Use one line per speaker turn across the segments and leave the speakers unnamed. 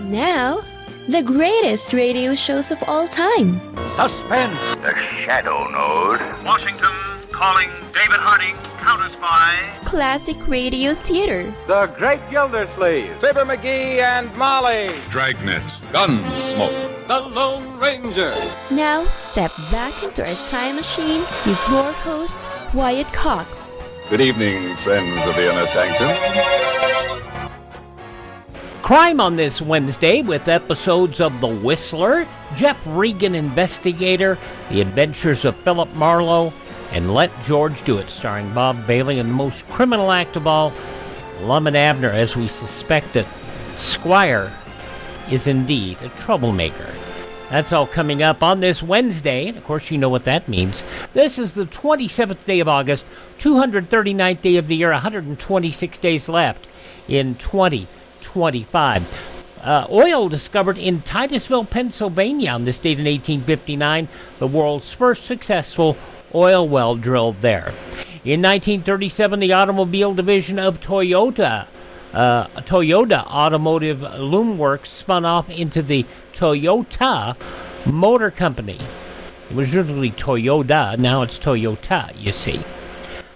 Now, the greatest radio shows of all time.
Suspense.
The Shadow Node.
Washington calling David Harding, counter spy.
Classic radio theater.
The Great Gildersleeve. Fibber McGee and Molly.
Dragnet. Gunsmoke.
The Lone Ranger.
Now, step back into our time machine with your host, Wyatt Cox.
Good evening, friends of the Inner Sanctum.
Crime on this Wednesday with episodes of The Whistler, Jeff Regan Investigator, The Adventures of Philip Marlowe, and Let George Do It, starring Bob Bailey, and the most criminal act of all, Lum and Abner, as we suspect that Squire is indeed a troublemaker. That's all coming up on this Wednesday, and of course you know what that means. This is the 27th day of August, 239th day of the year, 126 days left in 2025. Oil discovered in Titusville, Pennsylvania on this date in 1859, the world's first successful oil well drilled there. In 1937, the automobile division of Toyota Automotive Loom Works spun off into the Toyota Motor Company. It was originally Toyota, now it's Toyota, you see.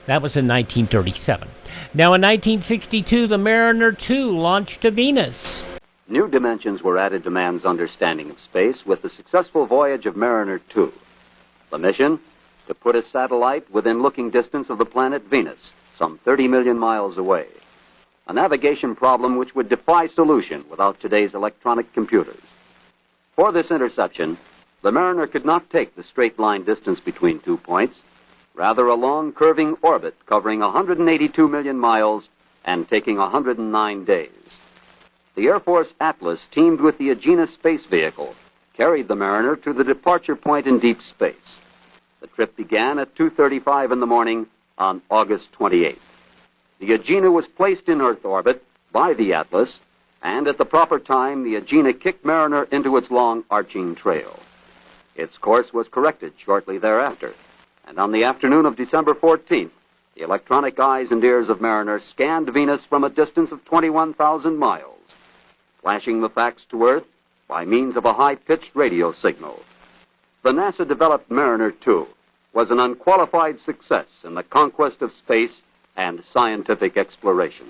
That was in 1937. Now in 1962, the Mariner 2 launched to Venus.
New dimensions were added to man's understanding of space with the successful voyage of Mariner 2. The mission? To put a satellite within looking distance of the planet Venus, some 30 million miles away. A navigation problem which would defy solution without today's electronic computers. For this interception, the Mariner could not take the straight line distance between 2 points, rather a long curving orbit covering 182 million miles and taking 109 days. The Air Force Atlas, teamed with the Agena space vehicle, carried the Mariner to the departure point in deep space. The trip began at 2:35 in the morning on August 28th. The Agena was placed in Earth orbit by the Atlas, and at the proper time, the Agena kicked Mariner into its long arching trail. Its course was corrected shortly thereafter, and on the afternoon of December 14th, the electronic eyes and ears of Mariner scanned Venus from a distance of 21,000 miles, flashing the facts to Earth by means of a high-pitched radio signal. The NASA-developed Mariner 2 was an unqualified success in the conquest of space and scientific exploration.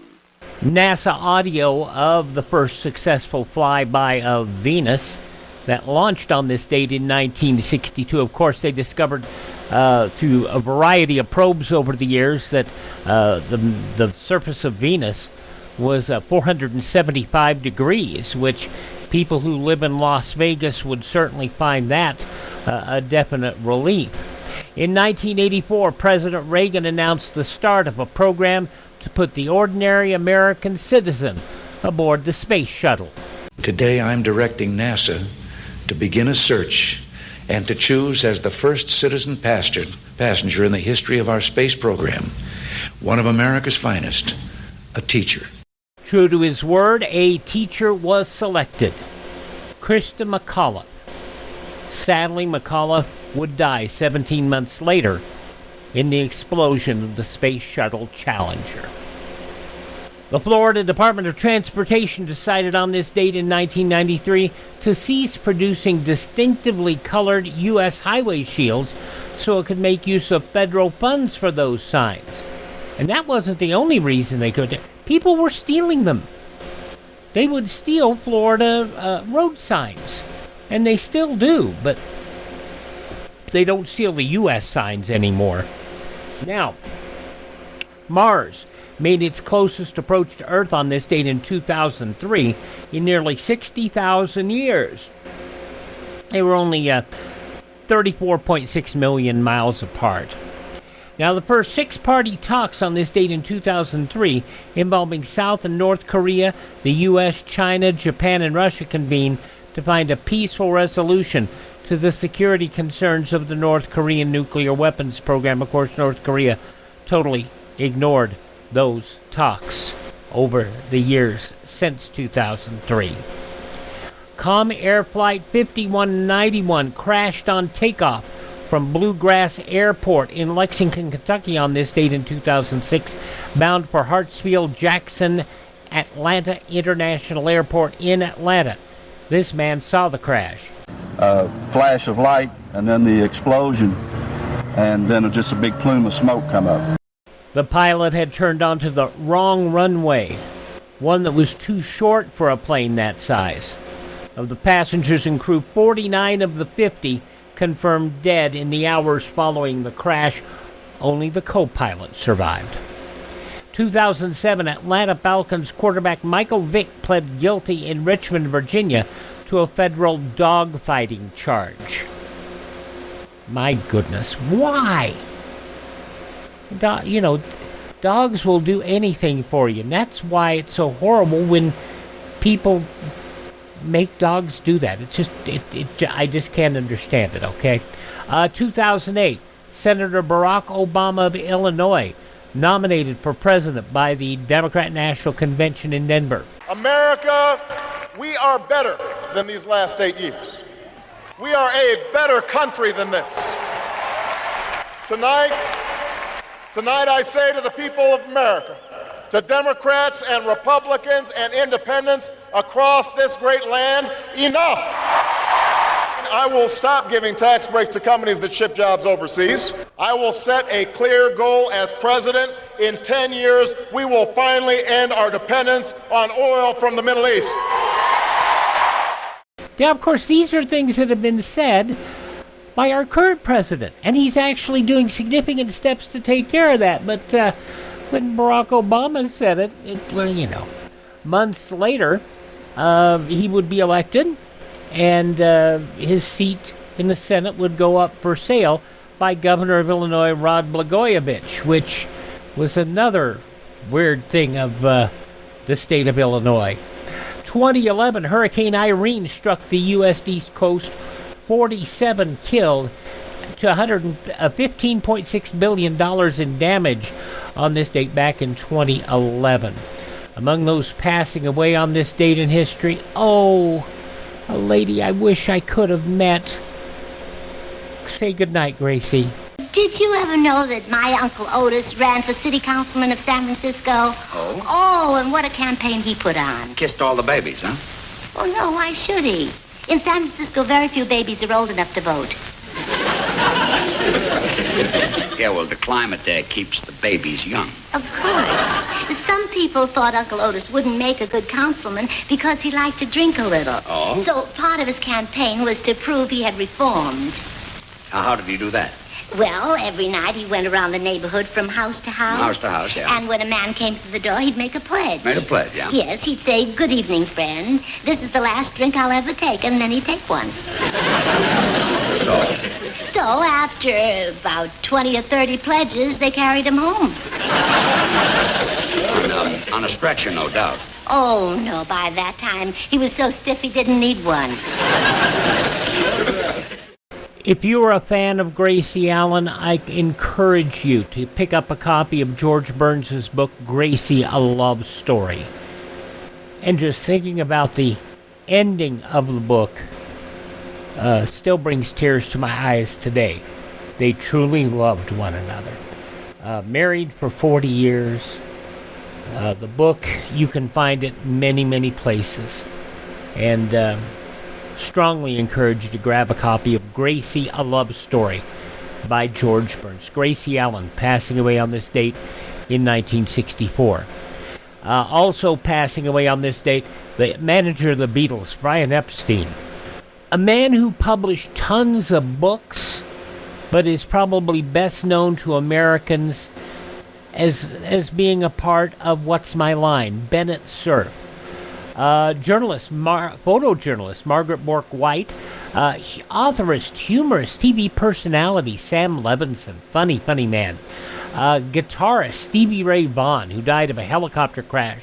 NASA audio of the first successful flyby of Venus that launched on this date in 1962. Of course, they discovered through a variety of probes over the years that the surface of Venus was 475 degrees, which people who live in Las Vegas would certainly find that a definite relief. In 1984, President Reagan announced the start of a program to put the ordinary American citizen aboard the space shuttle.
Today I'm directing NASA to begin a search and to choose as the first citizen passenger in the history of our space program, one of America's finest, a teacher.
True to his word, a teacher was selected, Krista McAuliffe. Sadly, McAuliffe would die 17 months later in the explosion of the Space Shuttle Challenger. The Florida Department of Transportation decided on this date in 1993 to cease producing distinctively colored U.S. highway shields so it could make use of federal funds for those signs. And that wasn't the only reason they could. People were stealing them. They would steal Florida road signs, and they still do, but they don't steal the U.S. signs anymore. Now, Mars made its closest approach to Earth on this date in 2003 in nearly 60,000 years. They were only 34.6 million miles apart. Now, the first six-party talks on this date in 2003 involving South and North Korea, the U.S., China, Japan, and Russia convened to find a peaceful resolution to the security concerns of the North Korean nuclear weapons program. Of course, North Korea totally ignored those talks over the years since 2003. Com Air Flight 5191 crashed on takeoff from Bluegrass Airport in Lexington, Kentucky on this date in 2006, bound for Hartsfield-Jackson Atlanta International Airport in Atlanta. This man saw the crash.
Flash of light, and then the explosion, and then just a big plume of smoke come up.
The pilot had turned onto the wrong runway, one that was too short for a plane that size. Of the passengers and crew, 49 of the 50 confirmed dead in the hours following the crash. Only the co-pilot survived. 2007, Atlanta Falcons quarterback Michael Vick pled guilty in Richmond, Virginia, to a federal dogfighting charge. My goodness, why? Dogs will do anything for you, and that's why it's so horrible when people make dogs do that. It's just, I just can't understand it, okay? 2008, Senator Barack Obama of Illinois, nominated for president by the Democrat National Convention in Denver.
America, we are better than these last 8 years. We are a better country than this. Tonight I say to the people of America, to Democrats and Republicans and independents across this great land, enough! I will stop giving tax breaks to companies that ship jobs overseas. I will set a clear goal as president. In 10 years, we will finally end our dependence on oil from the Middle East.
Yeah, of course, these are things that have been said by our current president, and he's actually doing significant steps to take care of that. But when Barack Obama said it, months later, he would be elected, and his seat in the Senate would go up for sale by Governor of Illinois Rod Blagojevich, which was another weird thing of the state of Illinois. 2011, Hurricane Irene struck the U.S. East Coast, 47 killed, to $15.6 billion in damage on this date back in 2011. Among those passing away on this date in history, a lady I wish I could have met. Say goodnight, Gracie.
Did you ever know that my Uncle Otis ran for city councilman of San Francisco?
Oh?
Oh, and what a campaign he put on.
Kissed all the babies, huh?
Oh, no, why should he? In San Francisco, very few babies are old enough to vote.
Yeah, well, the climate there keeps the babies young.
Of course. Some people thought Uncle Otis wouldn't make a good councilman because he liked to drink a little.
Oh?
So part of his campaign was to prove he had reformed.
Now, how did he do that?
Well, every night he went around the neighborhood from house to house.
House to house, yeah.
And when a man came to the door, he'd make a pledge.
Made a pledge, yeah?
Yes, he'd say, "Good evening, friend. This is the last drink I'll ever take," and then he'd take one. So after about 20 or 30 pledges, they carried him home.
On a stretcher, no doubt.
Oh, no, by that time, he was so stiff he didn't need one.
If you are a fan of Gracie Allen, I encourage you to pick up a copy of George Burns' book, Gracie, A Love Story. And just thinking about the ending of the book still brings tears to my eyes today. They truly loved one another. Married for 40 years. The book, you can find it many, many places. And strongly encourage you to grab a copy of Gracie, A Love Story by George Burns. Gracie Allen, passing away on this date in 1964. Also passing away on this date, the manager of the Beatles, Brian Epstein. A man who published tons of books, but is probably best known to Americans as being a part of What's My Line, Bennett Cerf. Photojournalist Margaret Bourke-White, authorist, humorist, TV personality Sam Levinson, funny man, guitarist Stevie Ray Vaughan, who died of a helicopter crash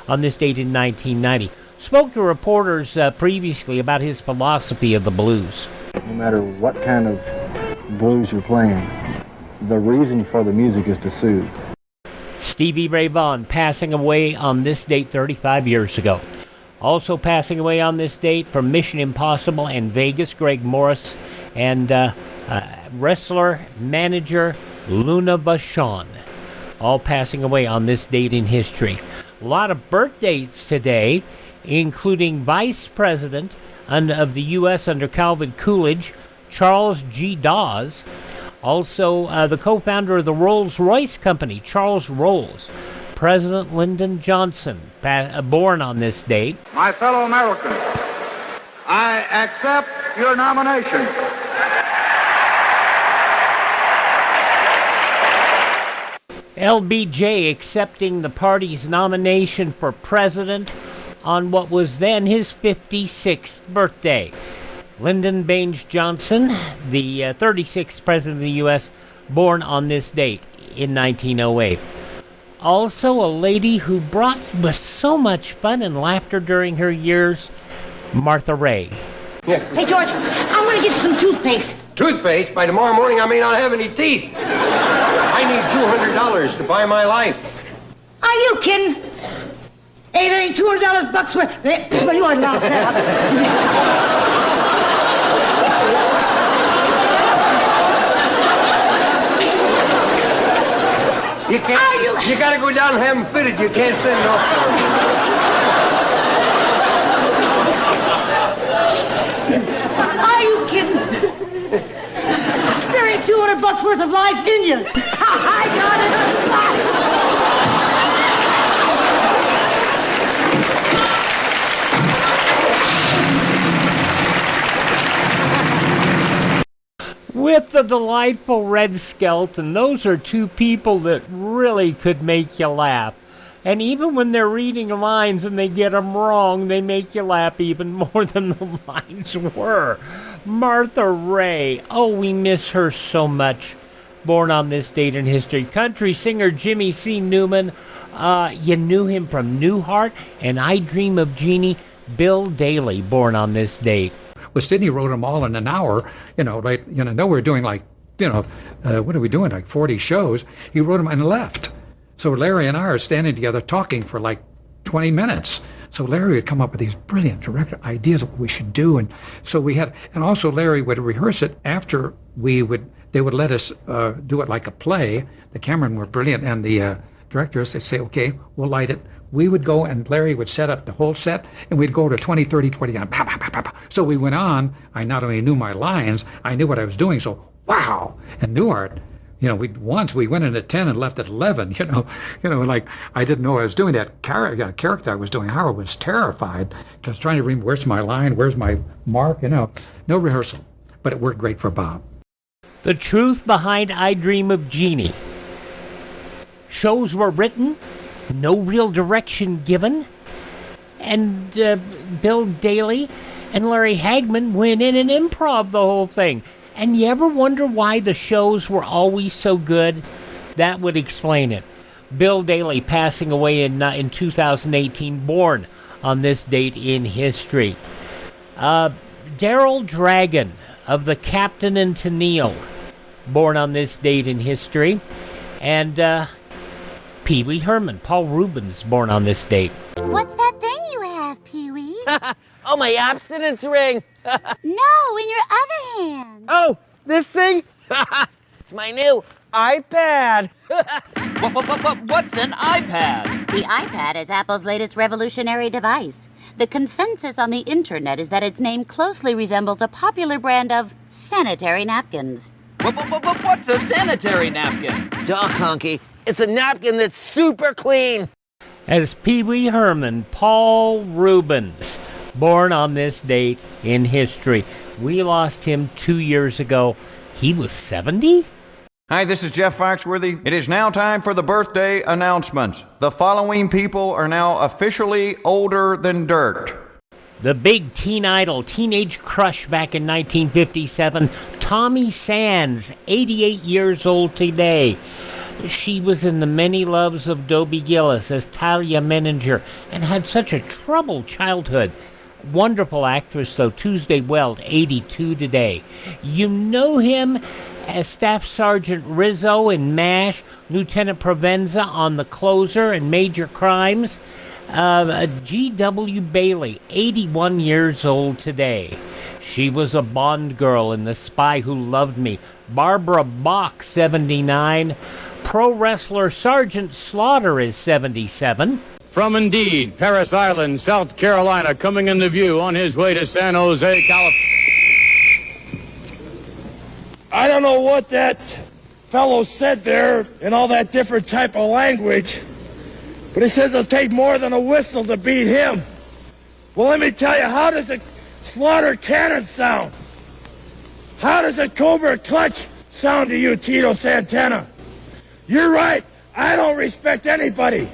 on this date in 1990, spoke to reporters previously about his philosophy of the blues.
No matter what kind of blues you're playing, the reason for the music is to soothe.
Stevie Ray Vaughan, passing away on this date 35 years ago. Also passing away on this date from Mission Impossible and Vegas, Greg Morris, and wrestler, manager, Luna Vachon. All passing away on this date in history. A lot of birthdays today. including Vice President of the U.S. under Calvin Coolidge, Charles G. Dawes, also the co-founder of the Rolls-Royce Company, Charles Rolls, President Lyndon Johnson, born on this date.
My fellow Americans, I accept your nomination.
LBJ accepting the party's nomination for president on what was then his 56th birthday. Lyndon Baines Johnson, the 36th president of the U.S., born on this date in 1908. Also, a lady who brought so much fun and laughter during her years, Martha Ray.
Yeah. Hey, George, I'm going to get some toothpaste.
Toothpaste? By tomorrow morning, I may not have any teeth. I need $200 to buy my life.
Are you kidding? Hey, there ain't $200 bucks worth. You ought to announce that.
You can't. You got to go down and have them fitted. You can't send it off.
Are you kidding? There ain't $200 worth of life in you. I got it.
With the delightful Red Skelton, those are two people that really could make you laugh. And even when they're reading lines and they get them wrong, they make you laugh even more than the lines were. Martha Ray, oh, we miss her so much. Born on this date in history. Country singer Jimmy C. Newman, you knew him from Newhart and I Dream of Jeannie. Bill Daly, born on this date.
Well, Sidney wrote them all in an hour, now we're doing what are we doing, like 40 shows. He wrote them and left. So Larry and I are standing together talking for like 20 minutes. So Larry would come up with these brilliant director ideas of what we should do. And so and also Larry would rehearse it after they would let us do it like a play. The cameramen were brilliant, and the directors, they'd say, okay, we'll light it. We would go and Larry would set up the whole set, and we'd go to 20, 30, 20, and bah, bah, bah, bah, bah. So we went on. I not only knew my lines, I knew what I was doing. So, wow. And Newhart, we went in at 10 and left at 11, like I didn't know I was doing that character I was doing. Howard was terrified because trying to remember, where's my line, where's my mark, no rehearsal. But it worked great for Bob.
The truth behind I Dream of Jeannie. Shows were written, no real direction given, and Bill Daly and Larry Hagman went in and improv the whole thing. And you ever wonder why the shows were always so good? That would explain it. Bill Daly passing away in 2018, born on this date in history. Daryl Dragon of the Captain and Tennille, born on this date in history. And Pee Wee Herman, Paul Rubens, born on this date.
What's that thing you have, Pee-wee?
Oh, my abstinence ring.
No, in your other hand.
Oh, this thing? It's my new iPad.
What's an iPad?
The iPad is Apple's latest revolutionary device. The consensus on the internet is that its name closely resembles a popular brand of sanitary napkins.
What's a sanitary napkin?
Dog honky. It's a napkin that's super clean.
As Pee Wee Herman, Paul Rubens, born on this date in history. We lost him 2 years ago. He was 70?
Hi, this is Jeff Foxworthy. It is now time for the birthday announcements. The following people are now officially older than dirt.
The big teen idol, teenage crush back in 1957, Tommy Sands, 88 years old today. She was in The Many Loves of Dobie Gillis as Talia Menninger and had such a troubled childhood. Wonderful actress, though. Tuesday Weld, 82 today. You know him as Staff Sergeant Rizzo in MASH, Lieutenant Provenza on The Closer and Major Crimes. G.W. Bailey, 81 years old today. She was a Bond girl in The Spy Who Loved Me. Barbara Bach, 79. Pro wrestler Sergeant Slaughter is 77.
from Indeed, Paris Island, South Carolina, coming into view on his way to San Jose, California.
I don't know what that fellow said there in all that different type of language, but he says it'll take more than a whistle to beat him. Well, let me tell you, how does a slaughter cannon sound? How does a Cobra clutch sound to you, Tito Santana? You're right. I don't respect anybody.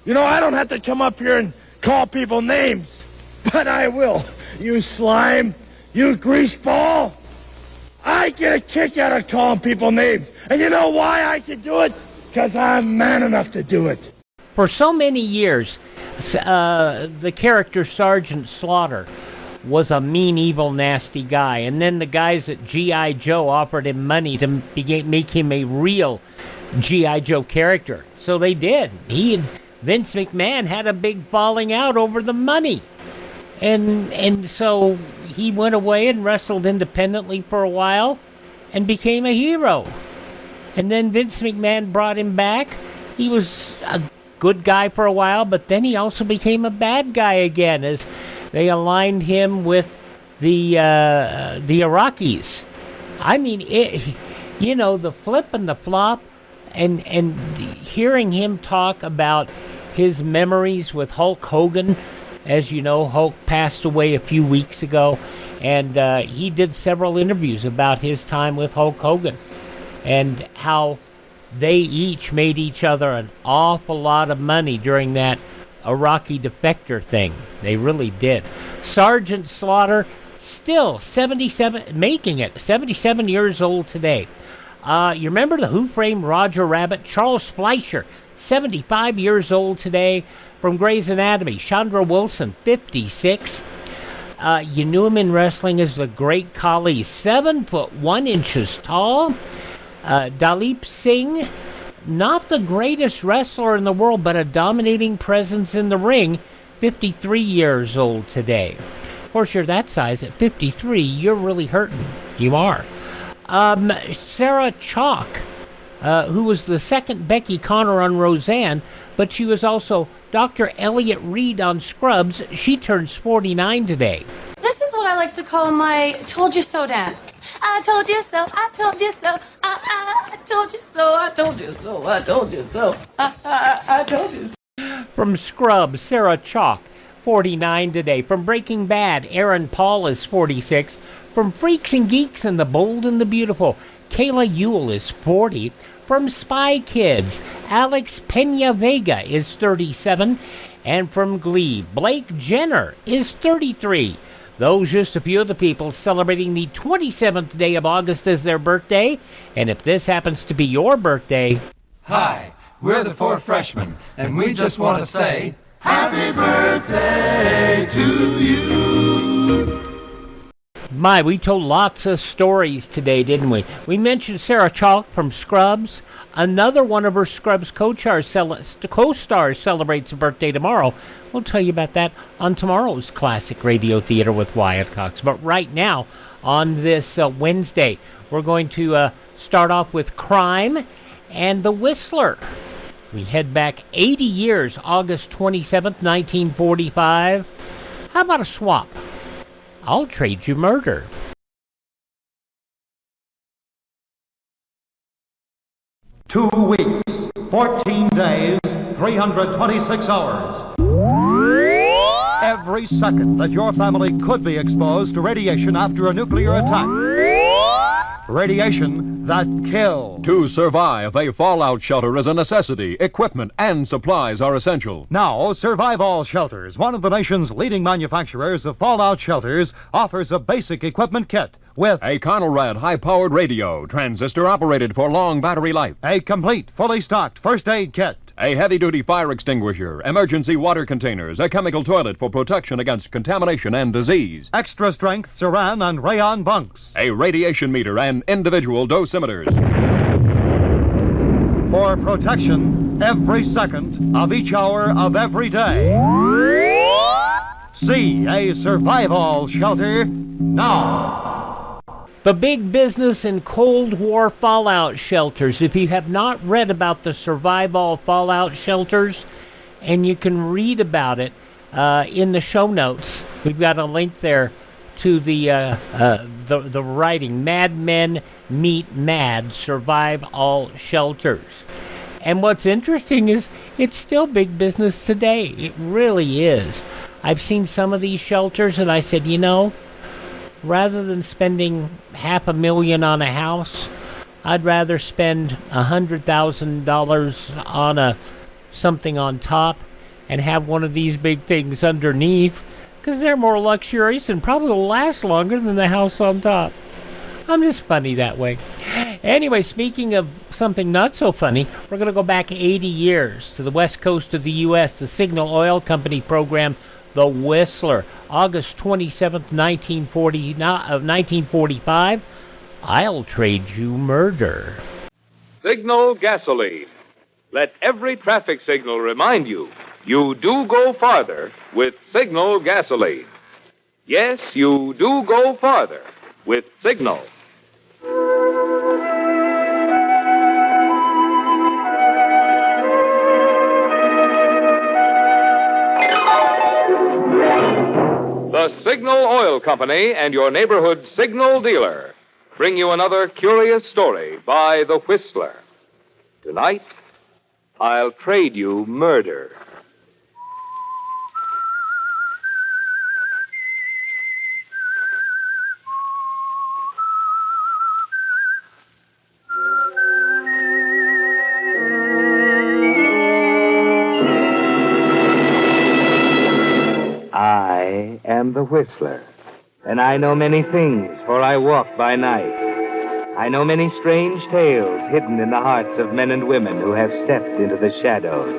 You know, I don't have to come up here and call people names, but I will. You slime, you greaseball. I get a kick out of calling people names. And you know why I can do it? Because I'm man enough to do it.
For so many years, the character Sergeant Slaughter was a mean, evil, nasty guy. And then the guys at G.I. Joe offered him money to make him a real G.I. Joe character. So they did. He and Vince McMahon had a big falling out over the money. And so he went away and wrestled independently for a while and became a hero. And then Vince McMahon brought him back. He was a good guy for a while, but then he also became a bad guy again as they aligned him with the Iraqis. I mean, the flip and the flop, and hearing him talk about his memories with Hulk Hogan. As you know, Hulk passed away a few weeks ago, and he did several interviews about his time with Hulk Hogan and how they each made each other an awful lot of money during that Iraqi defector thing. They really did. Sergeant Slaughter, still 77 years old today. You remember the Who Framed Roger Rabbit? Charles Fleischer, 75 years old today. From Grey's Anatomy, Chandra Wilson, 56. You knew him in wrestling as the Great Khali, 7'1" tall. Dalip Singh, not the greatest wrestler in the world, but a dominating presence in the ring, 53 years old today. Of course, you're that size. At 53, you're really hurting. You are. Sarah Chalk, who was the second Becky Connor on Roseanne, but she was also Dr. Elliot Reed on Scrubs. She turns 49 today.
This is what I like to call my told you so dance. I told you so, I told you so, I told you so, I told you so, I told you so, I told you so.
From Scrubs, Sarah Chalk, 49 today. From Breaking Bad, Aaron Paul is 46. From Freaks and Geeks and the Bold and the Beautiful, Kayla Ewell is 40. From Spy Kids, Alex Pena Vega is 37. And from Glee, Blake Jenner is 33. Those just a few of the people celebrating the 27th day of August as their birthday. And if this happens to be your birthday...
Hi, we're the Four Freshmen, and we just want to say, Happy birthday to you!
My, we told lots of stories today, didn't we? We mentioned Sarah Chalk from Scrubs. Another one of her Scrubs co-stars celebrates a birthday tomorrow. We'll tell you about that on tomorrow's Classic Radio Theater with Wyatt Cox. But right now, on this Wednesday, we're going to start off with Crime and The Whistler. We head back 80 years, August 27th, 1945. How about a swap? I'll trade you murder.
Two weeks, 14 days, 326 hours. Every second that your family could be exposed to radiation after a nuclear attack. Radiation that kills.
To survive, a fallout shelter is a necessity. Equipment and supplies are essential.
Now, Survive All Shelters, one of the nation's leading manufacturers of fallout shelters, offers a basic equipment kit with
a Conrad high-powered radio, transistor operated for long battery life,
a complete, fully stocked first aid kit,
a heavy-duty fire extinguisher, emergency water containers, a chemical toilet for protection against contamination and disease,
extra-strength Saran and Rayon bunks,
a radiation meter and individual dosimeters.
For protection every second of each hour of every day. See a Survive All Shelter now.
The big business in Cold War fallout shelters. If you have not read about the Survive All fallout shelters, and you can read about it in the show notes. We've got a link there to the writing, Mad Men Meet Mad, Survive All Shelters. And what's interesting is it's still big business today. It really is. I've seen some of these shelters, and I said, rather than spending $500,000 on a house, I'd rather spend $100,000 on something on top and have one of these big things underneath, because they're more luxurious and probably will last longer than the house on top. I'm just funny that way. Anyway, speaking of something not so funny, we're going to go back 80 years to the west coast of the U.S., the Signal Oil Company program, The Whistler, August 27th, 1945. I'll trade you murder.
Signal gasoline. Let every traffic signal remind you, you do go farther with Signal gasoline. Yes, you do go farther with Signal. The Signal Oil Company and your neighborhood Signal dealer bring you another curious story by The Whistler. Tonight, I'll trade you murder.
I am the Whistler, and I know many things, for I walk by night. I know many strange tales hidden in the hearts of men and women who have stepped into the shadows.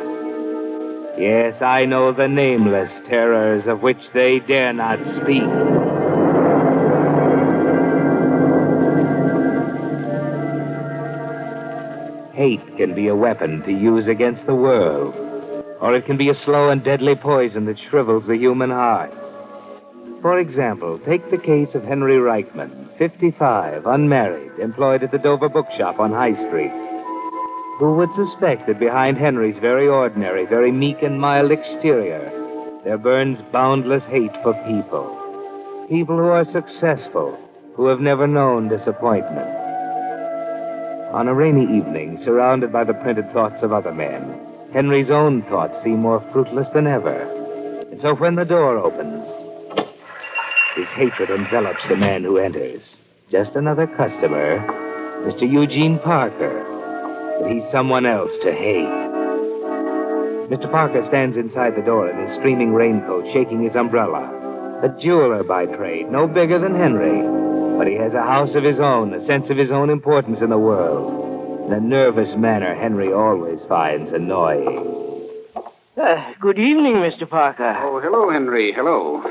Yes, I know the nameless terrors of which they dare not speak. Hate can be a weapon to use against the world, or it can be a slow and deadly poison that shrivels the human heart. For example, take the case of Henry Reichman, 55, unmarried, employed at the Dover Bookshop on High Street. Who would suspect that behind Henry's very ordinary, very meek and mild exterior, there burns boundless hate for people. People who are successful, who have never known disappointment. On a rainy evening, surrounded by the printed thoughts of other men, Henry's own thoughts seem more fruitless than ever. And so when the door opens, his hatred envelops the man who enters. Just another customer, Mr. Eugene Parker. But he's someone else to hate. Mr. Parker stands inside the door in his streaming raincoat, shaking his umbrella. A jeweler by trade, no bigger than Henry. But he has a house of his own, a sense of his own importance in the world. And a nervous manner Henry always finds annoying.
Good evening, Mr. Parker.
Oh, hello, Henry. Hello.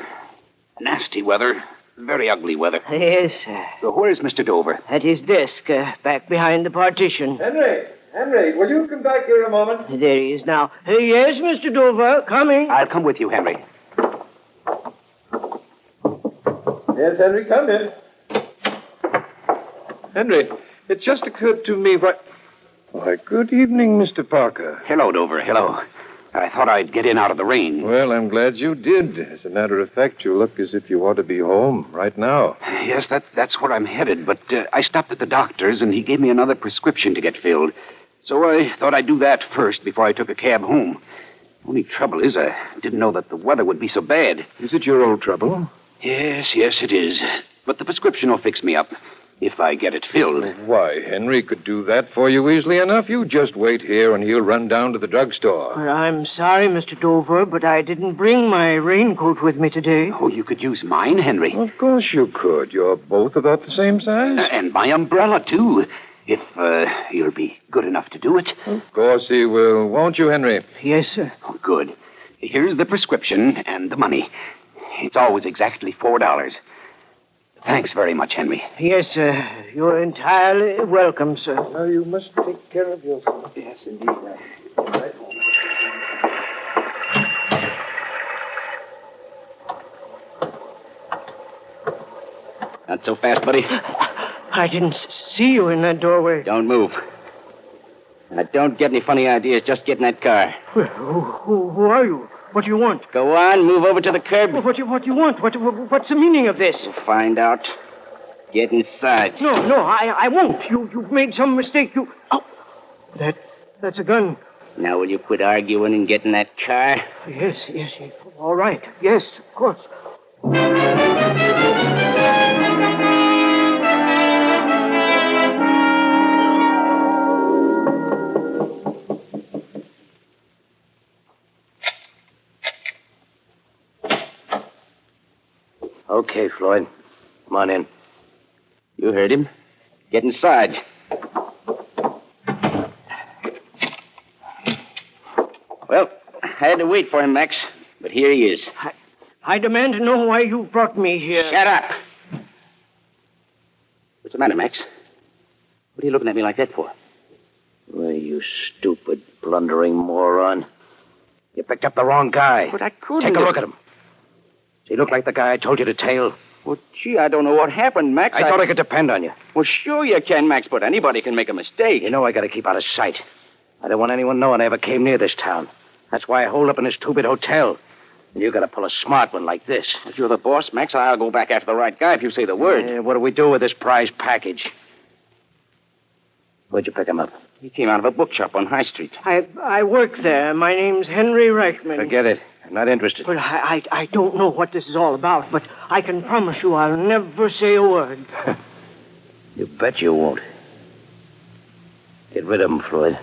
Nasty weather. Very ugly weather.
Yes, sir.
So where's Mr. Dover?
At his desk, back behind the partition.
Henry, will you come back here a moment?
There he is now. Yes, Mr. Dover, coming.
I'll come with you, Henry.
Yes, Henry, come in. Henry, it just occurred to me Why, good evening, Mr. Parker.
Hello, Dover. Hello. I thought I'd get in out of the rain.
Well, I'm glad you did. As a matter of fact, you look as if you ought to be home right now.
Yes, that's where I'm headed, but I stopped at the doctor's and he gave me another prescription to get filled. So I thought I'd do that first before I took a cab home. Only trouble is I didn't know that the weather would be so bad.
Is it your old trouble?
Yes, it is. But the prescription will fix me up if I get it filled.
Why, Henry could do that for you easily enough. You just wait here and he'll run down to the drugstore.
Well, I'm sorry, Mr. Dover, but I didn't bring my raincoat with me today.
Oh, you could use mine, Henry.
Of course you could. You're both about the same size.
And my umbrella, too. If you'll be good enough to do it.
Of course he will. Won't you, Henry?
Yes, sir.
Oh, good. Here's the prescription and the money. It's always exactly $4. Thanks very much, Henry.
Yes, sir. You're entirely welcome, sir.
Now, you must take care of yourself.
Yes, indeed. Right home. Not so fast, buddy.
I didn't see you in that doorway.
Don't move. Now, don't get any funny ideas. Just get in that car.
Well, who are you? What do you want?
Go on, move over to the curb.
What do you want? What's the meaning of this?
We'll find out. Get inside.
No, I won't. You've made some mistake. Oh, that's a gun.
Now, will you quit arguing and get in that car?
Yes. All right. Yes, of course.
Okay, Floyd. Come on in. You heard him. Get inside. Well, I had to wait for him, Max. But here he is.
I demand to know why you brought me here.
Shut up. What's the matter, Max? What are you looking at me like that for? Why, you stupid, blundering moron. You picked up the wrong guy.
But I couldn't.
Take a look at him. Does he look like the guy I told you to tail?
Well, gee, I don't know what happened, Max.
I thought I could depend on you.
Well, sure you can, Max, but anybody can make a mistake.
You know I got to keep out of sight. I don't want anyone knowing I ever came near this town. That's why I hold up in this two-bit hotel. And you got to pull a smart one like this.
If you're the boss, Max, I'll go back after the right guy if you say the word.
What do we do with this prize package? Where'd you pick him up?
He came out of a bookshop on High Street.
I work there. My name's Henry Reichman.
Forget it. I'm not interested.
Well, I don't know what this is all about, but I can promise you I'll never say a word.
You bet you won't. Get rid of him, Floyd.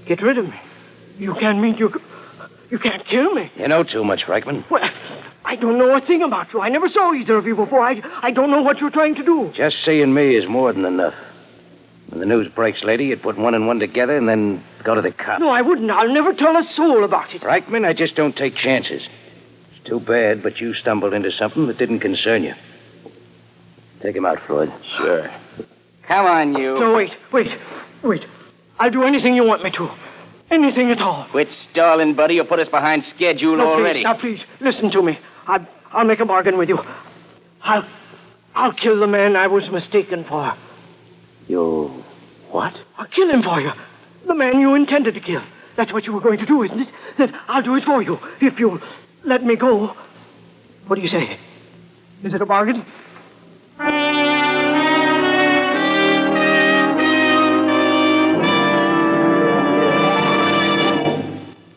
Get rid of me? You can't mean you can't kill me.
You know too much, Reichman.
Well, I don't know a thing about you. I never saw either of you before. I don't know what you're trying to do.
Just seeing me is more than enough. When the news breaks, lady, you'd put one and one together and then go to the cops.
No, I wouldn't. I'll never tell a soul about it.
Reichman, I just don't take chances. It's too bad, but you stumbled into something that didn't concern you. Take him out, Floyd.
Sure. Come on, you.
No, wait. I'll do anything you want me to. Anything at all.
Quit stalling, buddy. You'll put us behind schedule already.
Now, please, listen to me. I'll make a bargain with you. I'll kill the man I was mistaken for.
You... what?
I'll kill him for you. The man you intended to kill. That's what you were going to do, isn't it? Then I'll do it for you, if you'll let me go. What do you say? Is it a bargain?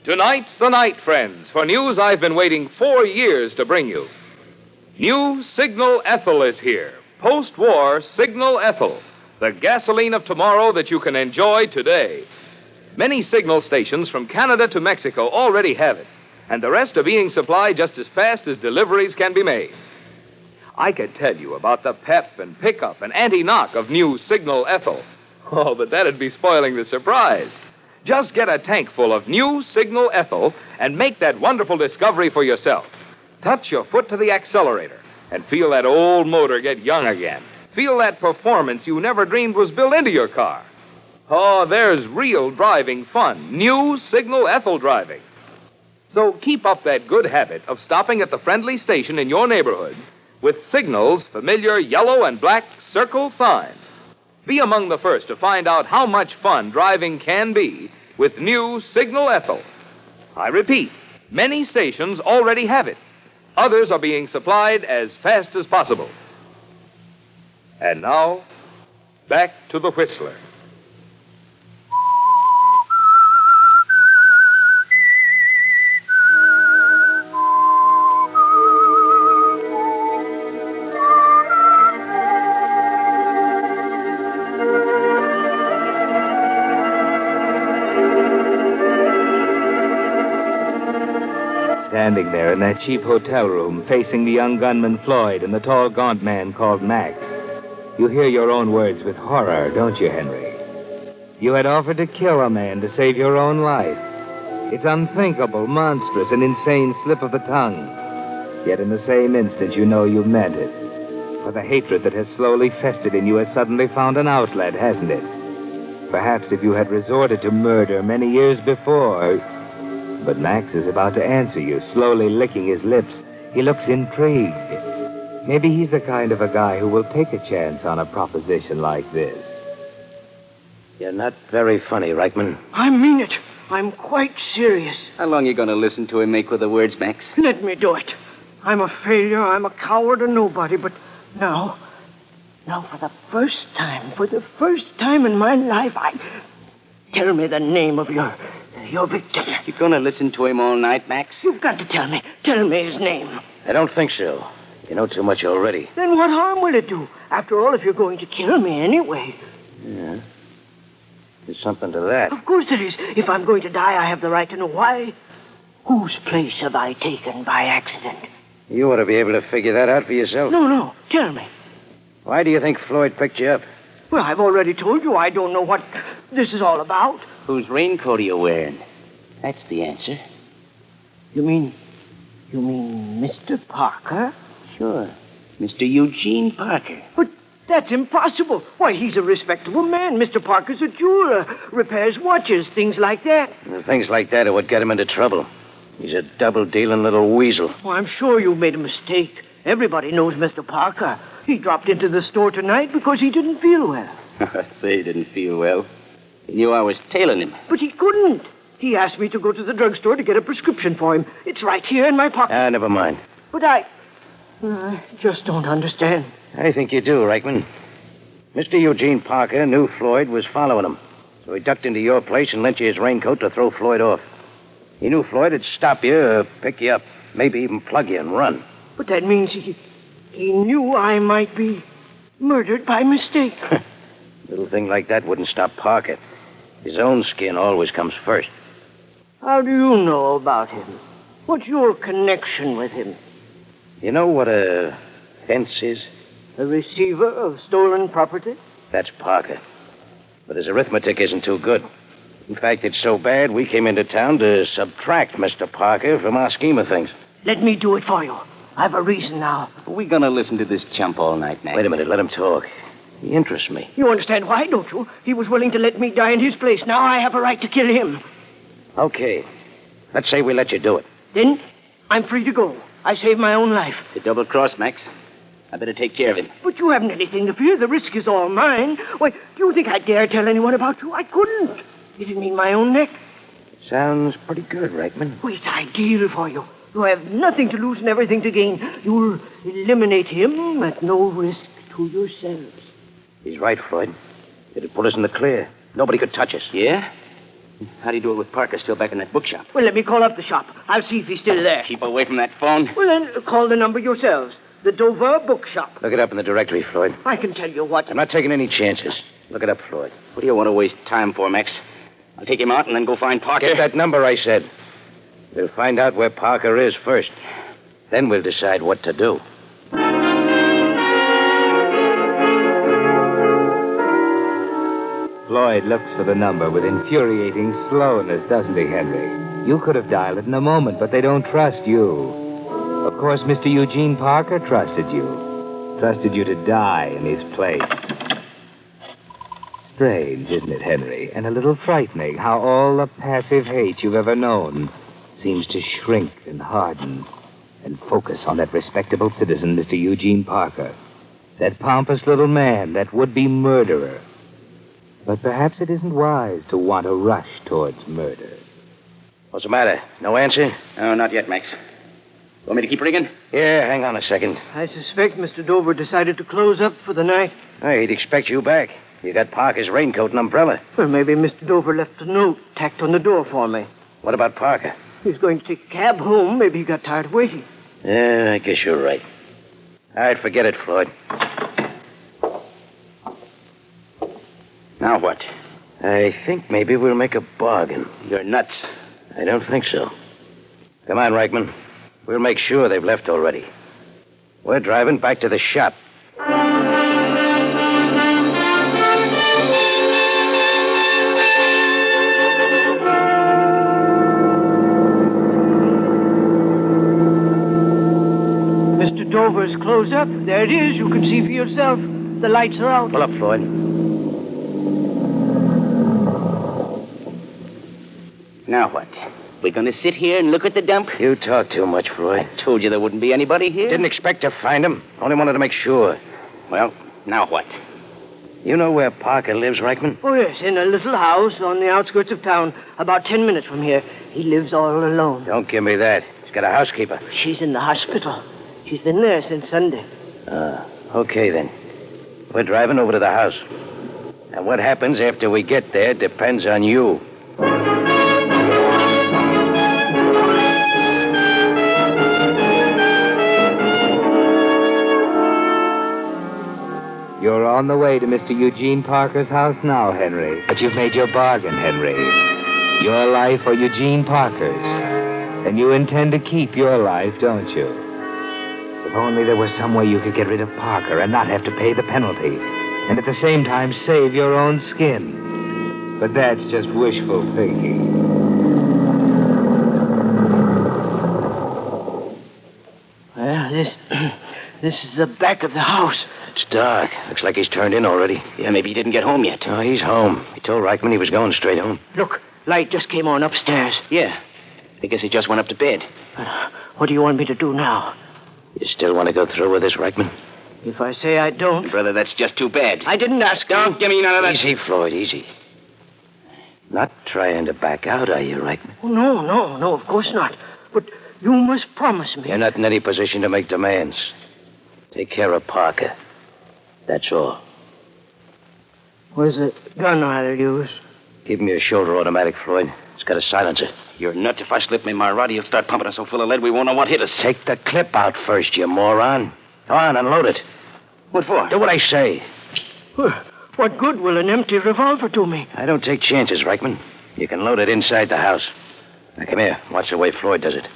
Tonight's the night, friends, for news I've been waiting 4 years to bring you. New Signal Ethyl is here. Post-war Signal Ethyl. The gasoline of tomorrow that you can enjoy today. Many signal stations from Canada to Mexico already have it, and the rest are being supplied just as fast as deliveries can be made. I could tell you about the pep and pickup and anti-knock of new Signal Ethyl. Oh, but that'd be spoiling the surprise. Just get a tank full of new Signal Ethyl and make that wonderful discovery for yourself. Touch your foot to the accelerator and feel that old motor get young again. Feel that performance you never dreamed was built into your car. Oh, there's real driving fun. New Signal Ethyl driving. So keep up that good habit of stopping at the friendly station in your neighborhood with Signal's familiar yellow and black circle sign. Be among the first to find out how much fun driving can be with new Signal Ethyl. I repeat, many stations already have it. Others are being supplied as fast as possible. And now, back to the Whistler.
Standing there in that cheap hotel room, facing the young gunman Floyd and the tall, gaunt man called Max, you hear your own words with horror, don't you, Henry? You had offered to kill a man to save your own life. It's unthinkable, monstrous, an insane slip of the tongue. Yet in the same instant, you know you meant it. For the hatred that has slowly festered in you has suddenly found an outlet, hasn't it? Perhaps if you had resorted to murder many years before... But Max is about to answer you, slowly licking his lips. He looks intrigued. Maybe he's the kind of a guy who will take a chance on a proposition like this.
You're not very funny, Reichman.
I mean it. I'm quite serious.
How long you going to listen to him make with the words, Max?
Let me do it. I'm a failure. I'm a coward, a nobody. But now for the first time in my life, tell me the name of your victim.
You going to listen to him all night, Max?
You've got to tell me. Tell me his name.
I don't think so. You know too much already.
Then what harm will it do? After all, if you're going to kill me anyway.
Yeah. There's something to that.
Of course there is. If I'm going to die, I have the right to know why. Whose place have I taken by accident?
You ought to be able to figure that out for yourself.
No. Tell me.
Why do you think Floyd picked you up?
Well, I've already told you I don't know what this is all about.
Whose raincoat are you wearing? That's the answer.
You mean Mr. Parker?
Sure. Mr. Eugene Parker.
But that's impossible. Why, he's a respectable man. Mr. Parker's a jeweler, repairs watches, things like that.
Well, things like that are what get him into trouble. He's a double-dealing little weasel.
Well, I'm sure you made a mistake. Everybody knows Mr. Parker. He dropped into the store tonight because he didn't feel well.
Say he didn't feel well. He knew I was tailing him.
But he couldn't. He asked me to go to the drugstore to get a prescription for him. It's right here in my pocket.
Never mind.
But I just don't understand.
I think you do, Reichman. Mr. Eugene Parker knew Floyd was following him. So he ducked into your place and lent you his raincoat to throw Floyd off. He knew Floyd would stop you or pick you up, maybe even plug you and run.
But that means he knew I might be murdered by mistake.
Little thing like that wouldn't stop Parker. His own skin always comes first.
How do you know about him? What's your connection with him?
You know what a fence is?
A receiver of stolen property?
That's Parker. But his arithmetic isn't too good. In fact, it's so bad we came into town to subtract Mr. Parker from our scheme of things.
Let me do it for you. I've a reason now.
Are we going to listen to this chump all night, Max?
Wait a minute, let him talk. He interests me.
You understand why, don't you? He was willing to let me die in his place. Now I have a right to kill him.
Okay. Let's say we let you do it.
Then I'm free to go. I saved my own life.
The double cross, Max. I better take care of him.
But you haven't anything to fear. The risk is all mine. Why, do you think I dare tell anyone about you? I couldn't. It'd mean my own neck.
Sounds pretty good, Reichman.
Well, it's ideal for you. You have nothing to lose and everything to gain. You'll eliminate him at no risk to yourselves.
He's right, Floyd. It'd put us in the clear. Nobody could touch us.
Yeah? How do you do it with Parker still back in that bookshop?
Well, let me call up the shop. I'll see if he's still there.
Keep away from that phone.
Well, then, call the number yourselves. The Dover Bookshop.
Look it up in the directory, Floyd.
I can tell you what.
I'm not taking any chances. Look it up, Floyd.
What do you want to waste time for, Max? I'll take him out and then go find Parker.
Get that number, I said. We'll find out where Parker is first. Then we'll decide what to do.
Floyd looks for the number with infuriating slowness, doesn't he, Henry? You could have dialed it in a moment, but they don't trust you. Of course, Mr. Eugene Parker trusted you. Trusted you to die in his place. Strange, isn't it, Henry? And a little frightening how all the passive hate you've ever known seems to shrink and harden and focus on that respectable citizen, Mr. Eugene Parker. That pompous little man, that would-be murderer. But perhaps it isn't wise to want to rush towards murder.
What's the matter? No answer?
No, not yet, Max. Want me to keep ringing?
Yeah, hang on a second.
I suspect Mr. Dover decided to close up for the night.
Hey, he'd expect you back. You got Parker's raincoat and umbrella.
Well, maybe Mr. Dover left a note tacked on the door for me.
What about Parker?
He's going to take a cab home. Maybe he got tired of waiting.
Yeah, I guess you're right. All right, forget it, Floyd.
Now what?
I think maybe we'll make a bargain.
You're nuts.
I don't think so. Come on, Reichman. We'll make sure they've left already. We're driving back to the shop.
Mr. Dover's closed up. There it is. You can see for yourself. The lights are out.
Pull up, Floyd.
Now what? We're going to sit here and look at the dump?
You talk too much, Floyd.
I told you there wouldn't be anybody here.
Didn't expect to find him. Only wanted to make sure.
Well, now what?
You know where Parker lives, Reichman?
Oh, yes, in a little house on the outskirts of town, about 10 minutes from here. He lives all alone.
Don't give me that. He's got a housekeeper.
She's in the hospital. She's been there since Sunday.
Okay, then. We're driving over to the house. And what happens after we get there depends on you.
You're on the way to Mr. Eugene Parker's house now, Henry. But you've made your bargain, Henry. Your life or Eugene Parker's. And you intend to keep your life, don't you? If only there was some way you could get rid of Parker and not have to pay the penalty. And at the same time save your own skin. But that's just wishful thinking.
Well, this is the back of the house.
It's dark. Looks like he's turned in already.
Yeah, maybe he didn't get home yet.
Oh, he's home. He told Reichman he was going straight home.
Look, light just came on upstairs.
Yeah. I guess he just went up to bed.
What do you want me to do now?
You still want to go through with this, Reichman?
If I say I don't...
Brother, that's just too bad.
I didn't ask you.
Don't give me none of that.
Easy, Floyd, easy. Not trying to back out, are you, Reichman?
Oh, no, of course not. But you must promise me.
You're not in any position to make demands. Take care of Parker. That's all.
Where's the gun I'll use?
Give me a shoulder automatic, Floyd. It's got a silencer.
You're nuts. If I slip me my rod, he'll start pumping us so full of lead we won't know what hit us.
Take the clip out first, you moron. Go on, unload it.
What for?
Do what I say.
What good will an empty revolver do me?
I don't take chances, Reichman. You can load it inside the house. Now, come here. Watch the way Floyd does it.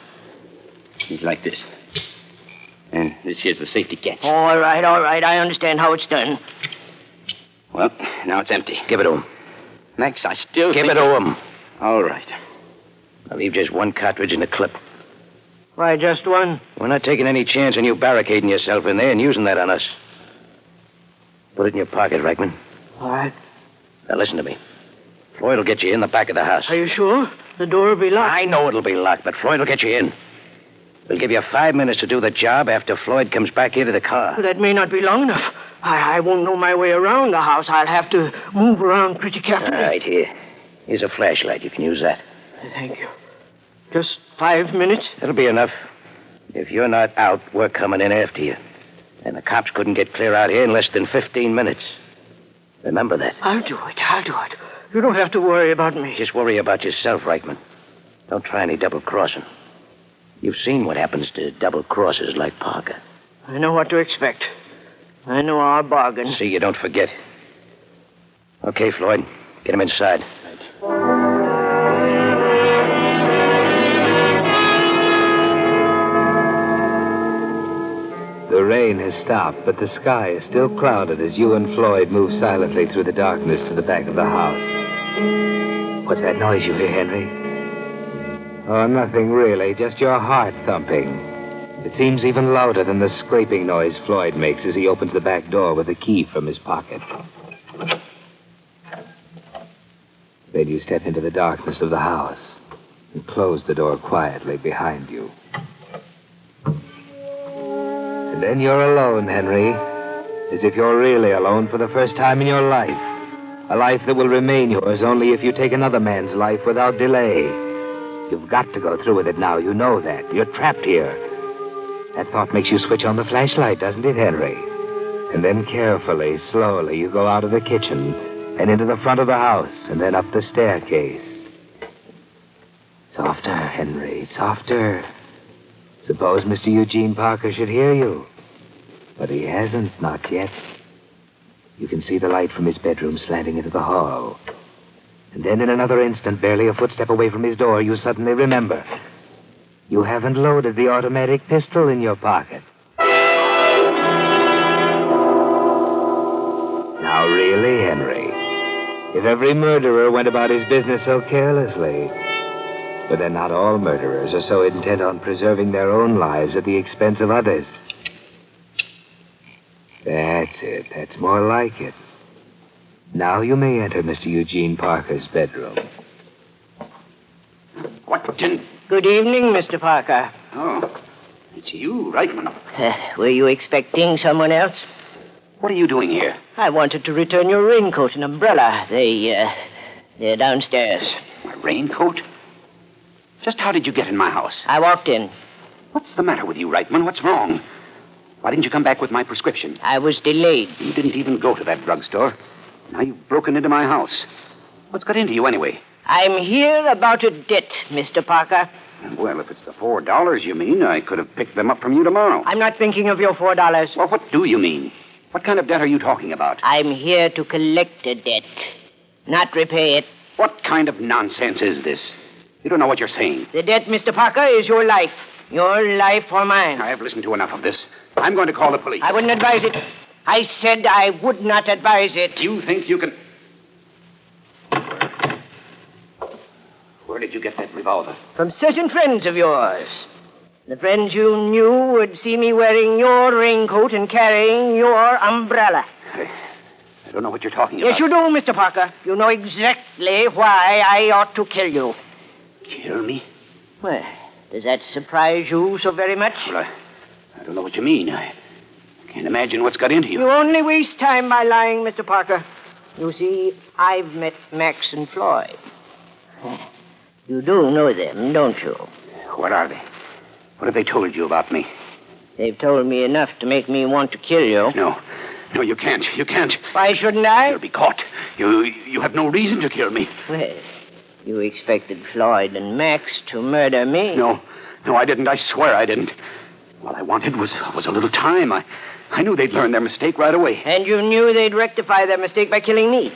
He's like this. And this here's the safety catch.
All right. I understand how it's done.
Well, now it's empty.
Give it to him.
Max, I still
Give it to him.
All right.
I'll leave just one cartridge in the clip.
Why, just one?
We're not taking any chance on you barricading yourself in there and using that on us. Put it in your pocket, Reichman.
All right.
Now, listen to me. Floyd will get you in the back of the house.
Are you sure? The door will be locked.
I know it'll be locked, but Floyd will get you in. We'll give you 5 minutes to do the job after Floyd comes back into the car.
Well, that may not be long enough. I won't know my way around the house. I'll have to move around pretty carefully.
All right, here. Here's a flashlight. You can use that.
Thank you. Just 5 minutes?
That'll be enough. If you're not out, we're coming in after you. And the cops couldn't get clear out here in less than 15 minutes. Remember that.
I'll do it. You don't have to worry about me.
Just worry about yourself, Reichman. Don't try any double-crossing. You've seen what happens to double-crossers like Parker.
I know what to expect. I know our bargain.
See, you don't forget. Okay, Floyd. Get him inside.
The rain has stopped, but the sky is still clouded as you and Floyd move silently through the darkness to the back of the house. What's that noise you hear, Henry? Oh, nothing really, just your heart thumping. It seems even louder than the scraping noise Floyd makes as he opens the back door with the key from his pocket. Then you step into the darkness of the house and close the door quietly behind you. And then you're alone, Henry, as if you're really alone for the first time in your life. A life that will remain yours only if you take another man's life without delay. You've got to go through with it now. You know that. You're trapped here. That thought makes you switch on the flashlight, doesn't it, Henry? And then carefully, slowly, you go out of the kitchen and into the front of the house and then up the staircase. Softer, Henry, softer. Suppose Mr. Eugene Parker should hear you. But he hasn't, not yet. You can see the light from his bedroom slanting into the hall. And then in another instant, barely a footstep away from his door, you suddenly remember. You haven't loaded the automatic pistol in your pocket. Now, really, Henry, if every murderer went about his business so carelessly... But then not all murderers are so intent on preserving their own lives at the expense of others. That's it. That's more like it. Now you may enter Mr. Eugene Parker's bedroom.
Good evening, Mr. Parker.
Oh, it's you, Reichman.
Were you expecting someone else?
What are you doing here?
I wanted to return your raincoat and umbrella. They're downstairs.
My raincoat? Just how did you get in my house?
I walked in.
What's the matter with you, Reichman? What's wrong? Why didn't you come back with my prescription?
I was delayed.
You didn't even go to that drugstore. Now you've broken into my house. What's got into you anyway?
I'm here about a debt, Mr. Parker.
Well, if it's the $4 you mean, I could have picked them up from you tomorrow.
I'm not thinking of your $4.
Well, what do you mean? What kind of debt are you talking about?
I'm here to collect a debt, not repay it.
What kind of nonsense is this? You don't know what you're saying.
The debt, Mr. Parker, is your life. Your life or mine.
I have listened to enough of this. I'm going to call the police.
I wouldn't advise it. I said I would not advise it.
You think you can... Where did you get that revolver?
From certain friends of yours. The friends you knew would see me wearing your raincoat and carrying your umbrella.
I don't know what you're talking about.
Yes, you do, Mr. Parker. You know exactly why I ought to kill you.
Kill me?
Well, does that surprise you so very much?
Well, I don't know what you mean. I can't imagine what's got into you.
You only waste time by lying, Mr. Parker. You see, I've met Max and Floyd. You do know them, don't you?
What are they? What have they told you about me?
They've told me enough to make me want to kill you.
No, you can't. You can't.
Why shouldn't I?
You'll be caught. You have no reason to kill me.
Well, you expected Floyd and Max to murder me.
No, I didn't. I swear I didn't. All I wanted was a little time. I knew they'd learn their mistake right away.
And you knew they'd rectify their mistake by killing me.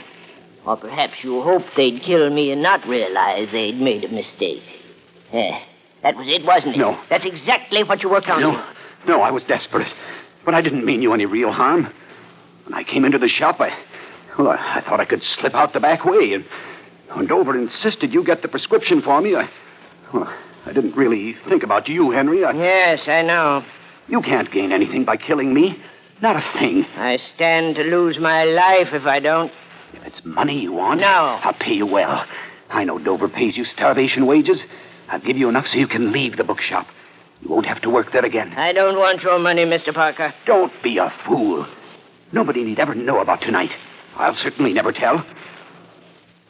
Or perhaps you hoped they'd kill me and not realize they'd made a mistake. That was it, wasn't it?
No.
That's exactly what you were counting on.
No, I was desperate. But I didn't mean you any real harm. When I came into the shop, I thought I could slip out the back way. And when Dover insisted you get the prescription for me, I didn't really think about you, Henry.
Yes, I know.
You can't gain anything by killing me. Not a thing.
I stand to lose my life if I don't.
If it's money you want,
No.
I'll pay you well. I know Dover pays you starvation wages. I'll give you enough so you can leave the bookshop. You won't have to work there again.
I don't want your money, Mr. Parker.
Don't be a fool. Nobody need ever know about tonight. I'll certainly never tell.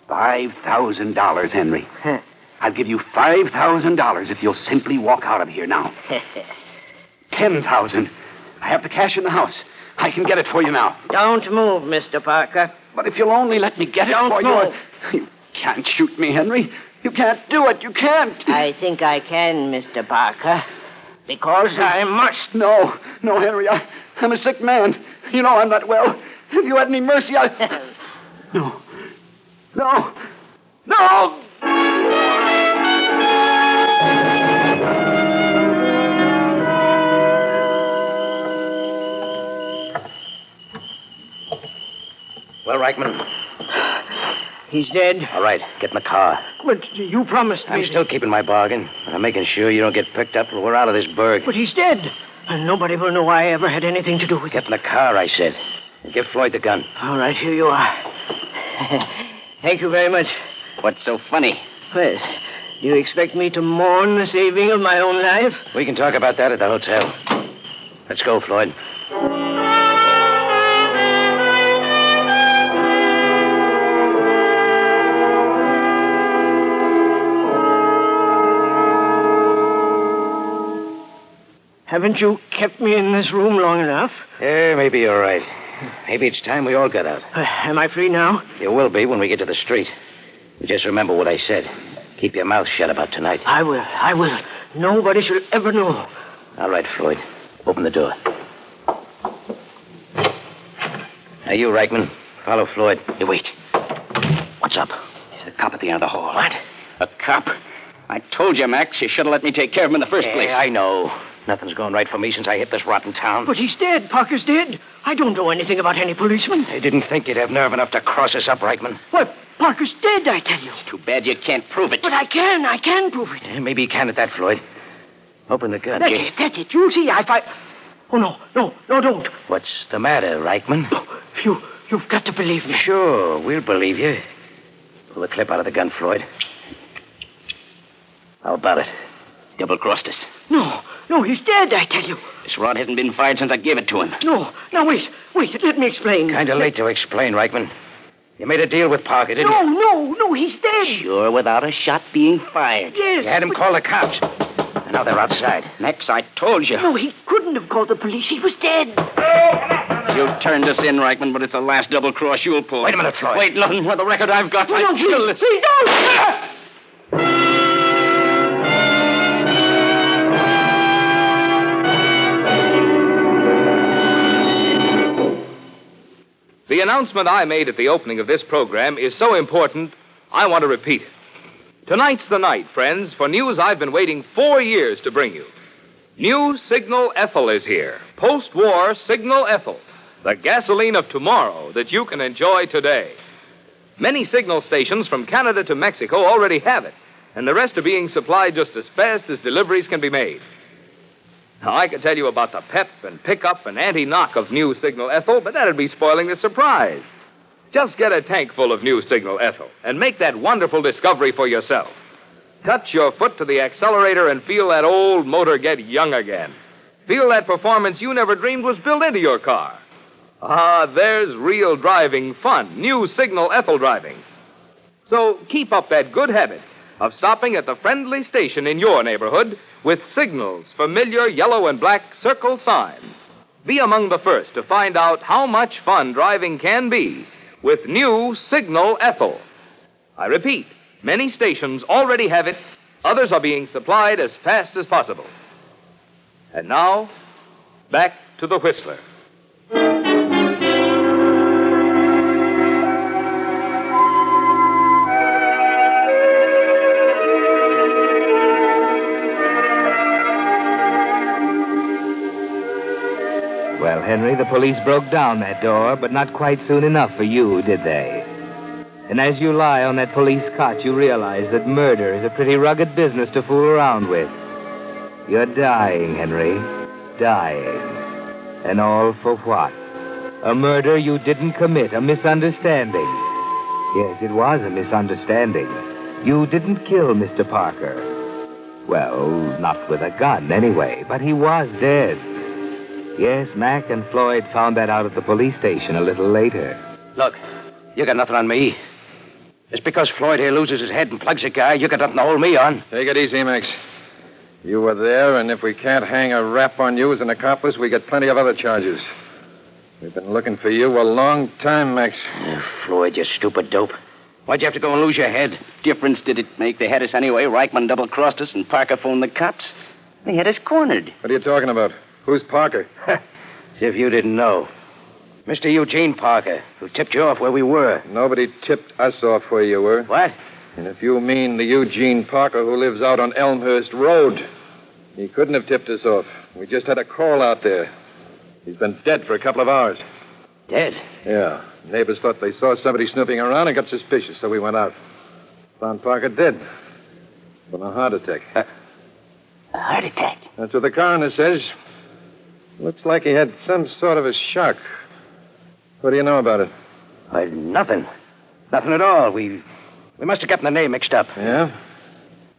$5,000, Henry. I'll give you $5,000 if you'll simply walk out of here now. $10,000. I have the cash in the house. I can get it for you now.
Don't move, Mr. Parker.
But if you'll only let me get it for
move.
you can't shoot me, Henry. You can't do it. You can't.
I think I can, Mr. Parker. Because I must.
No, Henry. I'm a sick man. You know I'm not well. If you had any mercy, No.
Well, Reichman?
He's dead.
All right, get in the car.
But you promised me...
I'm still keeping my bargain. I'm making sure you don't get picked up till we're out of this burg.
But he's dead. And nobody will know I ever had anything to do with it.
Get in the car, I said. And give Floyd the gun.
All right, here you are. Thank you very much.
What's so funny?
Well, do you expect me to mourn the saving of my own life?
We can talk about that at the hotel. Let's go, Floyd.
Haven't you kept me in this room long enough?
Yeah, maybe you're right. Maybe it's time we all got out.
Am I free now?
You will be when we get to the street. Just remember what I said. Keep your mouth shut about tonight.
I will. Nobody shall ever know.
All right, Floyd. Open the door. Now, you, Reichman, follow Floyd.
You wait.
What's up?
There's a cop at the end of the hall.
What?
A cop? I told you, Max, you should have let me take care of him in the first place.
I know. Nothing's going right for me since I hit this rotten town.
But he's dead. Parker's dead. I don't know anything about any policeman.
I didn't think you'd have nerve enough to cross us up, Reichman.
What? Parker's dead, I tell you.
It's too bad you can't prove it.
But I can prove it.
Yeah, maybe you can at that, Floyd. Open the gun.
That's it. You see, Oh, no, don't.
What's the matter, Reichman?
Oh, you've got to believe me.
Sure, we'll believe you. Pull the clip out of the gun, Floyd. How about it? Double-crossed us.
No, he's dead, I tell you.
This rod hasn't been fired since I gave it to him.
No, now wait, let me explain.
Kind of late to explain, Reichman. You made a deal with Parker, didn't you?
No, he's dead.
Sure, without a shot being fired.
Yes.
You had him call the cops. And now they're outside. Max, I told you.
No, he couldn't have called the police. He was dead.
You turned us in, Reichman, but it's the last double cross you'll pull.
Wait a minute, Floyd.
Wait, nothing. With the record I've got, I'd kill this.
Please don't.
The announcement I made at the opening of this program is so important, I want to repeat it. Tonight's the night, friends, for news I've been waiting 4 years to bring you. New Signal Ethyl is here. Post-war Signal Ethyl. The gasoline of tomorrow that you can enjoy today. Many signal stations from Canada to Mexico already have it, and the rest are being supplied just as fast as deliveries can be made. Now, I could tell you about the pep and pickup and anti-knock of New Signal Ethyl, but that'd be spoiling the surprise. Just get a tank full of New Signal Ethyl and make that wonderful discovery for yourself. Touch your foot to the accelerator and feel that old motor get young again. Feel that performance you never dreamed was built into your car. Ah, there's real driving fun, New Signal Ethyl driving. So keep up that good habit of stopping at the friendly station in your neighborhood with Signal's familiar yellow and black circle sign. Be among the first to find out how much fun driving can be with New Signal Ethyl. I repeat, many stations already have it. Others are being supplied as fast as possible. And now, back to the Whistler.
Well, Henry, the police broke down that door, but not quite soon enough for you, did they? And as you lie on that police cot, you realize that murder is a pretty rugged business to fool around with. You're dying, Henry. Dying. And all for what? A murder you didn't commit, a misunderstanding. Yes, it was a misunderstanding. You didn't kill Mr. Parker. Well, not with a gun, anyway, but he was dead. Yes, Mac and Floyd found that out at the police station a little later.
Look, you got nothing on me. Just because Floyd here loses his head and plugs a guy, you got nothing to hold me on.
Take it easy, Max. You were there, and if we can't hang a rap on you as an accomplice, we got plenty of other charges. We've been looking for you a long time, Max.
Floyd, you stupid dope. Why'd you have to go and lose your head? Difference did it make? They had us anyway. Reichman double-crossed us, and Parker phoned the cops. They had us cornered.
What are you talking about? Who's Parker?
As if you didn't know. Mr. Eugene Parker, who tipped you off where we were.
Nobody tipped us off where you were.
What?
And if you mean the Eugene Parker who lives out on Elmhurst Road, he couldn't have tipped us off. We just had a call out there. He's been dead for a couple of hours.
Dead?
Yeah. Neighbors thought they saw somebody snooping around and got suspicious, so we went out. Found Parker dead. From a heart attack.
A heart attack?
That's what the coroner says. Looks like he had some sort of a shock. What do you know about it?
Nothing. Nothing at all. We must have gotten the name mixed up.
Yeah?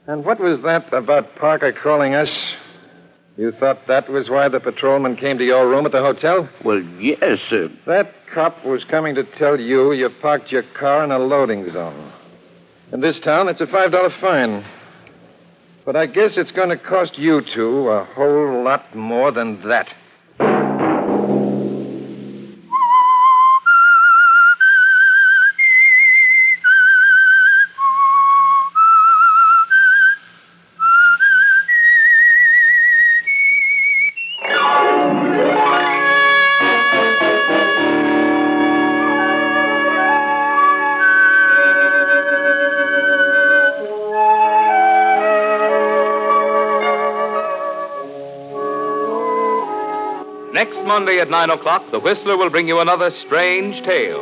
And what was that about Parker calling us? You thought that was why the patrolman came to your room at the hotel?
Well, yes, sir.
That cop was coming to tell you parked your car in a loading zone. In this town, it's a $5 fine. But I guess it's going to cost you two a whole lot more than that.
Next Monday at 9 o'clock, The Whistler will bring you another strange tale.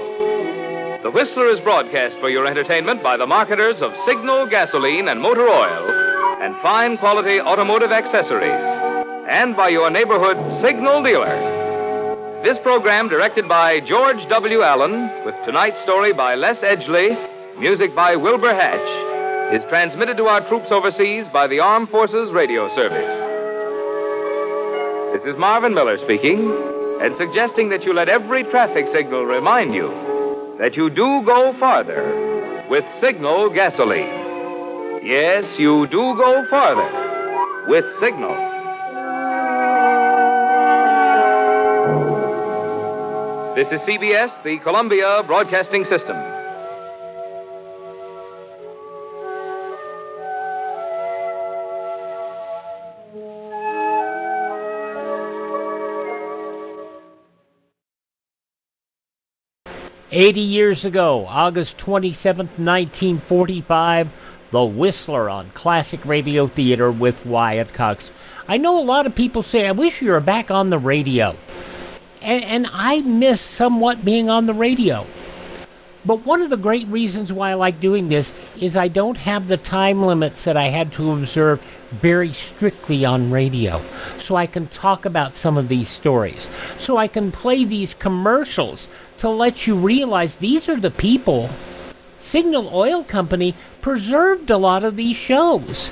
The Whistler is broadcast for your entertainment by the marketers of Signal gasoline and motor oil and fine quality automotive accessories, and by your neighborhood Signal dealer. This program, directed by George W. Allen, with tonight's story by Les Edgley, music by Wilbur Hatch, is transmitted to our troops overseas by the Armed Forces Radio Service. This is Marvin Miller speaking, and suggesting that you let every traffic signal remind you that you do go farther with Signal gasoline. Yes, you do go farther with Signal. This is CBS, the Columbia Broadcasting System.
"80 years ago, August 27th, 1945, The Whistler on Classic Radio Theater with Wyatt Cox." I know a lot of people say, I wish you were back on the radio. And I miss somewhat being on the radio. But one of the great reasons why I like doing this is I don't have the time limits that I had to observe very strictly on radio. So I can talk about some of these stories. So I can play these commercials to let you realize these are the people. Signal Oil Company preserved a lot of these shows.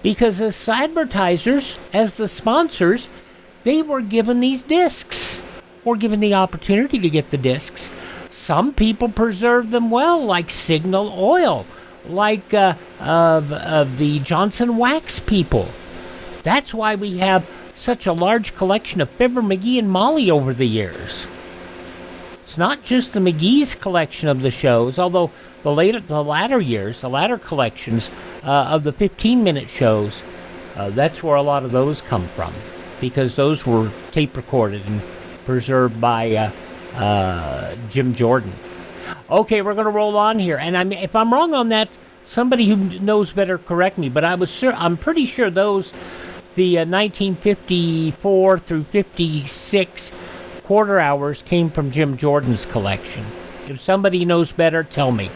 Because as advertisers, as the sponsors, they were given these discs, or given the opportunity to get the discs. Some people preserved them well, like Signal Oil, like the Johnson Wax people. That's why we have such a large collection of Fibber, McGee, and Molly over the years. It's not just the McGee's collection of the shows, although the latter collections of the 15-minute shows, that's where a lot of those come from, because those were tape recorded and preserved by Jim Jordan. Okay, we're going to roll on here, and if I'm wrong on that, somebody who knows better correct me. But I'm pretty sure those, the 1954 through 56 quarter hours came from Jim Jordan's collection. If somebody knows better, tell me.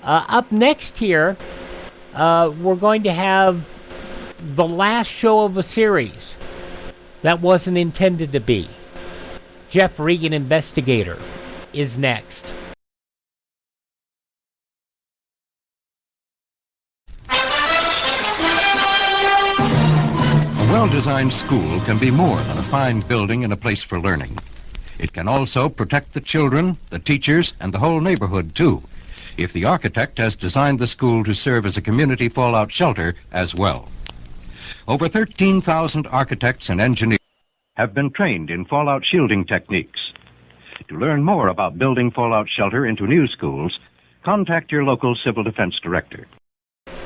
Up next here, we're going to have the last show of a series that wasn't intended to be. Jeff Regan Investigator is next.
A well-designed school can be more than a fine building and a place for learning. It can also protect the children, the teachers, and the whole neighborhood, too, if the architect has designed the school to serve as a community fallout shelter as well. Over 13,000 architects and engineers have been trained in fallout shielding techniques. To learn more about building fallout shelter into new schools, contact your local civil defense director.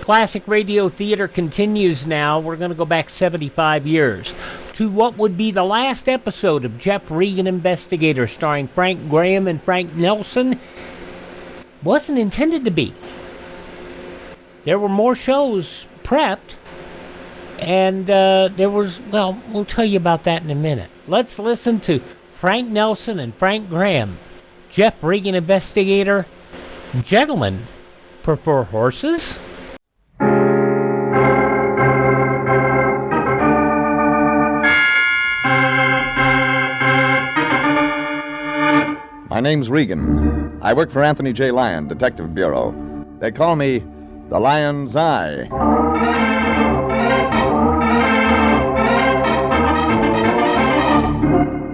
Classic Radio Theater continues now. We're going to go back 75 years to what would be the last episode of Jeff Regan Investigator, starring Frank Graham and Frank Nelson. Wasn't intended to be. There were more shows prepped, and there was, well, we'll tell you about that in a minute. Let's listen to Frank Nelson and Frank Graham. Jeff Regan Investigator. Gentlemen prefer horses?
My name's Regan. I work for Anthony J. Lyon, Detective Bureau. They call me the Lion's Eye.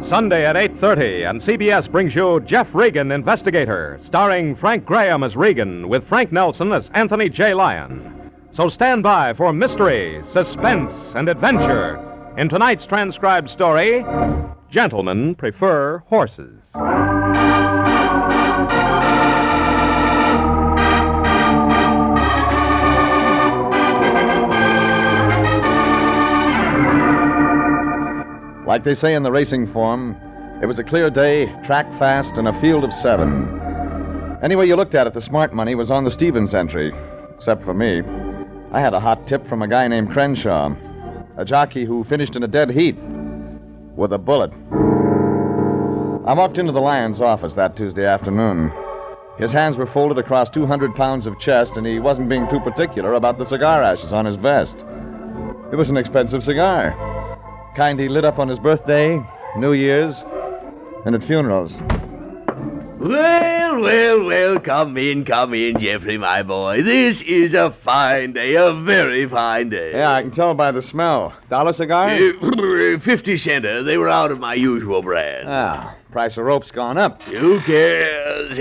Sunday at 8:30, and CBS brings you Jeff Regan Investigator, starring Frank Graham as Regan, with Frank Nelson as Anthony J. Lyon. So stand by for mystery, suspense, and adventure in tonight's transcribed story, Gentlemen Prefer Horses.
Like they say in the racing form, it was a clear day, track fast, and a field of 7. Any way you looked at it, the smart money was on the Stevens entry. Except for me. I had a hot tip from a guy named Crenshaw, a jockey who finished in a dead heat with a bullet. I walked into the Lion's office that Tuesday afternoon. His hands were folded across 200 pounds of chest, and he wasn't being too particular about the cigar ashes on his vest. It was an expensive cigar. Kind he lit up on his birthday, New Year's, and at funerals.
Well, come in, Jeffrey, my boy. This is a fine day, a very fine day.
Yeah, I can tell by the smell. Dollar cigar?
50 center. They were out of my usual brand.
Ah, price of rope's gone up.
Who cares?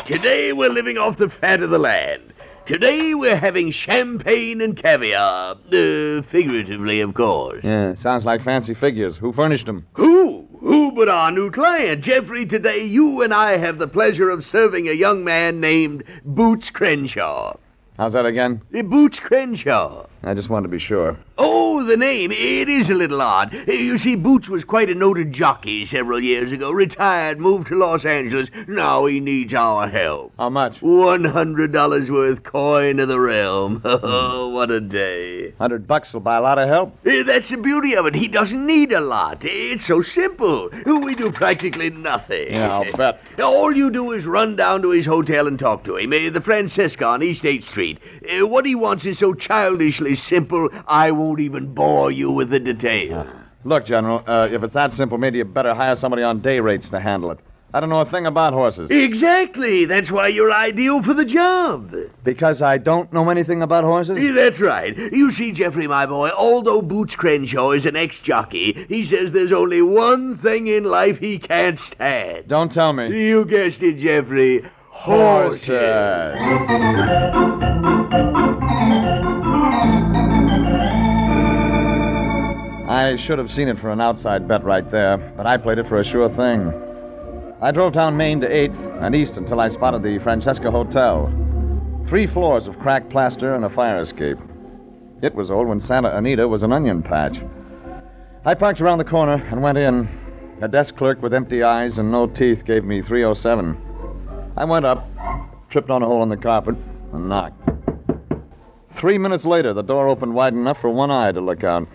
Today we're living off the fat of the land. Today we're having champagne and caviar. Figuratively, of course.
Yeah, sounds like fancy figures. Who furnished them?
Who but our new client? Jeffrey, today you and I have the pleasure of serving a young man named Boots Crenshaw.
How's that again?
Boots Crenshaw.
I just wanted to be sure.
Oh, the name. It is a little odd. You see, Boots was quite a noted jockey several years ago. Retired, moved to Los Angeles. Now he needs our help.
How much?
$100 worth, coin of the realm. Oh, what a day.
$100 will buy a lot of help.
That's the beauty of it. He doesn't need a lot. It's so simple. We do practically nothing.
Yeah, I'll bet.
All you do is run down to his hotel and talk to him. The Francesca on East 8th Street. What he wants is so childishly simple, I won't even bore you with the details.
Look, General, if it's that simple, maybe you better hire somebody on day rates to handle it. I don't know a thing about horses.
Exactly. That's why you're ideal for the job.
Because I don't know anything about horses?
That's right. You see, Jeffrey, my boy, although Boots Crenshaw is an ex-jockey, he says there's only one thing in life he can't stand.
Don't tell me.
You guessed it, Jeffrey. Horses.
I should have seen it for an outside bet right there, but I played it for a sure thing. I drove down Main to 8th and east until I spotted the Francesca Hotel. 3 floors of cracked plaster and a fire escape. It was old when Santa Anita was an onion patch. I parked around the corner and went in. A desk clerk with empty eyes and no teeth gave me 307. I went up, tripped on a hole in the carpet, and knocked. 3 minutes later, the door opened wide enough for one eye to look out.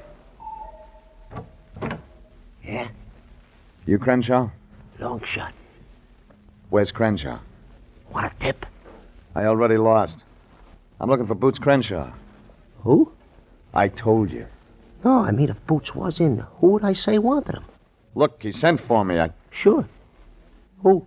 Yeah?
You Crenshaw?
Long shot.
Where's Crenshaw?
Want a tip?
I already lost. I'm looking for Boots Crenshaw.
Who?
I told you.
No, I mean, if Boots was in, who would I say wanted him?
Look, he sent for me.
Sure. Who?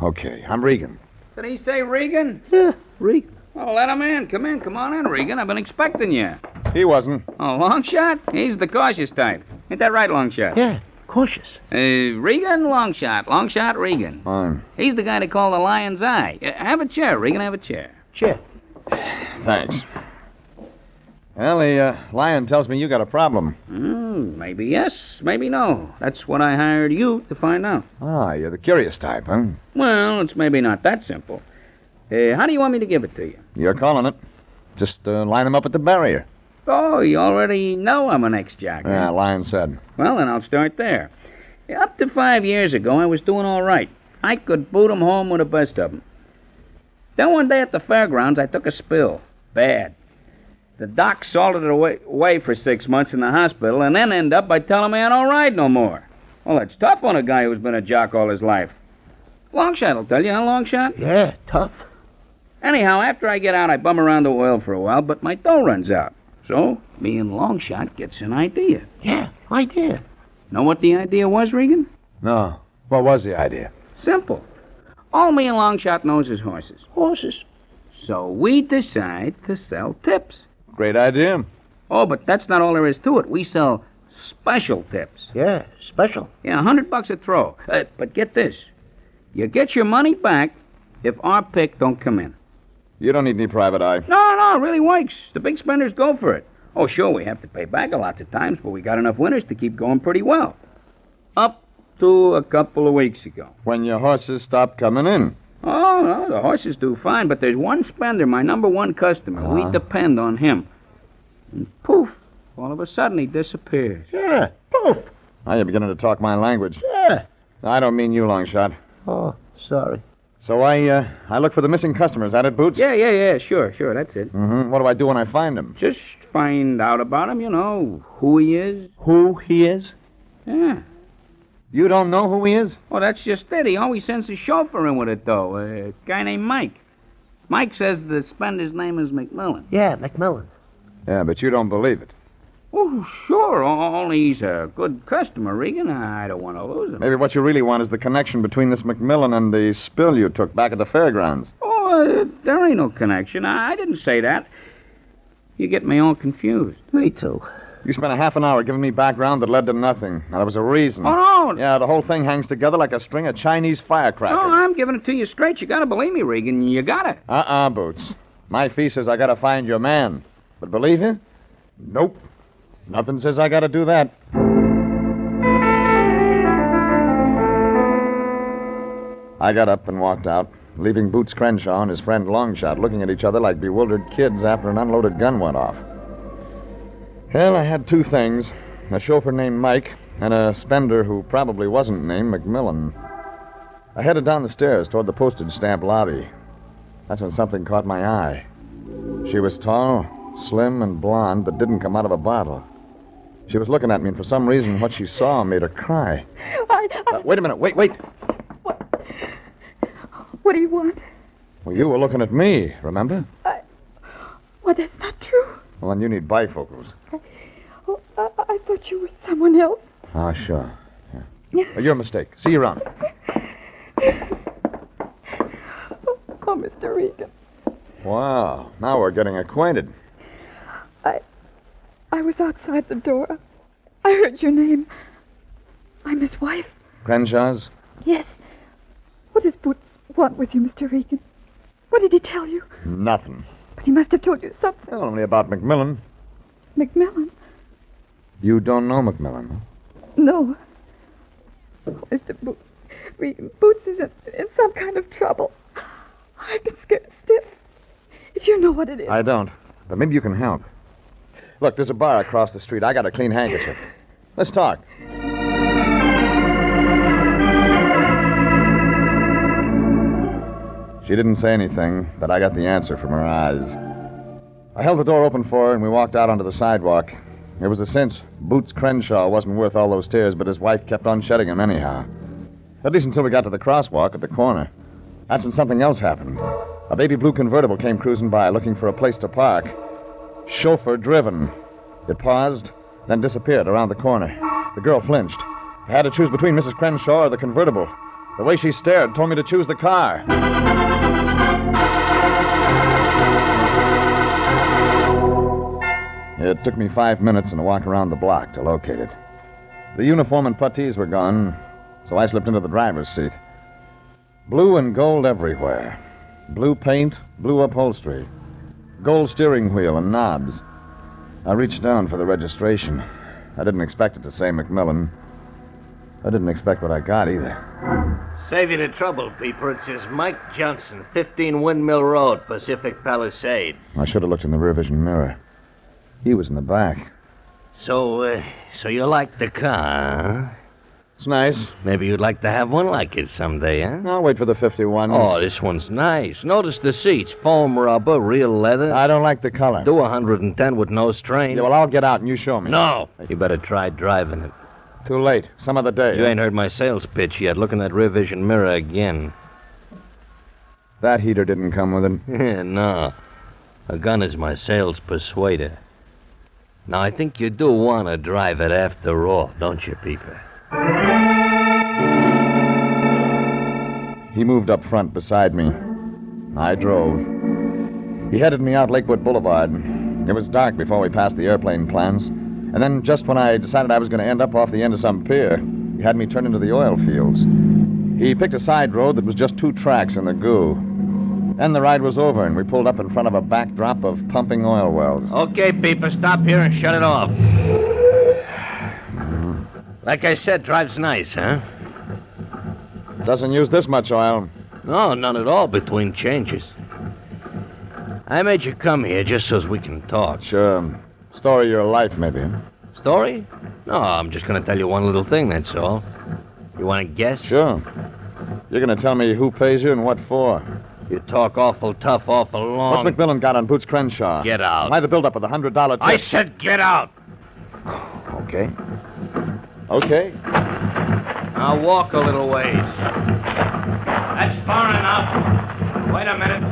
Okay, I'm Regan.
Did he say Regan?
Yeah, Regan.
Oh, let him in. Come in. Come on in, Regan. I've been expecting you.
He wasn't.
Oh, Longshot? He's the cautious type. Ain't that right, Longshot?
Yeah, cautious.
Regan, Longshot. Longshot, Regan.
Fine.
He's the guy they call the Lion's Eye. Have a chair, Regan. Have a chair.
Chair.
Thanks. Well, the lion tells me you got a problem.
Maybe yes, maybe no. That's what I hired you to find out.
Ah, you're the curious type, huh?
Well, it's maybe not that simple. How do you want me to give it to you?
You're calling it. Just line him up at the barrier.
Oh, you already know I'm an ex-jockey.
Yeah, Lion said.
Well, then I'll start there. Up to 5 years ago, I was doing all right. I could boot 'em home with the best of 'em. Then one day at the fairgrounds, I took a spill. Bad. The doc salted it away for 6 months in the hospital and then ended up by telling me I don't ride no more. Well, that's tough on a guy who's been a jock all his life. Longshot will tell you, huh, Longshot?
Yeah, tough.
Anyhow, after I get out, I bum around the oil for a while, but my dough runs out. So, me and Longshot gets an idea.
Yeah, idea.
Know what the idea was, Regan?
No. What was the idea?
Simple. All me and Longshot knows is horses.
Horses.
So we decide to sell tips.
Great idea.
Oh, but that's not all there is to it. We sell special tips.
Yeah, special.
Yeah, $100 a throw. But get this. You get your money back if our pick don't come in.
You don't need any private eye.
No, it really works. The big spenders go for it. Oh, sure, we have to pay back a lot of times, but we got enough winners to keep going pretty well. Up to a couple of weeks ago.
When your horses stopped coming in.
Oh, no, the horses do fine, but there's one spender, my number one customer. We depend on him. And poof, all of a sudden he disappears.
Yeah, poof.
Now you're beginning to talk my language.
Yeah.
I don't mean you, Longshot.
Oh, sorry.
So I look for the missing customers, that it, Boots?
Yeah, sure, that's it.
Mm-hmm. What do I do when I find him?
Just find out about him, who he is.
Who he is?
Yeah.
You don't know who he is?
Well, that's just it. He always sends a chauffeur in with it, though. A guy named Mike. Mike says the spender's name is McMillan.
Yeah, McMillan.
Yeah, but you don't believe it.
Oh, sure. Only he's a good customer, Regan. I don't want to lose him.
Maybe what you really want is the connection between this McMillan and the spill you took back at the fairgrounds.
Oh, there ain't no connection. I didn't say that. You get me all confused.
Me too.
You spent a half an hour giving me background that led to nothing. Now, there was a reason.
Oh, no.
Yeah, the whole thing hangs together like a string of Chinese firecrackers.
No, I'm giving it to you straight. You gotta believe me, Regan. You gotta.
Boots. My fee says I gotta find your man. But believe you? Nope. Nothing says I gotta do that. I got up and walked out, leaving Boots Crenshaw and his friend Longshot looking at each other like bewildered kids after an unloaded gun went off. Well, I had two things. A chauffeur named Mike and a spender who probably wasn't named McMillan. I headed down the stairs toward the postage stamp lobby. That's when something caught my eye. She was tall, slim, and blonde, but didn't come out of a bottle. She was looking at me, and for some reason, what she saw made her cry. Wait a minute. Wait.
What do you want?
Well, you were looking at me, remember?
Well, that's not true.
Well, then you need bifocals.
I thought you were someone else.
Ah, sure. Yeah. Well, your mistake. See you around.
Oh, Mr. Regan.
Wow. Now we're getting acquainted.
I was outside the door. I heard your name. I'm his wife.
Crenshaw's?
Yes. What does Boots want with you, Mr. Regan? What did he tell you?
Nothing.
But he must have told you something.
Well, only about McMillan.
McMillan?
You don't know McMillan, huh?
No. Mr. Regan, Boots is in some kind of trouble. I've been scared stiff. If you know what it is.
I don't. But maybe you can help. Look, there's a bar across the street. I got a clean handkerchief. Let's talk. She didn't say anything, but I got the answer from her eyes. I held the door open for her, and we walked out onto the sidewalk. It was a cinch. Boots Crenshaw wasn't worth all those tears, but his wife kept on shedding him anyhow. At least until we got to the crosswalk at the corner. That's when something else happened. A baby blue convertible came cruising by, looking for a place to park. Chauffeur driven. It paused, then disappeared around the corner. The girl flinched. I had to choose between Mrs. Crenshaw or the convertible. The way she stared told me to choose the car. It took me 5 minutes and a walk around the block to locate it. The uniform and puttees were gone, so I slipped into the driver's seat. Blue and gold everywhere. Blue paint, blue upholstery. Gold steering wheel and knobs. I reached down for the registration. I didn't expect it to say McMillan. I didn't expect what I got either.
Save you the trouble, Peeper. It says Mike Johnson, 15 Windmill Road, Pacific Palisades.
I should have looked in the rear vision mirror. He was in the back.
So you like the car, huh?
It's nice.
Maybe you'd like to have one like it someday, huh?
I'll wait for the 51.
Oh, this one's nice. Notice the seats. Foam rubber, real leather.
I don't like the color.
Do 110 with no strain.
Yeah, well, I'll get out and you show me.
No. You better try driving it.
Too late. Some other day.
You ain't heard my sales pitch yet. Look in that rear vision mirror again.
That heater didn't come with it.
No. A gun is my sales persuader. Now, I think you do want to drive it after all, don't you, Peeper?
He moved up front beside me. I drove. He headed me out Lakewood Boulevard. It was dark before we passed the airplane plants. And then just when I decided I was going to end up off the end of some pier, he had me turn into the oil fields. He picked a side road that was just 2 tracks in the goo. Then the ride was over, and we pulled up in front of a backdrop of pumping oil wells.
Okay, Peeper, stop here and shut it off. Like I said, drives nice, huh?
Doesn't use this much oil.
No, none at all between changes. I made you come here just so as we can talk.
Sure. Story of your life, maybe.
Story? No, I'm just going to tell you one little thing, that's all. You want to guess?
Sure. You're going to tell me who pays you and what for.
You talk awful tough, awful long.
What's McMillan got on Boots Crenshaw?
Get out.
Why the build-up of the $100 tip?
I said get out.
Okay. Okay.
Now walk a little ways. That's far enough. Wait a minute.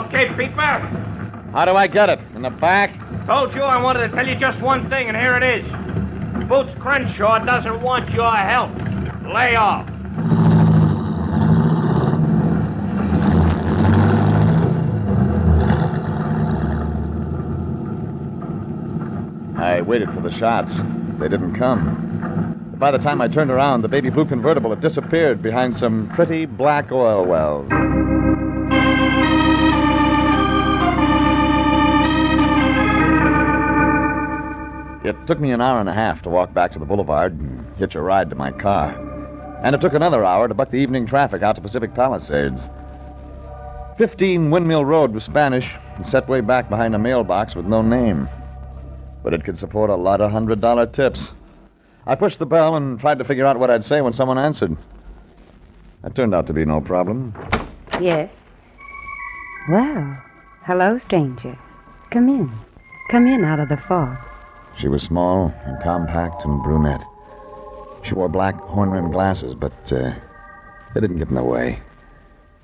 Okay, Peeper.
How do I get it? In the back?
Told you I wanted to tell you just one thing, and here it is. Boots Crenshaw doesn't want your help. Lay off.
I waited for the shots. They didn't come. But by the time I turned around, the baby blue convertible had disappeared behind some pretty black oil wells. It took me an hour and a half to walk back to the boulevard and hitch a ride to my car. And it took another hour to buck the evening traffic out to Pacific Palisades. 15 Windmill Road was Spanish and set way back behind a mailbox with no name. But it could support a lot of $100 tips. I pushed the bell and tried to figure out what I'd say when someone answered. That turned out to be no problem.
Yes. Well, hello, stranger. Come in. Come in out of the fog.
She was small and compact and brunette. She wore black horn-rimmed glasses, but they didn't get in the way.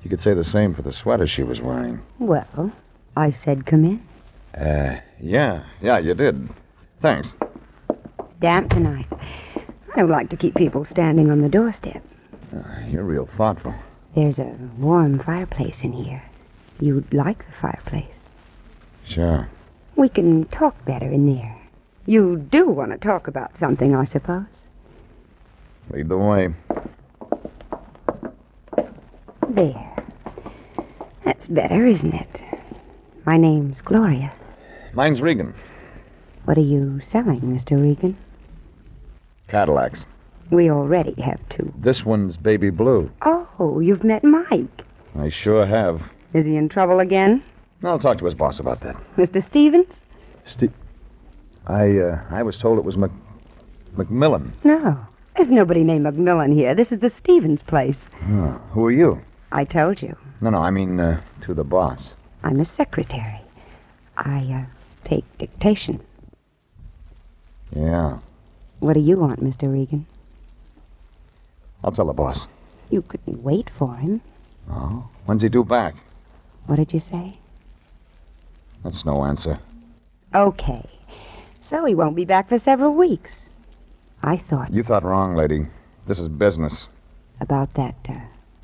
You could say the same for the sweater she was wearing.
Well, I said come in.
Yeah, you did. Thanks.
It's damp tonight. I don't like to keep people standing on the doorstep.
You're real thoughtful.
There's a warm fireplace in here. You'd like the fireplace.
Sure.
We can talk better in there. You do want to talk about something, I suppose.
Lead the way.
There. That's better, isn't it? My name's Gloria.
Mine's Regan.
What are you selling, Mr. Regan?
Cadillacs.
We already have two.
This one's baby blue.
Oh, you've met Mike.
I sure have.
Is he in trouble again?
I'll talk to his boss about that.
Mr. Stevens?
I was told it was McMillan.
No. There's nobody named McMillan here. This is the Stevens place.
Oh, who are you?
I told you.
No, I mean, to the boss.
I'm his secretary. I take dictation.
Yeah.
What do you want, Mr. Regan?
I'll tell the boss.
You couldn't wait for him.
Oh? When's he due back?
What did you say?
That's no answer.
Okay. So he won't be back for several weeks. I thought...
You thought wrong, lady. This is business.
About that,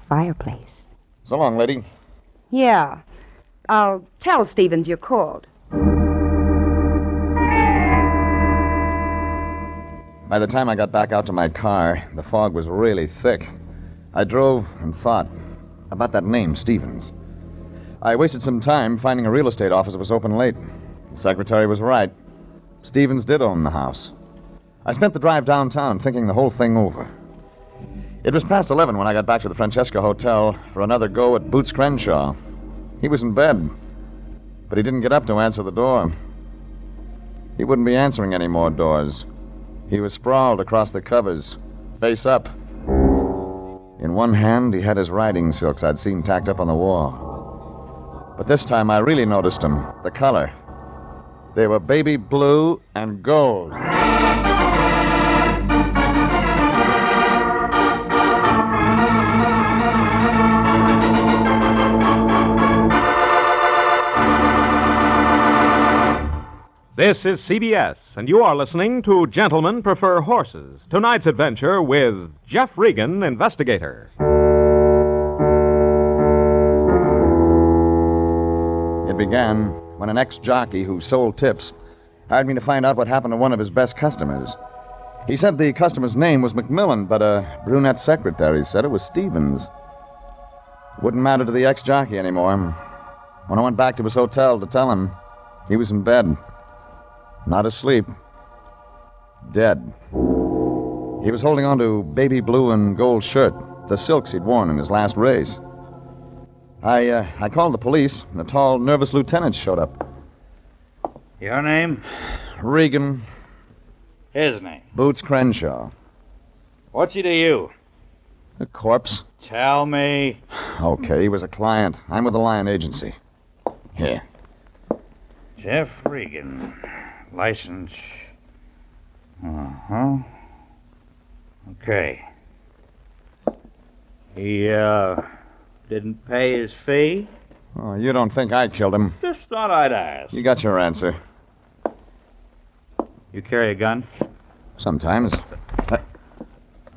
fireplace.
So long, lady.
Yeah. I'll tell Stevens you called.
By the time I got back out to my car, the fog was really thick. I drove and thought about that name, Stevens. I wasted some time finding a real estate office that was open late. The secretary was right. Stevens did own the house. I spent the drive downtown thinking the whole thing over. It was past 11 when I got back to the Francesca Hotel for another go at Boots Crenshaw. He was in bed, but he didn't get up to answer the door. He wouldn't be answering any more doors. He was sprawled across the covers, face up. In one hand, he had his riding silks I'd seen tacked up on the wall. But this time I really noticed them, the color. They were baby blue and gold.
This is CBS, and you are listening to Gentlemen Prefer Horses. Tonight's adventure with Jeff Regan, Investigator.
It began when an ex-jockey who sold tips hired me to find out what happened to one of his best customers. He said the customer's name was McMillan, but a brunette secretary said it was Stevens. It wouldn't matter to the ex-jockey anymore. When I went back to his hotel to tell him, he was in bed. Not asleep. Dead. He was holding on to baby blue and gold shirt, the silks he'd worn in his last race. I called the police, and a tall, nervous lieutenant showed up.
Your name?
Regan.
His name?
Boots Crenshaw.
What's he to you?
A corpse.
Tell me.
Okay, he was a client. I'm with the Lion Agency. Here.
Jeff Regan. License. Uh-huh. Okay. He, didn't pay his fee?
Oh, you don't think I killed him?
Just thought I'd ask.
You got your answer.
You carry a gun?
Sometimes.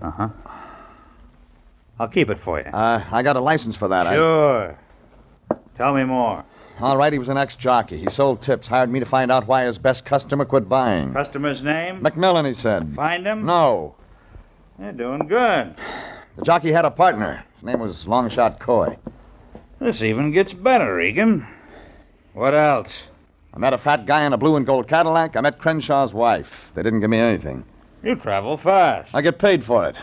Uh-huh. I'll keep it for you.
I got a license for that.
Sure. Tell me more.
All right, he was an ex-jockey. He sold tips, hired me to find out why his best customer quit buying.
Customer's name?
McMillan, he said.
Find him?
No.
You're doing good.
The jockey had a partner. His name was Longshot Coy.
This even gets better, Regan. What else?
I met a fat guy in a blue and gold Cadillac. I met Crenshaw's wife. They didn't give me anything.
You travel fast.
I get paid for it.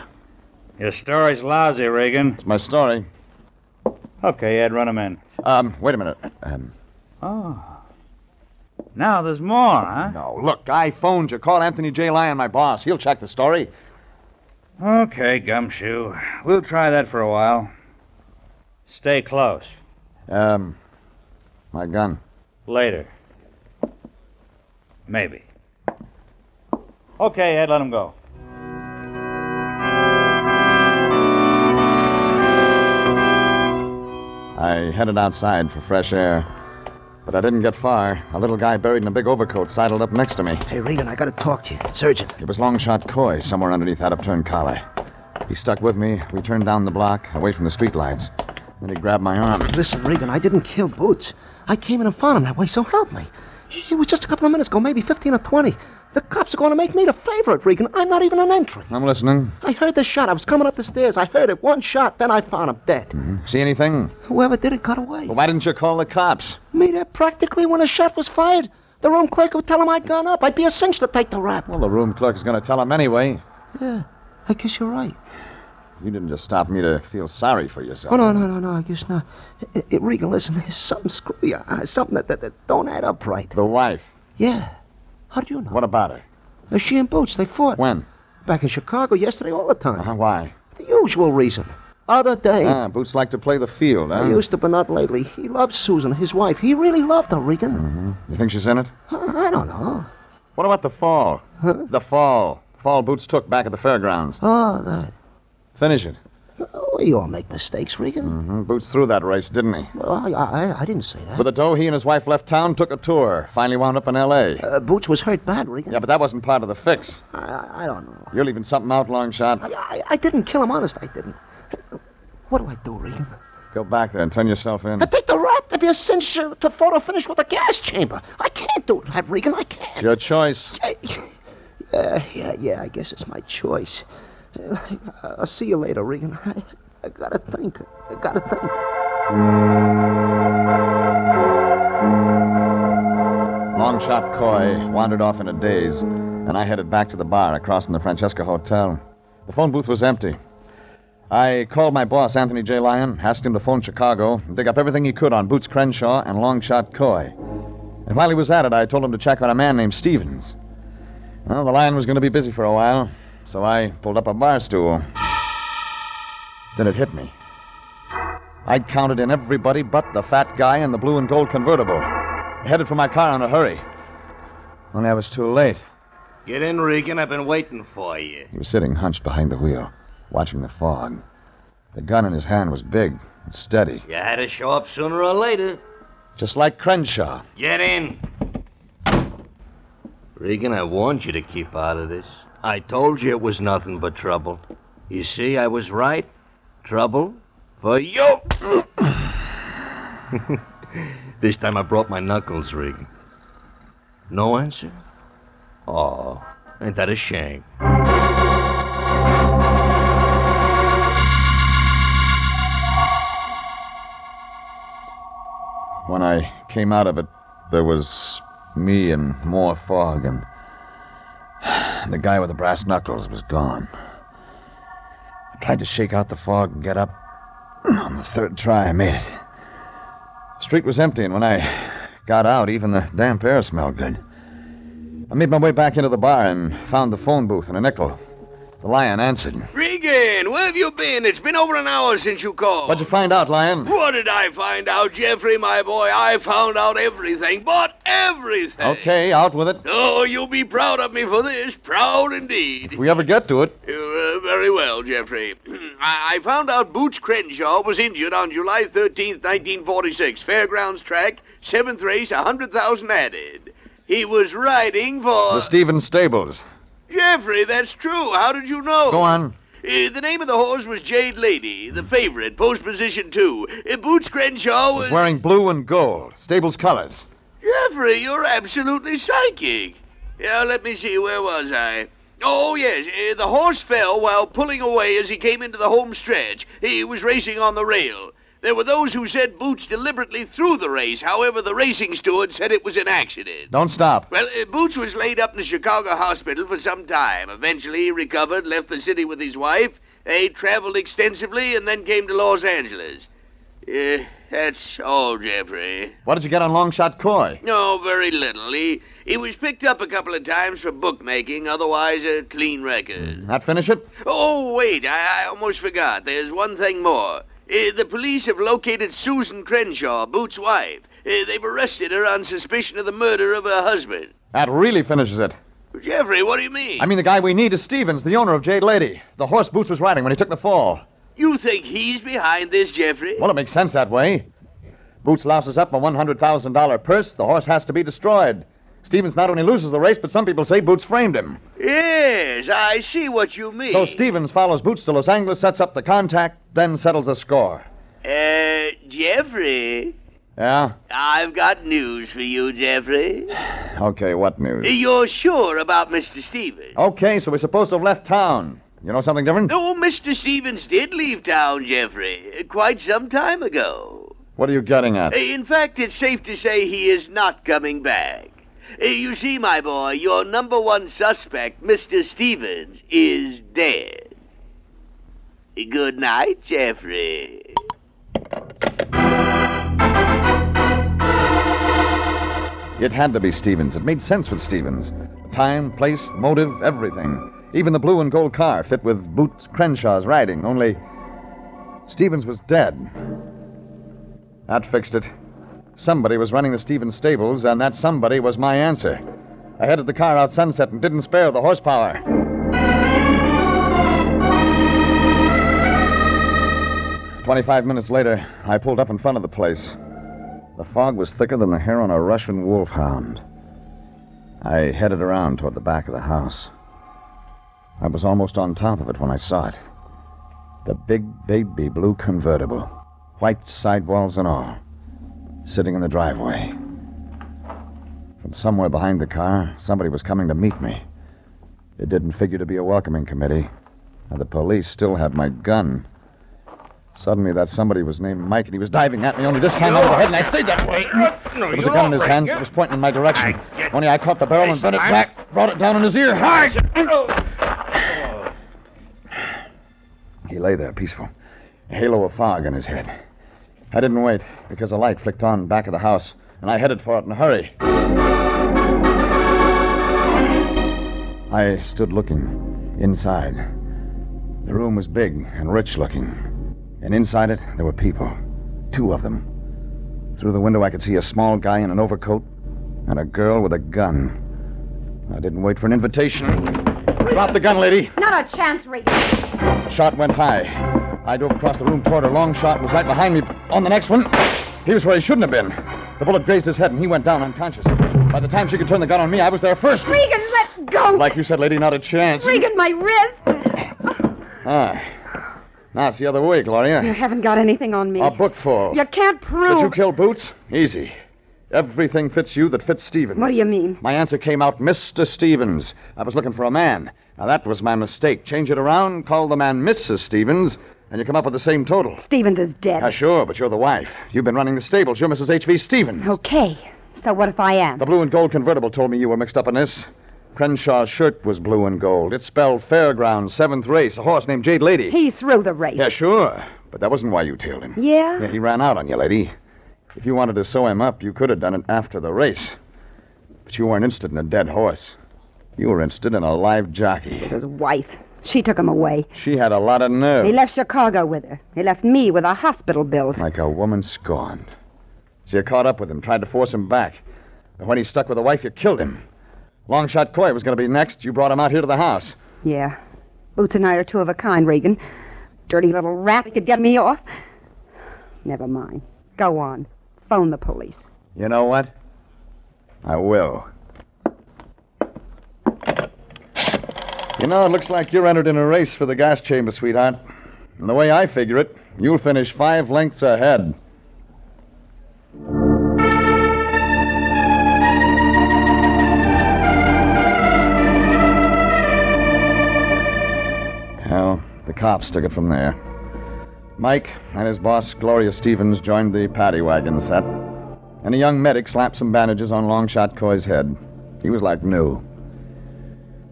Your story's lousy, Regan.
It's my story.
Okay, Ed, run him in.
Wait a minute.
Oh. Now there's more, huh?
No, look, I phoned you. Call Anthony J. Lyon, my boss. He'll check the story.
Okay, Gumshoe. We'll try that for a while. Stay close.
My gun.
Later. Maybe. Okay, Ed, let him go.
I headed outside for fresh air. But I didn't get far. A little guy buried in a big overcoat sidled up next to me.
Hey, Regan, I gotta talk to you. It's urgent.
It was Longshot Coy, somewhere underneath that upturned collar. He stuck with me. We turned down the block, away from the streetlights. Then he grabbed my arm.
Listen, Regan, I didn't kill Boots. I came in and found him that way, so help me. It was just a couple of minutes ago, maybe 15 or 20. The cops are going to make me the favorite, Regan. I'm not even an entry.
I'm listening.
I heard the shot. I was coming up the stairs. I heard it. One shot, then I found him dead.
Mm-hmm. See anything?
Whoever did it got away.
Well, why didn't you call the cops?
Me there practically when the shot was fired. The room clerk would tell him I'd gone up. I'd be a cinch to take the rap.
Well, the room clerk's going to tell him anyway.
Yeah, I guess you're right.
You didn't just stop me to feel sorry for yourself.
Oh, no, I guess not. Regan, listen, there's something screwy. Something that don't add up right.
The wife?
Yeah. How do you know?
What about her?
She and Boots, they fought.
When?
Back in Chicago yesterday, all the time.
Why?
The usual reason. Other day.
Boots like to play the field, huh?
He used to, but not lately. He loves Susan, his wife. He really loved her, Regan.
Mm-hmm. You think she's in it?
I don't know.
What about the fall?
Huh?
The fall. Fall Boots took back at the fairgrounds.
Oh, that.
Finish it.
We all make mistakes, Regan.
Mm-hmm. Boots threw that race, didn't he?
Well, I didn't say that.
With the dough, he and his wife left town, took a tour, finally wound up in L.A.
Boots was hurt bad, Regan.
Yeah, but that wasn't part of the fix.
I don't know.
You're leaving something out, Longshot.
I didn't kill him, honest, I didn't. What do I do, Regan?
Go back there and turn yourself in.
I take the rap. It'd be a cinch to photo finish with a gas chamber. I can't do that, Regan. I can't.
It's your choice.
Yeah, I guess it's my choice. I'll see you later, Regan. I gotta think.
Longshot Coy wandered off in a daze, and I headed back to the bar across from the Francesca Hotel. The phone booth was empty. I called my boss, Anthony J. Lyon, asked him to phone Chicago and dig up everything he could on Boots Crenshaw and Longshot Coy. And while he was at it, I told him to check on a man named Stevens. Well, the Lion was going to be busy for a while, so I pulled up a bar stool. Then it hit me. I'd counted in everybody but the fat guy in the blue and gold convertible. I headed for my car in a hurry. Only I was too late.
Get in, Regan. I've been waiting for you.
He was sitting hunched behind the wheel, watching the fog. The gun in his hand was big and steady.
You had to show up sooner or later.
Just like Crenshaw.
Get in.
Regan, I warned you to keep out of this. I told you it was nothing but trouble. You see, I was right. Trouble for you. This time I brought my knuckles, Regan. No answer? Oh, ain't that a shame?
When I came out of it, there was me and more fog, and the guy with the brass knuckles was gone. I tried to shake out the fog and get up. On the third try, I made it. The street was empty, and when I got out, even the damp air smelled good. I made my way back into the bar and found the phone booth and a nickel. The Lion answered.
Regan!
man, where have you been? It's been over an hour since you called.
What'd you find out, Lion?
What did I find out, Jeffrey, my boy? I found out everything, but everything.
Okay, out with it.
Oh, you'll be proud of me for this. Proud indeed.
If we ever get to it.
Very well, Jeffrey. I found out Boots Crenshaw was injured on July 13th, 1946. Fairgrounds track, 7th race, 100,000 added. He was riding for...
The Stevens Stables.
Jeffrey, that's true. How did you know?
Go on.
The name of the horse was Jade Lady, the favorite, post position 2. Boots Crenshaw was...
Wearing blue and gold. Stables colors.
Jeffrey, you're absolutely psychic. Yeah, let me see, where was I? Oh, yes, the horse fell while pulling away as he came into the home stretch. He was racing on the rail. There were those who said Boots deliberately threw the race. However, the racing steward said it was an accident.
Don't stop.
Well, Boots was laid up in the Chicago hospital for some time. Eventually, he recovered, left the city with his wife. They traveled extensively and then came to Los Angeles. That's all, Jeffrey.
What did you get on Long Shot Coy?
No, very little. He was picked up a couple of times for bookmaking, otherwise a clean record.
That finish it?
Oh, wait, I almost forgot. There's one thing more. The police have located Susan Crenshaw, Boots' wife. They've arrested her on suspicion of the murder of her husband.
That really finishes it.
Jeffrey, what do you mean?
I mean, the guy we need is Stevens, the owner of Jade Lady. The horse Boots was riding when he took the fall.
You think he's behind this, Jeffrey?
Well, it makes sense that way. Boots louses up a $100,000 purse. The horse has to be destroyed. Stevens not only loses the race, but some people say Boots framed him.
Yes, I see what you mean.
So Stevens follows Boots to Los Angeles, sets up the contact, then settles the score.
Jeffrey?
Yeah?
I've got news for you, Jeffrey.
Okay, what news?
You're sure about Mr. Stevens?
Okay, so we're supposed to have left town. You know something different?
No, Mr. Stevens did leave town, Jeffrey, quite some time ago.
What are you getting at?
In fact, it's safe to say he is not coming back. You see, my boy, your number one suspect, Mr. Stevens, is dead. Good night, Jeffrey.
It had to be Stevens. It made sense with Stevens. The time, place, the motive, everything. Even the blue and gold car fit with Boots Crenshaw's riding, only Stevens was dead. That fixed it. Somebody was running the Stevens stables, and that somebody was my answer. I headed the car out Sunset and didn't spare the horsepower. "25 minutes later, I pulled up in front of the place. The fog was thicker than the hair on a Russian wolfhound. I headed around toward the back of the house. I was almost on top of it when I saw it. The big baby blue convertible, white sidewalls and all, sitting in the driveway. From somewhere behind the car, somebody was coming to meet me. It didn't figure to be a welcoming committee, and the police still had my gun. Suddenly, that somebody was named Mike, and he was diving at me, only this time I was ahead, and I stayed that way. There was a gun in his hands. It was pointing in my direction. Only I caught the barrel and bent it back, brought it down in his ear. He lay there, peaceful, a halo of fog in his head. I didn't wait, because a light flicked on back of the house, and I headed for it in a hurry. I stood looking inside. The room was big and rich-looking, and inside it there were people, 2 of them. Through the window I could see a small guy in an overcoat and a girl with a gun. I didn't wait for an invitation. Drop the gun, lady.
Not a chance, Regan.
Shot went high. I drove across the room toward her. Long shot was right behind me. On the next one, he was where he shouldn't have been. The bullet grazed his head, and he went down unconscious. By the time she could turn the gun on me, I was there first.
Regan, let go!
Like you said, lady, not a chance.
Regan, my wrist!
Ah. Now it's the other way, Gloria.
You haven't got anything on me.
A book full.
You can't prove...
Did you kill Boots? Easy. Everything fits you that fits Stevens.
What do you mean?
My answer came out, Mr. Stevens. I was looking for a man. Now, that was my mistake. Change it around, call the man Mrs. Stevens, and you come up with the same total.
Stevens is dead.
Sure, but you're the wife. You've been running the stables. You're Mrs. H.V. Stevens.
Okay. So what if I am?
The blue and gold convertible told me you were mixed up in this. Crenshaw's shirt was blue and gold. It spelled Fairgrounds, 7th race, a horse named Jade Lady.
He threw the race.
Yeah, sure. But that wasn't why you tailed him.
Yeah?
Yeah, he ran out on you, lady. If you wanted to sew him up, you could have done it after the race. But you weren't interested in a dead horse. You were interested in a live jockey.
His wife.
She took him away.
She had a lot of nerve.
He left Chicago with her. He left me with our hospital bills.
Like a woman scorned. So you caught up with him, tried to force him back. But when he stuck with a wife, you killed him. Longshot Coy was going to be next. You brought him out here to the house.
Yeah. Boots and I are two of a kind, Regan. Dirty little rat that could get me off. Never mind. Go on. Phone the police.
You know what? I will. You know, it looks like you're entered in a race for the gas chamber, sweetheart. And the way I figure it, you'll finish 5 lengths ahead. Well, the cops took it from there. Mike and his boss, Gloria Stevens, joined the paddy wagon set. And a young medic slapped some bandages on Longshot Coy's head. He was like new.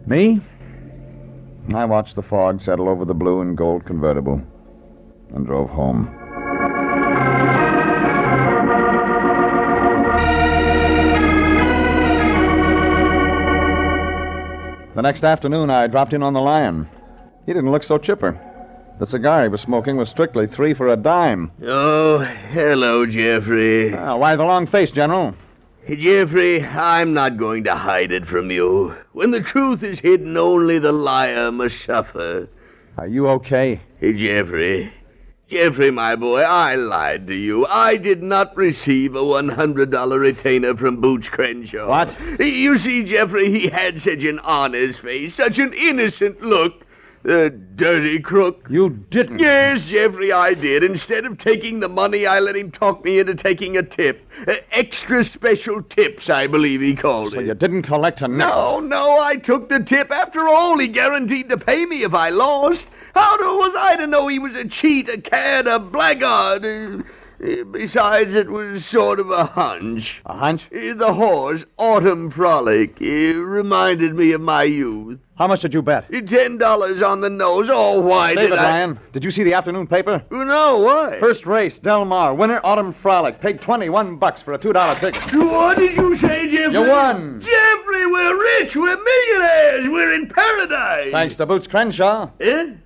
Me? I watched the fog settle over the blue and gold convertible and drove home. The next afternoon, I dropped in on the Lion. He didn't look so chipper. The cigar he was smoking was strictly 3 for a dime.
Oh, hello, Jeffrey.
Why the long face, General?
Jeffrey, I'm not going to hide it from you. When the truth is hidden, only the liar must suffer.
Are you okay?
Jeffrey, my boy, I lied to you. I did not receive a $100 retainer from Boots Crenshaw.
What?
You see, Jeffrey, he had such an honest face, such an innocent look. The dirty crook.
You didn't.
Yes, Jeffrey, I did. Instead of taking the money, I let him talk me into taking a tip. Extra special tips, I believe he called it.
So you didn't collect a nickel?
No, I took the tip. After all, he guaranteed to pay me if I lost. How was I to know he was a cheat, a cad, a blackguard? Besides, it was sort of a hunch.
A hunch?
The horse, Autumn Frolic, reminded me of my youth.
How much did you bet?
$10 on the nose. Oh, why
Save
did
it,
I...
Lion. Did you see the afternoon paper?
No, why?
First race, Del Mar. Winner, Autumn Frolic. Paid $21 for a $2 ticket.
What did you say, Jeffrey?
You won.
Jeffrey, we're rich. We're millionaires. We're in paradise.
Thanks to Boots Crenshaw.
Yes,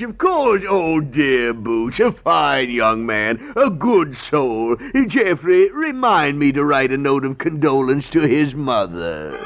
of course. Oh, dear Boots, a fine young man, a good soul. Jeffrey, remind me to write a note of condolence to his mother.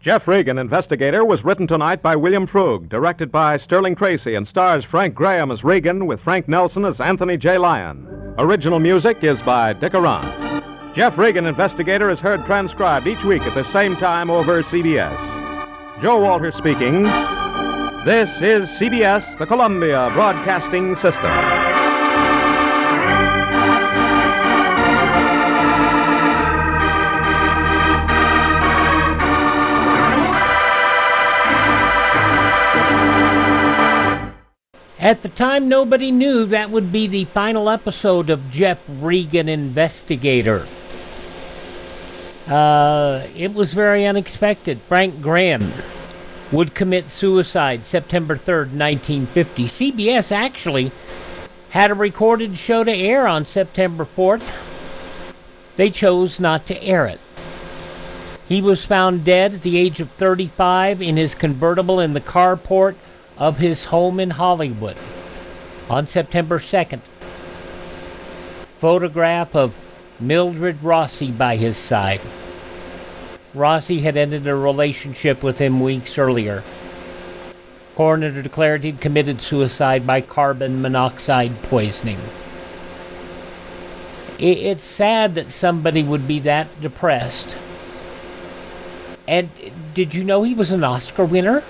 Jeff Regan Investigator was written tonight by William Frug, directed by Sterling Tracy, and stars Frank Graham as Regan with Frank Nelson as Anthony J. Lyon. Original music is by Dick Arant. Jeff Regan Investigator is heard transcribed each week at the same time over CBS. Joe Walter speaking. This is CBS, the Columbia Broadcasting System.
At the time, nobody knew that would be the final episode of Jeff Regan Investigator. It was very unexpected. Frank Graham would commit suicide September 3rd, 1950. CBS actually had a recorded show to air on September 4th. They chose not to air it. He was found dead at the age of 35 in his convertible in the carport of his home in Hollywood on September 2nd. Photograph of Mildred Rossi by his side. Rossi had ended a relationship with him weeks earlier. Coroner declared he'd committed suicide by carbon monoxide poisoning. It's sad that somebody would be that depressed. And did you know he was an Oscar winner?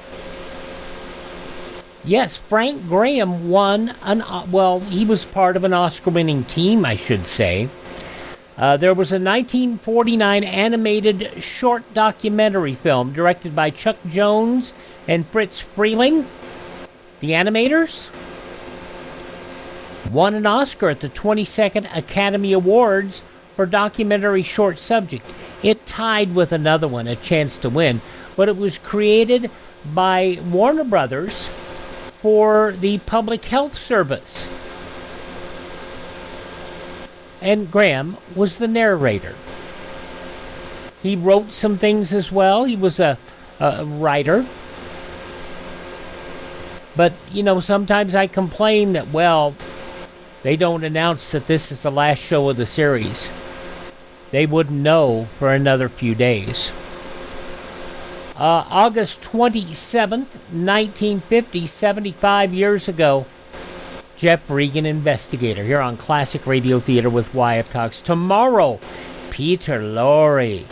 Yes, Frank Graham won he was part of an Oscar-winning team, I should say. There was a 1949 animated short documentary film directed by Chuck Jones and Fritz Freeling. The animators won an Oscar at the 22nd Academy Awards for documentary short subject. It tied with another one, A Chance to Win, but it was created by Warner Brothers for the Public Health Service. And Graham was the narrator. He wrote some things as well. He was a writer. But, sometimes I complain that, they don't announce that this is the last show of the series. They wouldn't know for another few days. August 27th, 1950, 75 years ago, Jeff Regan Investigator here on Classic Radio Theater with Wyatt Cox. Tomorrow, Peter Lorre,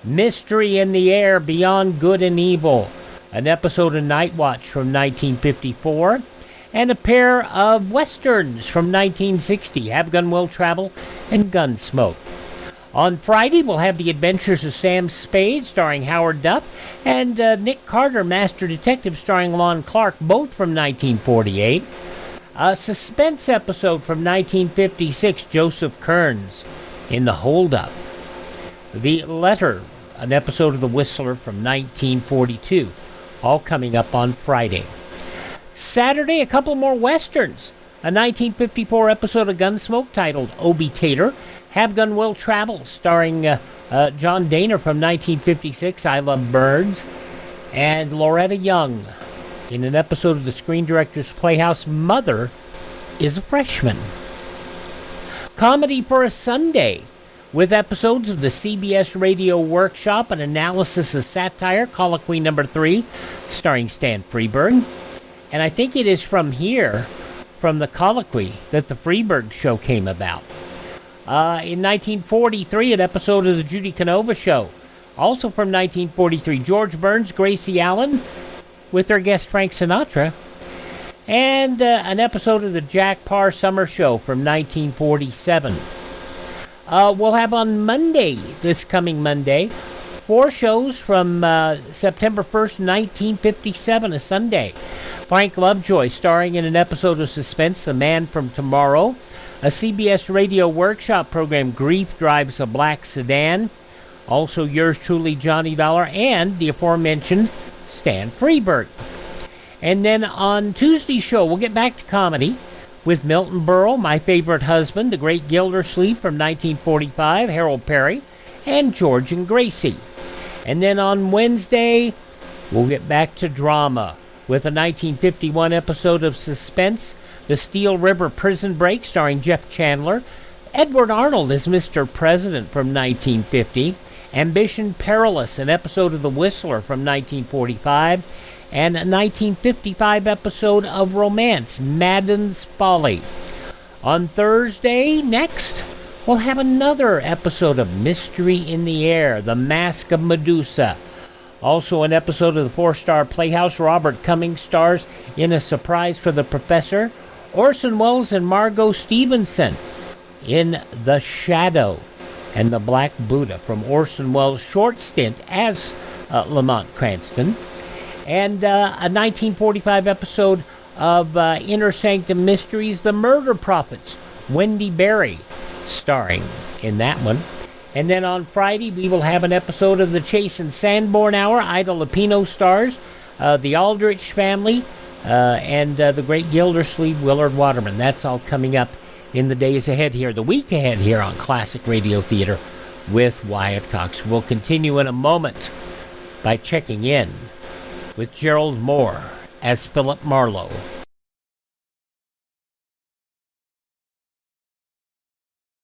Mystery in the Air, Beyond Good and Evil, an episode of Night Watch from 1954, and a pair of westerns from 1960, Have Gun Will Travel and Gunsmoke. On Friday, we'll have The Adventures of Sam Spade, starring Howard Duff, and Nick Carter, Master Detective, starring Lon Clark, both from 1948. A suspense episode from 1956, Joseph Kearns in The Hold-Up. The Letter, an episode of The Whistler from 1942, all coming up on Friday. Saturday, a couple more westerns. A 1954 episode of Gunsmoke titled Obie Tater, Have Gun Will Travel, starring John Dana from 1956, I Love Birds, and Loretta Young in an episode of the Screen Directors Playhouse, Mother is a Freshman. Comedy for a Sunday, with episodes of the CBS Radio Workshop, an analysis of satire, Colloquy number 3, starring Stan Freberg. And I think it is from here, from the Colloquy, that the Freberg Show came about. In 1943, an episode of the Judy Canova Show. Also from 1943, George Burns, Gracie Allen, with their guest Frank Sinatra. And an episode of the Jack Parr Summer Show from 1947. We'll have on Monday, this coming Monday, 4 shows from September 1st, 1957, a Sunday. Frank Lovejoy starring in an episode of Suspense, The Man from Tomorrow. A CBS Radio Workshop program, Grief Drives a Black Sedan. Also yours truly, Johnny Dollar, and the aforementioned Stan Freberg. And then on Tuesday's show, we'll get back to comedy with Milton Berle, My Favorite Husband, The Great Gildersleeve from 1945, Harold Perry, and George and Gracie. And then on Wednesday, we'll get back to drama with a 1951 episode of Suspense, The Steel River Prison Break, starring Jeff Chandler, Edward Arnold as Mr. President from 1950, Ambition Perilous, an episode of The Whistler from 1945, and a 1955 episode of Romance, Madden's Folly. On Thursday, next, we'll have another episode of Mystery in the Air, The Mask of Medusa. Also an episode of the 4-Star Playhouse, Robert Cummings stars in A Surprise for the Professor. Orson Welles and Margot Stevenson in The Shadow and the Black Buddha from Orson Welles' short stint as Lamont Cranston. And a 1945 episode of Inner Sanctum Mysteries, The Murder Prophets, Wendy Berry starring in that one. And then on Friday, we will have an episode of the Chase and Sanborn Hour. Ida Lupino stars, the Aldrich Family, and the Great Gildersleeve, Willard Waterman. That's all coming up in the days ahead here, the week ahead here on Classic Radio Theater with Wyatt Cox. We'll continue in a moment by checking in with Gerald Moore as Philip Marlowe.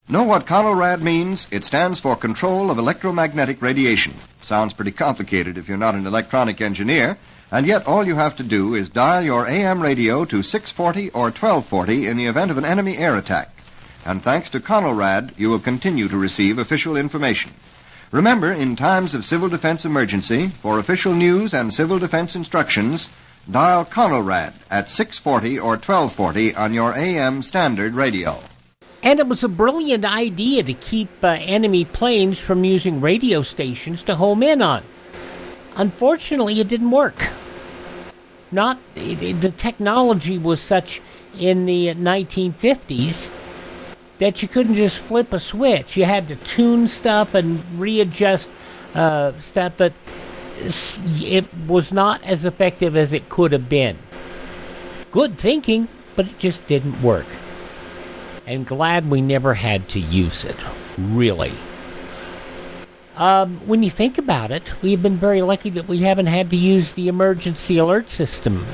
Know what CONELRAD means? It stands for Control of Electromagnetic Radiation. Sounds pretty complicated if you're not an electronic engineer, and yet all you have to do is dial your AM radio to 640 or 1240 in the event of an enemy air attack. And thanks to CONELRAD, you will continue to receive official information. Remember, in times of civil defense emergency, for official news and civil defense instructions, dial CONELRAD at 640 or 1240 on your AM standard radio.
And it was a brilliant idea to keep enemy planes from using radio stations to home in on. Unfortunately, it didn't work. The technology was such in the 1950s that you couldn't just flip a switch. You had to tune stuff and readjust stuff. But it was not as effective as it could have been. Good thinking, but it just didn't work. And glad we never had to use it, really. When you think about it, we've been very lucky that we haven't had to use the emergency alert system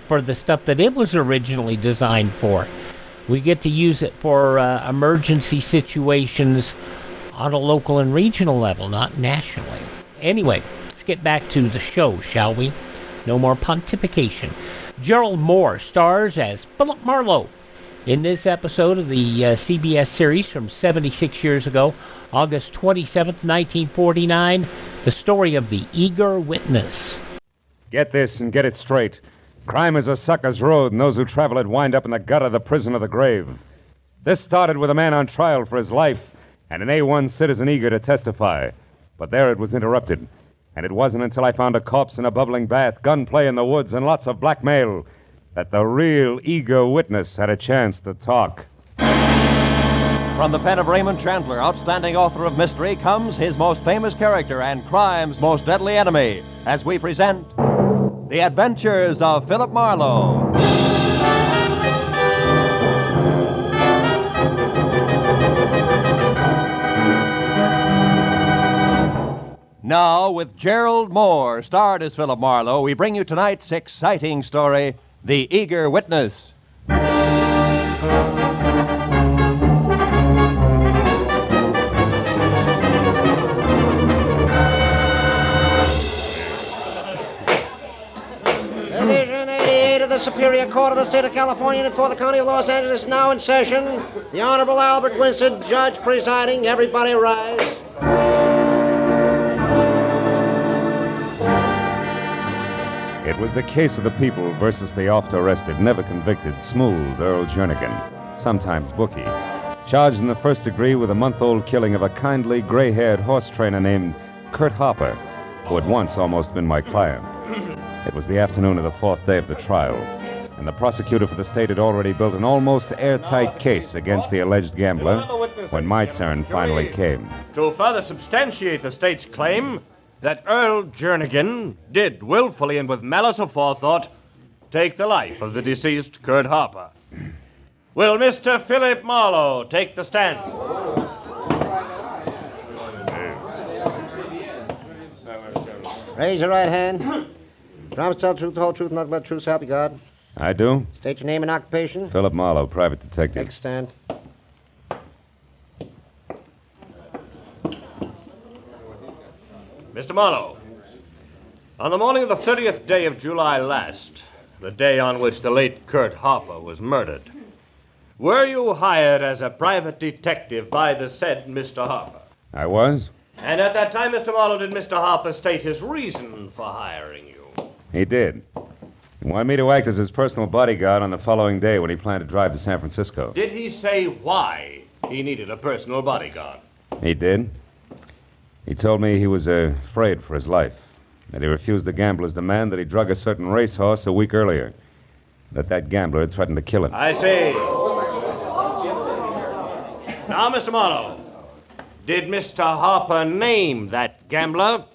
for the stuff that it was originally designed for. We get to use it for emergency situations on a local and regional level, not nationally. Anyway, let's get back to the show, shall we? No more pontification. Gerald Moore stars as Philip Marlowe in this episode of the CBS series from 76 years ago, August 27th, 1949, the story of the eager witness.
Get this and get it straight. Crime is a sucker's road, and those who travel it wind up in the gutter, the prison, or the grave. This started with a man on trial for his life and an A1 citizen eager to testify. But there it was interrupted. And it wasn't until I found a corpse in a bubbling bath, gunplay in the woods, and lots of blackmail that the real eager witness had a chance to talk.
From the pen of Raymond Chandler, outstanding author of mystery, comes his most famous character and crime's most deadly enemy, as we present The Adventures of Philip Marlowe. Now, with Gerald Moore, starred as Philip Marlowe, we bring you tonight's exciting story, The Eager Witness.
Division 88 of the Superior Court of the State of California and for the County of Los Angeles now in session. The Honorable Albert Winston, judge presiding. Everybody rise.
It was the case of the people versus the oft-arrested, never-convicted, smooth Earl Jernigan, sometimes bookie, charged in the first degree with a month-old killing of a kindly, gray-haired horse trainer named Kurt Harper, who had once almost been my client. It was the afternoon of the fourth day of the trial, and the prosecutor for the state had already built an almost airtight case against the alleged gambler when my turn finally came.
To further substantiate the state's claim that Earl Jernigan did willfully and with malice aforethought take the life of the deceased Kurt Harper. Will Mr. Philip Marlowe take the stand?
Raise your right hand. Promise to tell the truth, the whole truth, and nothing but the truth, so help you God.
I do.
State your name and occupation.
Philip Marlowe, private detective.
Take a stand.
Mr. Marlowe, on the morning of the 30th day of July last, the day on which the late Kurt Harper was murdered, were you hired as a private detective by the said Mr. Harper?
I was.
And at that time, Mr. Marlowe, did Mr. Harper state his reason for hiring you?
He did. He wanted me to act as his personal bodyguard on the following day when he planned to drive to San Francisco.
Did he say why he needed a personal bodyguard?
He did. He told me he was afraid for his life, that he refused the gambler's demand that he drug a certain racehorse a week earlier, that gambler had threatened to kill him.
I see. Now, Mr. Marlowe, did Mr. Harper name that gambler?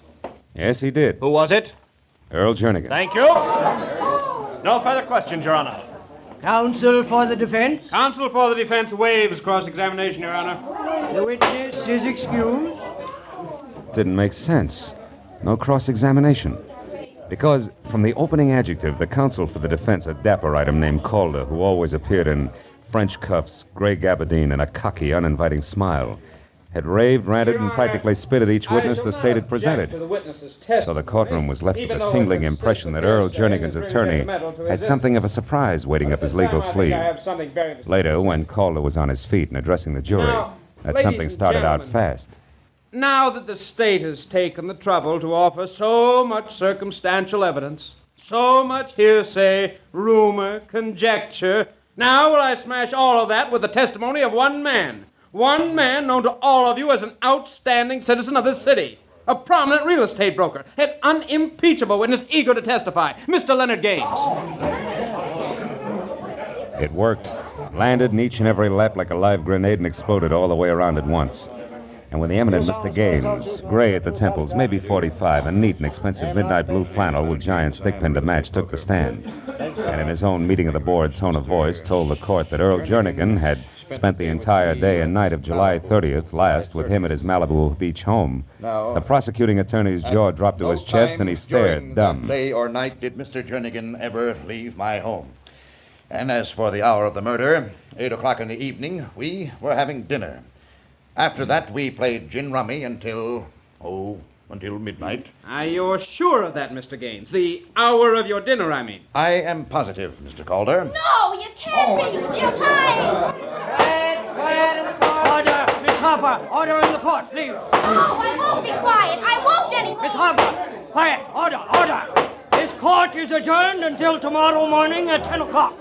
Yes, he did.
Who was it?
Earl Jernigan.
Thank you. No further questions, Your Honor.
Counsel for the defense?
Counsel for the defense waives cross-examination, Your Honor.
The witness is excused.
Didn't make sense. No cross-examination. Because from the opening adjective, the counsel for the defense, a dapper item named Calder, who always appeared in French cuffs, gray gabardine, and a cocky, uninviting smile, had raved, ranted, and practically spit at each witness the state had presented. So the courtroom was left with a tingling impression that Earl Jernigan's attorney had something of a surprise waiting up his legal sleeve. Later, when Calder was on his feet and addressing the jury, that something started out fast.
Now that the state has taken the trouble to offer so much circumstantial evidence, so much hearsay, rumor, conjecture, now will I smash all of that with the testimony of one man. One man known to all of you as an outstanding citizen of this city. A prominent real estate broker. An unimpeachable witness eager to testify. Mr. Leonard Gaines.
It worked. Landed in each and every lap like a live grenade and exploded all the way around at once. And when the eminent Mr. Gaines, gray at the temples, maybe 45, a neat and expensive midnight blue flannel with giant stickpin to match, took the stand, and in his own meeting of the board tone of voice told the court that Earl Jernigan had spent the entire day and night of July 30th last with him at his Malibu Beach home, the prosecuting attorney's jaw dropped to his chest and he stared, dumb.
Day or night did Mr. Jernigan ever leave my home. And as for the hour of the murder, 8 o'clock in the evening, we were having dinner. After that, we played gin rummy until midnight.
Are you sure of that, Mr. Gaines? The hour of your dinner, I mean.
I am positive, Mr. Calder.
No, you can't be. You're lying.
Quiet in the court. Order. Miss Harper, order in the court, please.
No, I won't be quiet. I won't anymore.
Miss Harper, quiet. Order. This court is adjourned until tomorrow morning at 10 o'clock.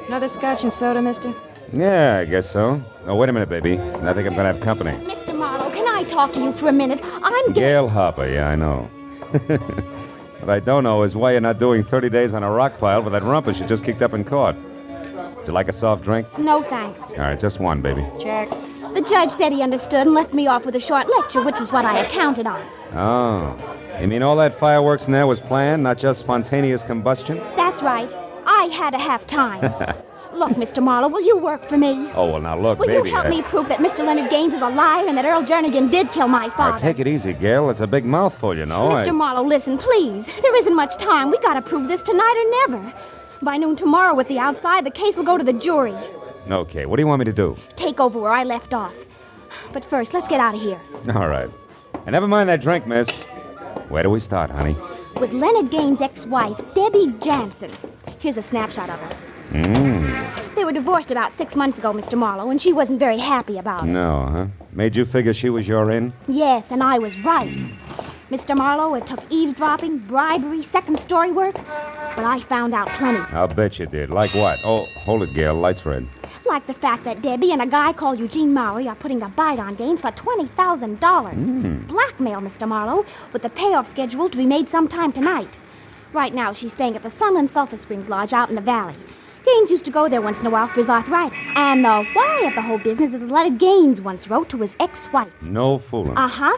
Another scotch and soda, mister?
Yeah, I guess so. Oh, wait a minute, baby. I think I'm going to have company.
Mr. Marlowe, can I talk to you for a minute?
Gail Harper, yeah, I know. What I don't know is why you're not doing 30 days on a rock pile with that rumpus you just kicked up in court. Would you like a soft drink?
No, thanks.
All right, just one, baby.
Check. The judge said he understood and left me off with a short lecture, which was what I had counted on.
Oh. You mean all that fireworks in there was planned, not just spontaneous combustion?
That's right. I had to have time. Look, Mr. Marlowe, will you work for me?
Oh, well, now look,
will
baby.
Will you help me prove that Mr. Leonard Gaines is a liar and that Earl Jernigan did kill my father?
Now, take it easy, Gail. It's a big mouthful, you know.
Mr. Marlowe, listen, please. There isn't much time. We gotta prove this tonight or never. By noon tomorrow with the outside, the case will go to the jury.
Okay, what do you want me to do?
Take over where I left off. But first, let's get out of here.
All right. And never mind that drink, miss. Where do we start, honey?
With Leonard Gaines' ex-wife, Debbie Jansen. Here's a snapshot of her. They were divorced about 6 months ago, Mr. Marlowe, and she wasn't very happy about it.
No, huh? Made you figure she was your in?
Yes, and I was right. Mr. Marlowe, it took eavesdropping, bribery, second-story work, but I found out plenty.
I'll bet you did. Like what? Oh, hold it, Gail. Light's red.
Like the fact that Debbie and a guy called Eugene Mowry are putting a bite on Gaines for $20,000. Blackmail, Mr. Marlowe, with the payoff scheduled to be made sometime tonight. Right now, she's staying at the Sunland Sulphur Springs Lodge out in the valley. Gaines used to go there once in a while for his arthritis. And the why of the whole business is a letter Gaines once wrote to his ex-wife.
No fooling.
Uh-huh.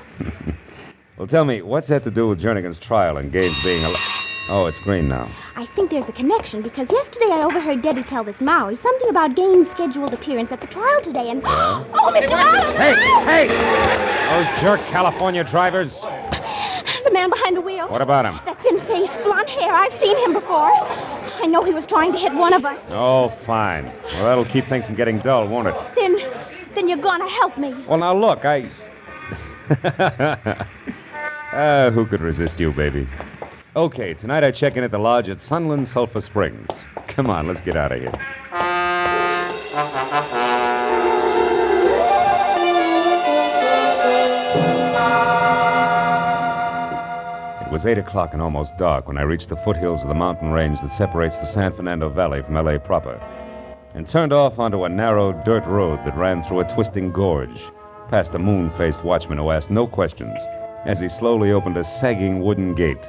Well, tell me, what's that to do with Jernigan's trial and Gaines being Oh, it's green now.
I think there's a connection, because yesterday I overheard Debbie tell this Mowry something about Gaines' scheduled appearance at the trial today, and...
Yeah?
Oh, Mr. Marlowe!
Hey! Those jerk California drivers.
The man behind the wheel.
What about him?
That thin-faced, blonde hair. I've seen him before. I know he was trying to hit one of us.
Oh, fine. Well, that'll keep things from getting dull, won't it?
Then you're gonna help me.
Well, now, look, who could resist you, baby? Okay, tonight I check in at the lodge at Sunland Sulphur Springs. Come on, let's get out of here. It was 8 o'clock and almost dark when I reached the foothills of the mountain range that separates the San Fernando Valley from L.A. proper, and turned off onto a narrow dirt road that ran through a twisting gorge, past a moon-faced watchman who asked no questions as he slowly opened a sagging wooden gate,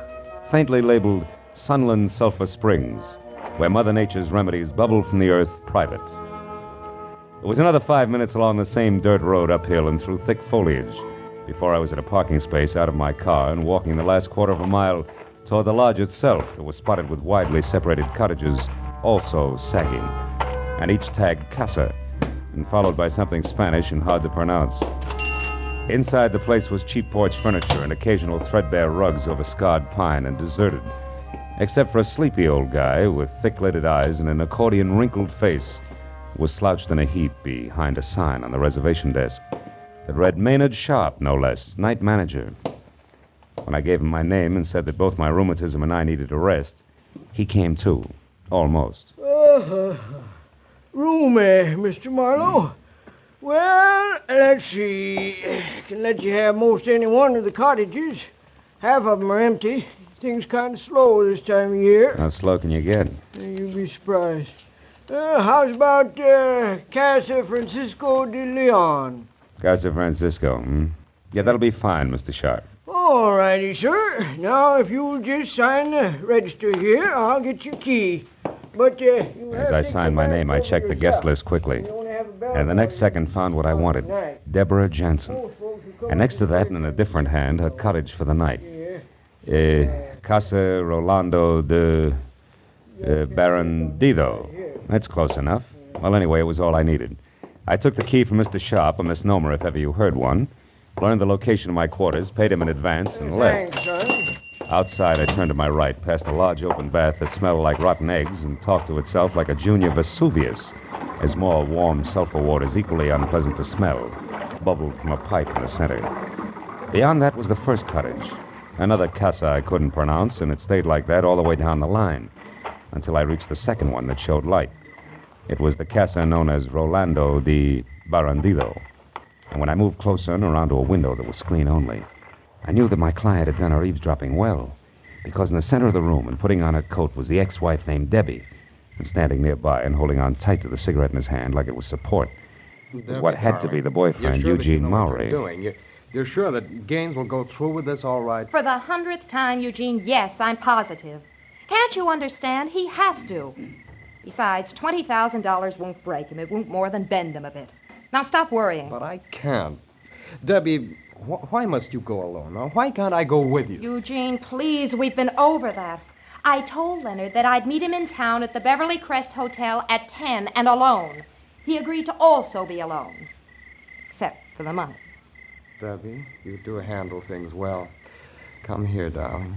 faintly labeled Sunland Sulphur Springs, where Mother Nature's remedies bubbled from the earth private. It was another 5 minutes along the same dirt road uphill and through thick foliage before I was at a parking space out of my car and walking the last quarter of a mile toward the lodge itself that was spotted with widely separated cottages, also sagging, and each tagged Casa, and followed by something Spanish and hard to pronounce. Inside the place was cheap porch furniture and occasional threadbare rugs over scarred pine and deserted, except for a sleepy old guy with thick-lidded eyes and an accordion-wrinkled face who was slouched in a heap behind a sign on the reservation desk that read Maynard Sharp, no less, night manager. When I gave him my name and said that both my rheumatism and I needed a rest, he came too, almost.
Roomy, Mr. Marlowe. Well, let's see. I can let you have most any one of the cottages. Half of them are empty. Things kind of slow this time of year.
How slow can you get?
You'd be surprised. How's about Casa Francisco de Leon?
Casa Francisco, hmm? Yeah, that'll be fine, Mr. Sharp.
righty, sir. Now, if you'll just sign the register here, I'll get your key. But, you
As I signed my name, I checked the guest list quickly. And the next second found what I wanted. Deborah Jansen. And next to that, in a different hand, her cottage for the night. Casa Rolando de Barandido. That's close enough. Well, anyway, it was all I needed. I took the key from Mr. Sharp, or Miss Nomer, if ever you heard one, learned the location of my quarters, paid him in advance, and left.
Thanks, son.
Outside, I turned to my right, past a large open bath that smelled like rotten eggs and talked to itself like a junior Vesuvius, as more warm sulfur waters, equally unpleasant to smell, bubbled from a pipe in the center. Beyond that was the first cottage, another casa I couldn't pronounce, and it stayed like that all the way down the line, until I reached the second one that showed light. It was the casa known as Rolando de Barandido. And when I moved closer and around to a window that was screen only, I knew that my client had done her eavesdropping well, because in the center of the room and putting on her coat was the ex-wife named Debbie, and standing nearby and holding on tight to the cigarette in his hand like it was support was what had to be the boyfriend, Eugene Mowry.
You're sure that Gaines will go through with this all right?
For the 100th time, Eugene, yes, I'm positive. Can't you understand? He has to. Besides, $20,000 won't break him. It won't more than bend him a bit. Now stop worrying.
But I can't. Debbie, why must you go alone? Now, why can't I go with you?
Eugene, please, we've been over that. I told Leonard that I'd meet him in town at the Beverly Crest Hotel at 10 and alone. He agreed to also be alone. Except for the money.
Debbie, you do handle things well. Come here, darling.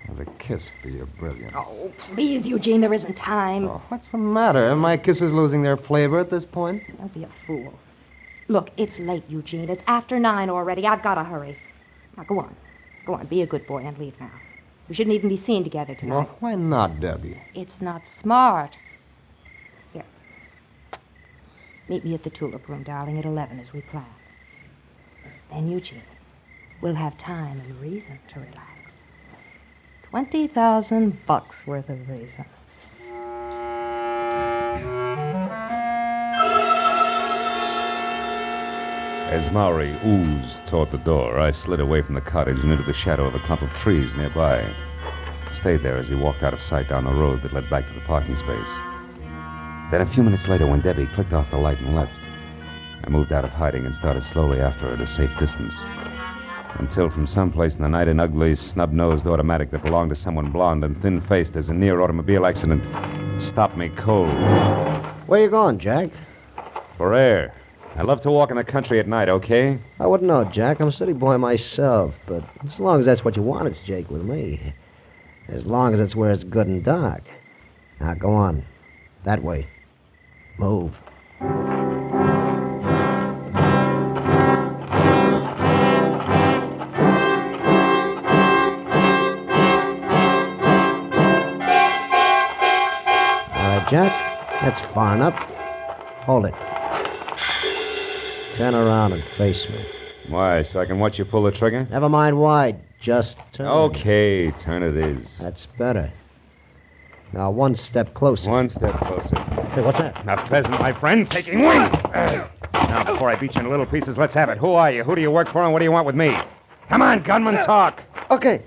Have a kiss for your brilliance.
Oh, please, Eugene, there isn't time.
Oh, what's the matter? Are my kisses losing their flavor at this point?
Don't be a fool. Look, it's late, Eugene. It's after 9 already. I've got to hurry. Now, go on. Go on, be a good boy and leave now. We shouldn't even be seen together tonight.
Well, why not, Debbie?
It's not smart. Here. Meet me at the Tulip Room, darling, at 11 as we planned. Then, Eugene, we'll have time and reason to relax. $20,000 worth of reason.
As Mowry oozed toward the door, I slid away from the cottage and into the shadow of a clump of trees nearby. Stayed there as he walked out of sight down the road that led back to the parking space. Then a few minutes later, when Debbie clicked off the light and left, I moved out of hiding and started slowly after her at a safe distance. Until from someplace in the night, an ugly, snub-nosed automatic that belonged to someone blonde and thin-faced as a near automobile accident stopped me cold.
Where you going, Jack?
For air. I love to walk in the country at night, okay?
I wouldn't know, Jack. I'm a city boy myself, but as long as that's what you want, it's Jake with me. As long as it's where it's good and dark. Now, go on. That way. Move. Jack, that's far enough. Hold it. Turn around and face me.
Why, so I can watch you pull the trigger?
Never mind why. Just turn.
Okay, turn it is.
That's better. Now, one step closer.
One step closer.
Hey, what's that?
A pheasant, my friend, taking wing. Now, before I beat you into little pieces, let's have it. Who are you? Who do you work for, and what do you want with me? Come on, gunman, talk.
Okay,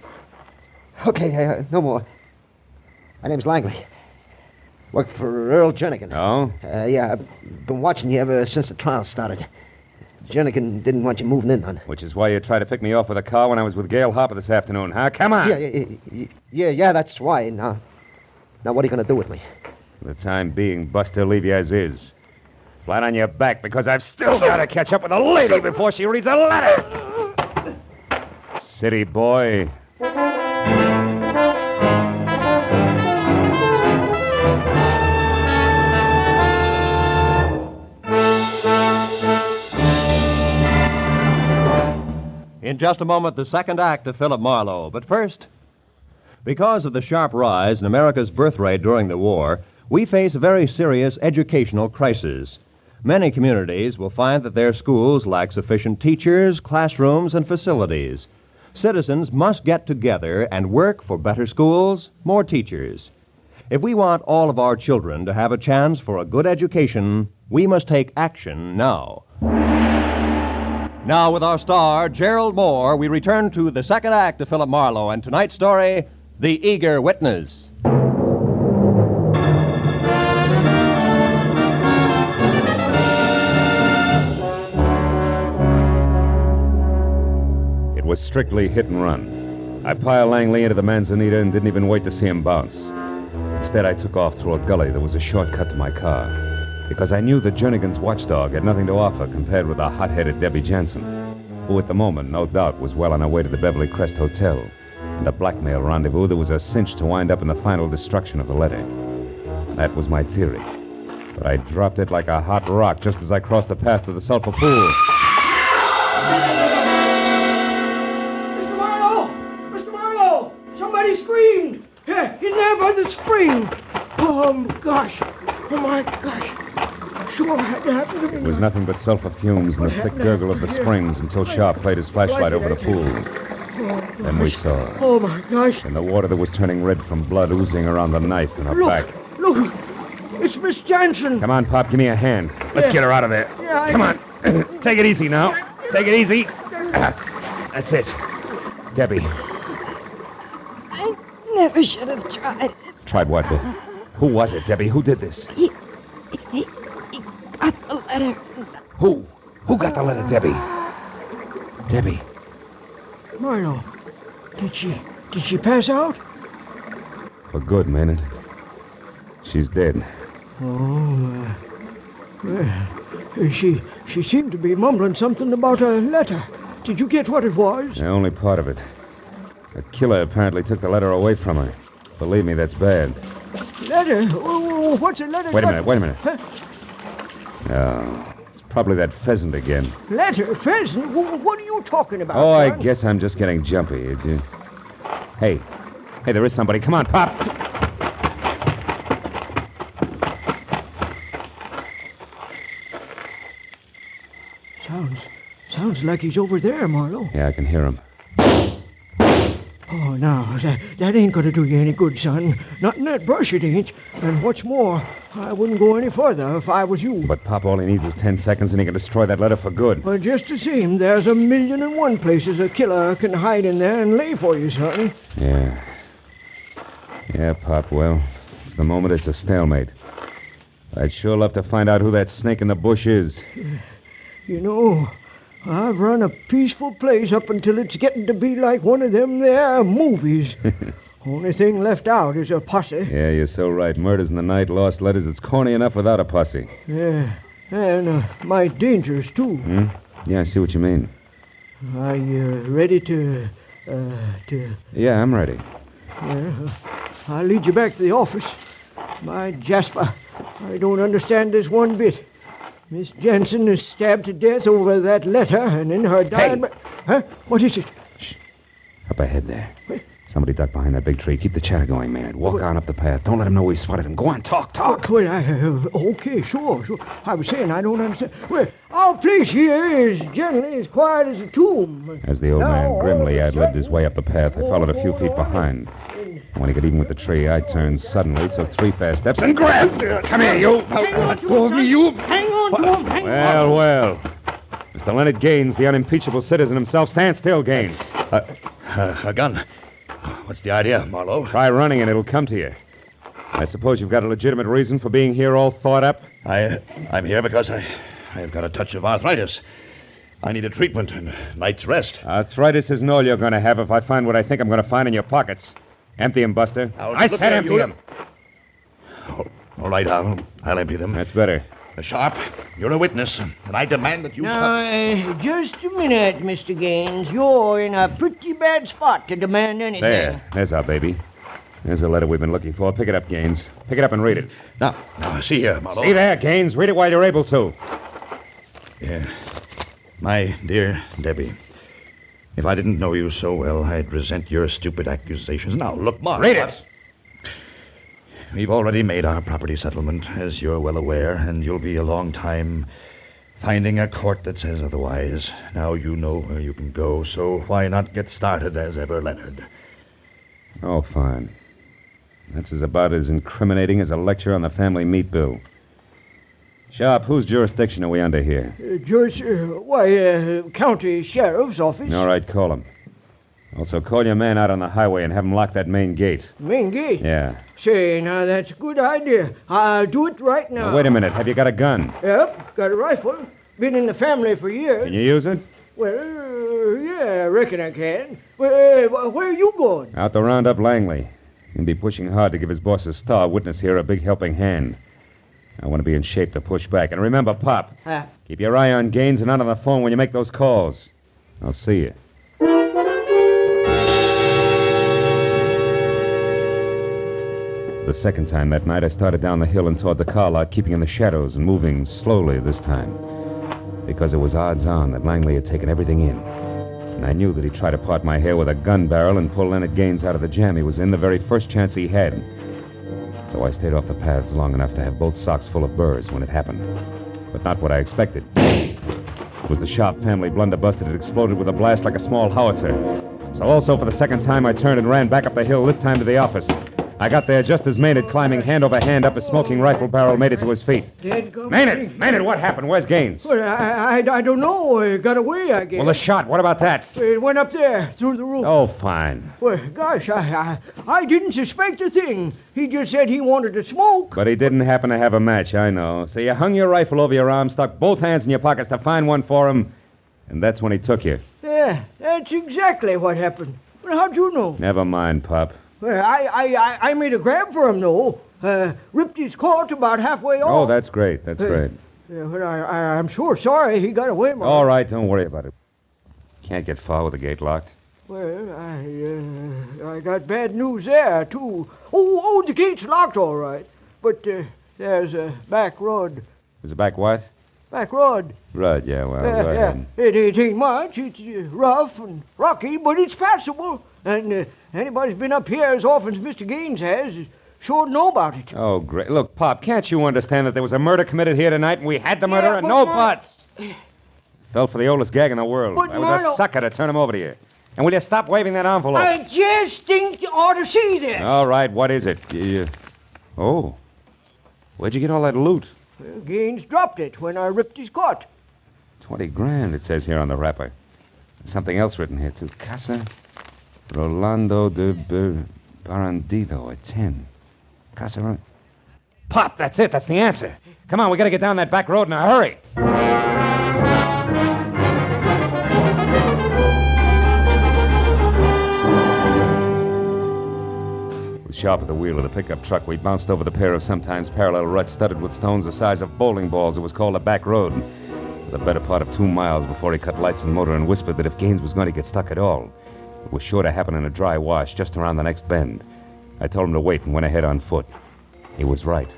no more. My name's Langley. Work for Earl Jernigan.
Oh?
Yeah, I've been watching you ever since the trial started. Jernigan didn't want you moving in on.
Which is why you tried to pick me off with a car when I was with Gail Harper this afternoon, huh? Come on!
Yeah, that's why. Now what are you going to do with me?
For the time being, Buster, leave you as is. Flat on your back, because I've still got to catch up with a lady before she reads a letter! City boy.
In just a moment, the second act of Philip Marlowe. But first, because of the sharp rise in America's birth rate during the war, we face a very serious educational crisis. Many communities will find that their schools lack sufficient teachers, classrooms, and facilities. Citizens must get together and work for better schools, more teachers. If we want all of our children to have a chance for a good education, we must take action now. Now, with our star, Gerald Moore, we return to the second act of Philip Marlowe and tonight's story, The Eager Witness.
It was strictly hit and run. I piled Langley into the Manzanita and didn't even wait to see him bounce. Instead, I took off through a gully that was a shortcut to my car, because I knew that Jernigan's watchdog had nothing to offer compared with the hot-headed Debbie Jansen, who at the moment, no doubt, was well on her way to the Beverly Crest Hotel, and a blackmail rendezvous that was a cinch to wind up in the final destruction of the letter. That was my theory. But I dropped it like a hot rock just as I crossed the path to the sulfur pool.
Mr. Marlowe! Somebody screamed! Yeah, he's there by the spring! Oh, gosh! Oh, my gosh! Sure had to happen to me.
It was nothing but sulfur fumes and the thick gurgle of the springs until Sharp played his flashlight over the pool. Then we saw.
Oh, my gosh!
In the water that was turning red from blood oozing around the knife in her back.
Look! It's Miss Jansen!
Come on, Pop, give me a hand. Let's get her out of there.
Yeah,
Come on. Take it easy now. Take it easy. That's it. Debbie.
I never should have tried.
Tried what? Who was it, Debbie? Who did this?
He got the letter.
Who? Who got the letter, Debbie? Debbie.
Marlowe, did she pass out?
For good, Maynard. She's dead.
Oh, she seemed to be mumbling something about a letter. Did you get what it was?
Yeah, only part of it. A killer apparently took the letter away from her. Believe me, that's bad.
Letter? Oh, what's a letter?
Wait a minute.
Huh?
Oh, it's probably that pheasant again.
Letter? Pheasant? What are you talking about,
Oh, I
son?
guess I'm just getting jumpy. Hey, there is somebody. Come on, Pop.
Sounds like he's over there, Marlowe.
Yeah, I can hear him.
Oh, no, that ain't gonna do you any good, son. Not in that brush, it ain't. And what's more, I wouldn't go any further if I was you.
But Pop, all he needs is 10 seconds and he can destroy that letter for good.
But just the same, there's 1,000,001 places a killer can hide in there and lay for you, son.
Yeah, Pop, well, for the moment it's a stalemate. I'd sure love to find out who that snake in the bush is.
You know, I've run a peaceful place up until it's getting to be like one of them there movies. Only thing left out is a posse.
Yeah, you're so right. Murders in the night, lost letters. It's corny enough without a posse.
Yeah, and might dangerous, too.
Yeah, I see what you mean.
Are you ready to...
Yeah, I'm ready.
Yeah, I'll lead you back to the office. My Jasper, I don't understand this one bit. Miss Jansen is stabbed to death over that letter, and in her dying...
Hey!
Huh? What is it?
Shh. Up ahead there. Somebody duck behind that big tree. Keep the chatter going, Maynard. Walk on up the path. Don't let him know we spotted him. Go on, talk.
Well, okay, sure. I was saying I don't understand. Well, our place here is generally as quiet as a tomb.
As the old man grimly ad-libbed his way up the path, I followed a few feet behind. When he got even with the tree, I turned suddenly, took 3 fast steps, and grabbed... Come here, you!
Hang on to him, you! Hang on to him!
Well. Mr. Leonard Gaines, the unimpeachable citizen himself. Stand still, Gaines.
A gun. What's the idea, Marlowe?
Try running and it'll come to you. I suppose you've got a legitimate reason for being here all thought up?
I'm here because I've got a touch of arthritis. I need a treatment and a night's rest.
Arthritis isn't all you're going to have if I find what I think I'm going to find in your pockets. Empty them, Buster. I said empty them.
All right, I'll empty them.
That's better.
Sharp, you're a witness, and I demand that you
Now, just a minute, Mr. Gaines. You're in a pretty bad spot to demand anything.
There's our baby. There's a letter we've been looking for. Pick it up, Gaines. Pick it up and read it.
Now, see here, Marlowe.
See there, Gaines. Read it while you're able to.
Yeah. My dear Debbie, if I didn't know you so well, I'd resent your stupid accusations. Now, look, Mark.
Read it.
We've already made our property settlement, as you're well aware, and you'll be a long time finding a court that says otherwise. Now you know where you can go, so why not get started as ever, Leonard?
Oh, fine. That's about as incriminating as a lecture on the family meat bill. Sharp, whose jurisdiction are we under here?
County Sheriff's Office.
All right, call him. Also, call your man out on the highway and have him lock that main gate.
Main gate?
Yeah.
Say, now, that's a good idea. I'll do it right now.
Now, wait a minute. Have you got a gun?
Yep, got a rifle. Been in the family for years.
Can you use it?
Well, yeah, I reckon I can. Where are you going?
Out to round up Langley. He'll be pushing hard to give his boss a star witness here a big helping hand. I want to be in shape to push back. And remember, Pop, keep your eye on Gaines and not on the phone when you make those calls. I'll see you. The second time that night, I started down the hill and toward the car lot, keeping in the shadows and moving slowly this time. Because it was odds on that Langley had taken everything in. And I knew that he'd try to part my hair with a gun barrel and pull Leonard Gaines out of the jam he was in the very first chance he had. So I stayed off the paths long enough to have both socks full of burrs when it happened. But not what I expected. It was the Sharp family blunderbuss that had exploded with a blast like a small howitzer. So also for the second time, I turned and ran back up the hill, this time to the office. I got there just as Maynard, climbing hand over hand up his smoking rifle barrel, made it to his feet. Maynard, what happened? Where's Gaines?
Well, I don't know. It got away, I guess.
Well, the shot, what about that?
It went up there, through the roof.
Oh, fine.
Well, gosh, I didn't suspect a thing. He just said he wanted to smoke.
But he didn't happen to have a match, I know. So you hung your rifle over your arm, stuck both hands in your pockets to find one for him, and that's when he took you.
Yeah, that's exactly what happened. Well, how'd you know?
Never mind, Pop.
Well, I made a grab for him, though. Ripped his coat about halfway off.
Oh, that's great. That's great.
Well, I'm sure sorry he got away, Mark.
All right, don't worry about it. Can't get far with the gate locked.
Well, I got bad news there, too. Oh, the gate's locked all right. But there's a back road.
There's a back what?
Back road.
Right, yeah, well, go ahead.
It ain't much. It's rough and rocky, but it's passable. And anybody's been up here as often as Mr. Gaines has sure know about it.
Oh, great. Look, Pop, can't you understand that there was a murder committed here tonight and we had the murderer? No buts! Fell for the oldest gag in the world.
But
I was a sucker to turn him over to you. And will you stop waving that envelope?
I just think you ought to see this.
All right, what is it? Oh. Where'd you get all that loot?
Well, Gaines dropped it when I ripped his coat.
20 grand, it says here on the wrapper. There's something else written here, too. Casa Rolando de Barandito at 10. Casa... Pop, that's it. That's the answer. Come on, we gotta get down that back road in a hurry. With Sharp at the wheel of the pickup truck, we bounced over the pair of sometimes parallel ruts studded with stones the size of bowling balls. It was called a back road. For the better part of 2 miles before he cut lights and motor and whispered that if Gaines was going to get stuck at all, it was sure to happen in a dry wash just around the next bend. I told him to wait and went ahead on foot. He was right.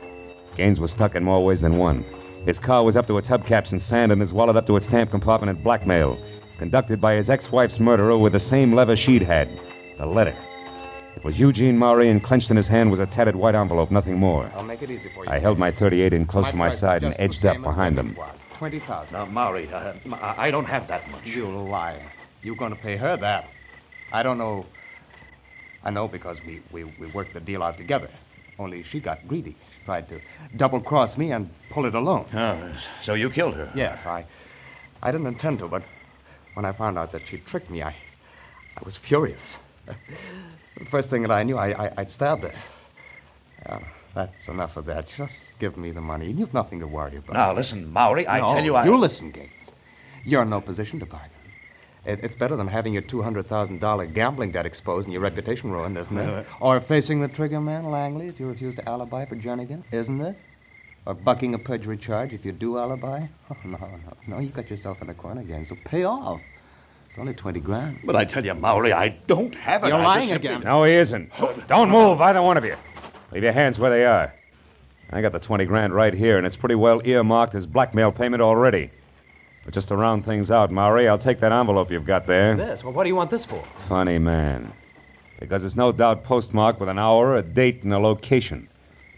Gaines was stuck in more ways than one. His car was up to its hubcaps in sand and his wallet up to its stamp compartment in blackmail, conducted by his ex-wife's murderer with the same lever she'd had, the letter. It was Eugene Maury, and clenched in his hand was a tattered white envelope, nothing more.
I'll make it easy for you.
I held my .38 in close to my side and edged up behind him.
20,000.
Now, Maury, I don't have that much.
You lie. You're going to pay her that. I don't know. I know because we worked the deal out together. Only she got greedy. She tried to double-cross me and pull it alone.
Oh, so you killed her?
Yes, I didn't intend to, but when I found out that she tricked me, I was furious. The first thing that I knew, I'd stabbed her. That's enough of that. Just give me the money. You've nothing to worry about.
Now, listen, Maury, I tell you,
You listen, Gaines. You're in no position to bargain. It's better than having your $200,000 gambling debt exposed and your reputation ruined, isn't it? Or facing the trigger man, Langley, if you refuse to alibi for Jernigan, isn't it? Or bucking a perjury charge if you do alibi? Oh, no, you got yourself in a corner again, so pay off. It's only 20 grand.
But I tell you, Maury, I don't have it.
You're lying again.
No, he isn't. Don't move, either one of you. Leave your hands where they are. I got the 20 grand right here, and it's pretty well earmarked as blackmail payment already. But just to round things out, Maury, I'll take that envelope you've got there.
This? Well, what do you want this for?
Funny man. Because it's no doubt postmarked with an hour, a date, and a location,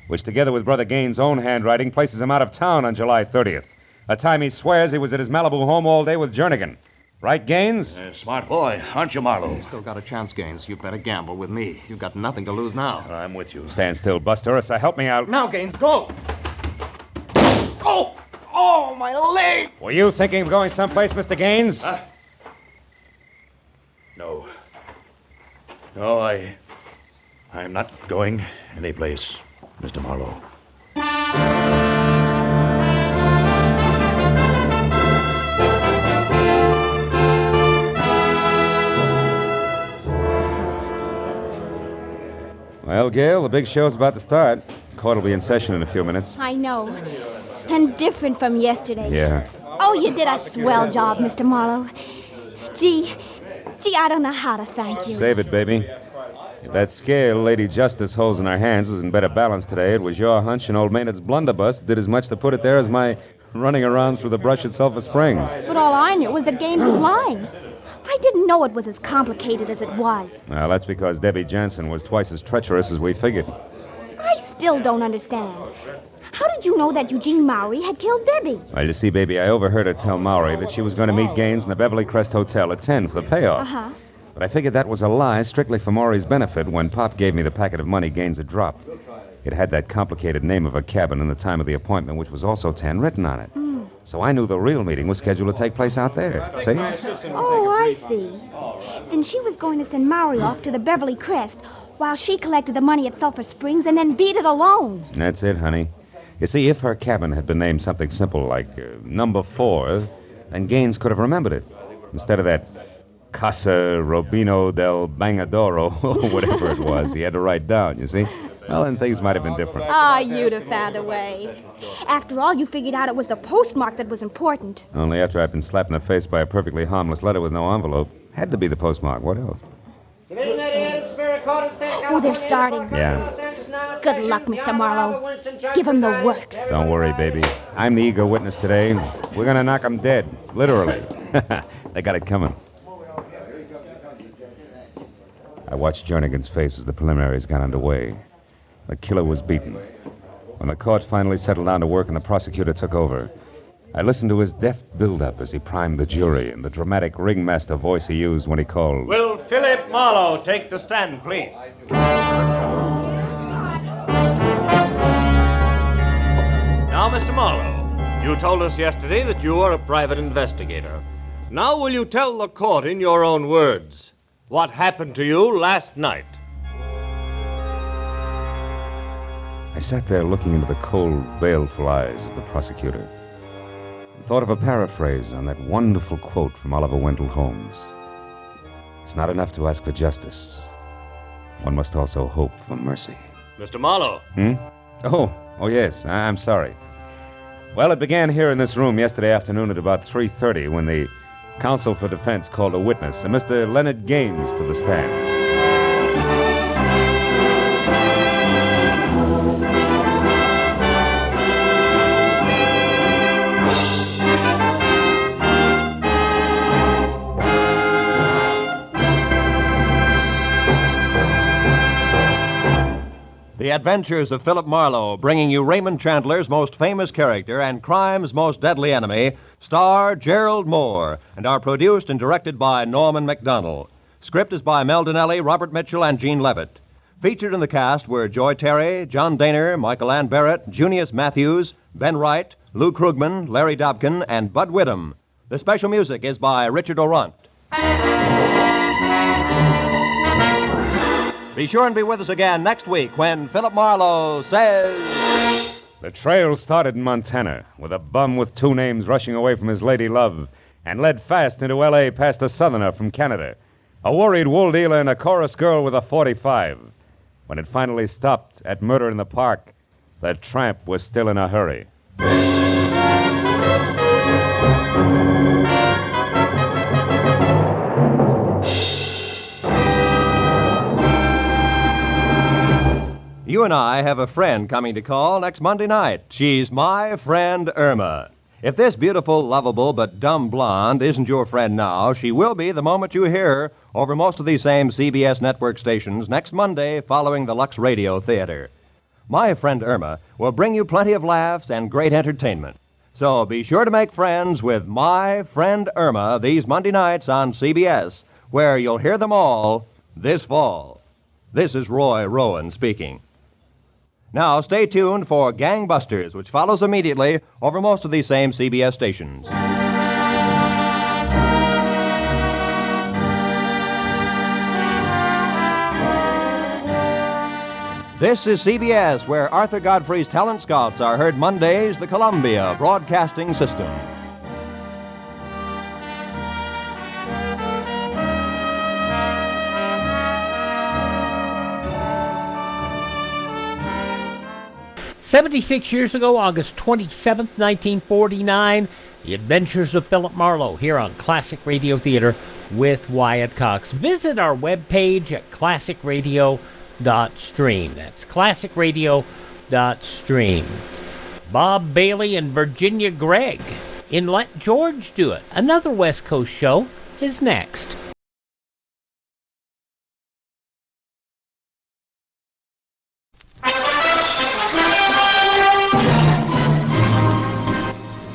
which together with Brother Gaines' own handwriting places him out of town on July 30th, a time he swears he was at his Malibu home all day with Jernigan. Right, Gaines?
Smart boy, aren't you, Marlowe?
You've still got a chance, Gaines. You better gamble with me. You've got nothing to lose now.
I'm with you.
Stand still, Buster, or so help me out.
Now, Gaines, go! Go! Oh, my leg!
Were you thinking of going someplace, Mr. Gaines?
No. No, I'm not going anyplace, Mr. Marlowe.
Well, Gail, the big show's about to start. Court will be in session in a few minutes.
I know. And different from yesterday.
Yeah.
Oh, you did a swell job, Mr. Marlowe. Gee, I don't know how to thank you.
Save it, baby. If that scale Lady Justice holds in her hands is in better balance today, it was your hunch and old Maynard's blunderbuss that did as much to put it there as my running around through the brush at Sulphur Springs.
But all I knew was that Gaines was lying. I didn't know it was as complicated as it was.
Well, that's because Debbie Jansen was twice as treacherous as we figured.
I still don't understand. How did you know that Eugene Maury had killed Debbie?
Well, you see, baby, I overheard her tell Maury that she was going to meet Gaines in the Beverly Crest Hotel at 10 for the payoff.
Uh-huh.
But I figured that was a lie strictly for Maury's benefit when Pop gave me the packet of money Gaines had dropped. It had that complicated name of a cabin and the time of the appointment, which was also 10 written on it. So I knew the real meeting was scheduled to take place out there. See?
Oh, I see. Then she was going to send Maury off to the Beverly Crest while she collected the money at Sulphur Springs and then beat it alone.
That's it, honey. You see, if her cabin had been named something simple like Number 4, then Gaines could have remembered it. Instead of that Casa Robino del Bangadoro, or whatever it was, he had to write down, you see? Well, then things might have been different.
You'd have found a way. After all, you figured out it was the postmark that was important.
Only after I'd been slapped in the face by a perfectly harmless letter with no envelope. Had to be the postmark. What else?
Oh, they're starting.
Yeah.
Good luck, Mr. Marlowe. Give him the works.
Don't worry, baby. I'm the ego witness today. We're going to knock them dead. Literally. They got it coming. I watched Jernigan's face as the preliminaries got underway. The killer was beaten. When the court finally settled down to work and the prosecutor took over, I listened to his deft build-up as he primed the jury and the dramatic ringmaster voice he used when he called.
Will Philip Marlowe take the stand, please? Now, Mr. Marlowe, you told us yesterday that you are a private investigator. Now will you tell the court in your own words what happened to you last night?
I sat there looking into the cold, baleful eyes of the prosecutor and thought of a paraphrase on that wonderful quote from Oliver Wendell Holmes. It's not enough to ask for justice. One must also hope for mercy.
Mr. Marlowe.
Oh, yes. I'm sorry. Well, it began here in this room yesterday afternoon at about 3:30 when the counsel for defense called a witness, Mr. Leonard Gaines, to the stand.
The Adventures of Philip Marlowe, bringing you Raymond Chandler's most famous character and crime's most deadly enemy, star Gerald Moore, and are produced and directed by Norman MacDonald. Script is by Mel Donnelly, Robert Mitchell, and Gene Levitt. Featured in the cast were Joy Terry, John Daner, Michael Ann Barrett, Junius Matthews, Ben Wright, Lou Krugman, Larry Dobkin, and Bud Whittam. The special music is by Richard Orant. Be sure and be with us again next week when Philip Marlowe says...
The trail started in Montana, with a bum with two names rushing away from his lady love, and led fast into L.A. past a southerner from Canada, a worried wool dealer and a chorus girl with a .45. When it finally stopped at Murder in the Park, the tramp was still in a hurry.
You and I have a friend coming to call next Monday night. She's my friend Irma. If this beautiful, lovable, but dumb blonde isn't your friend now, she will be the moment you hear her over most of these same CBS network stations next Monday following the Lux Radio Theater. My friend Irma will bring you plenty of laughs and great entertainment. So be sure to make friends with my friend Irma these Monday nights on CBS, where you'll hear them all this fall. This is Roy Rowan speaking. Now, stay tuned for Gangbusters, which follows immediately over most of these same CBS stations. This is CBS, where Arthur Godfrey's Talent Scouts are heard Mondays, the Columbia Broadcasting System.
"76 years ago, August 27th, 1949, The Adventures of Philip Marlowe here on Classic Radio Theater with Wyatt Cox. Visit our webpage at classicradio.stream. That's classicradio.stream. Bob Bailey and Virginia Gregg in Let George Do It. Another West Coast show is next.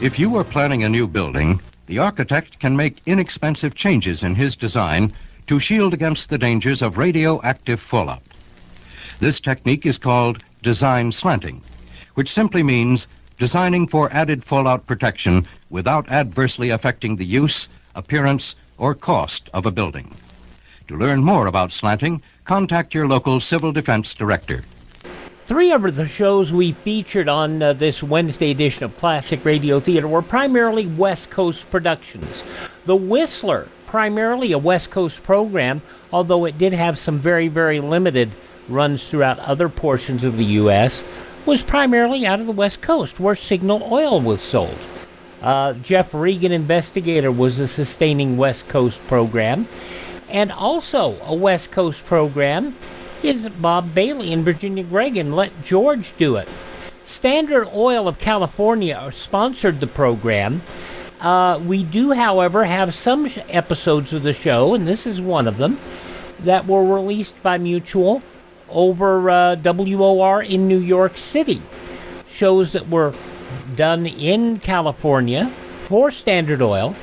If you are planning a new building, the architect can make inexpensive changes in his design to shield against the dangers of radioactive fallout. This technique is called design slanting, which simply means designing for added fallout protection without adversely affecting the use, appearance, or cost of a building. To learn more about slanting, contact your local civil defense director.
3 of the shows we featured on this Wednesday edition of Classic Radio Theater were primarily West Coast productions. The Whistler, primarily a West Coast program, although it did have some very, very limited runs throughout other portions of the U.S., was primarily out of the West Coast, where Signal Oil was sold. Jeff Regan Investigator was a sustaining West Coast program, and also a West Coast program is Bob Bailey and Virginia Gregg and Let George Do It. Standard Oil of California sponsored the program. We do, however, have some episodes of the show, and this is one of them, that were released by Mutual over WOR in New York City. Shows that were done in California for Standard Oil.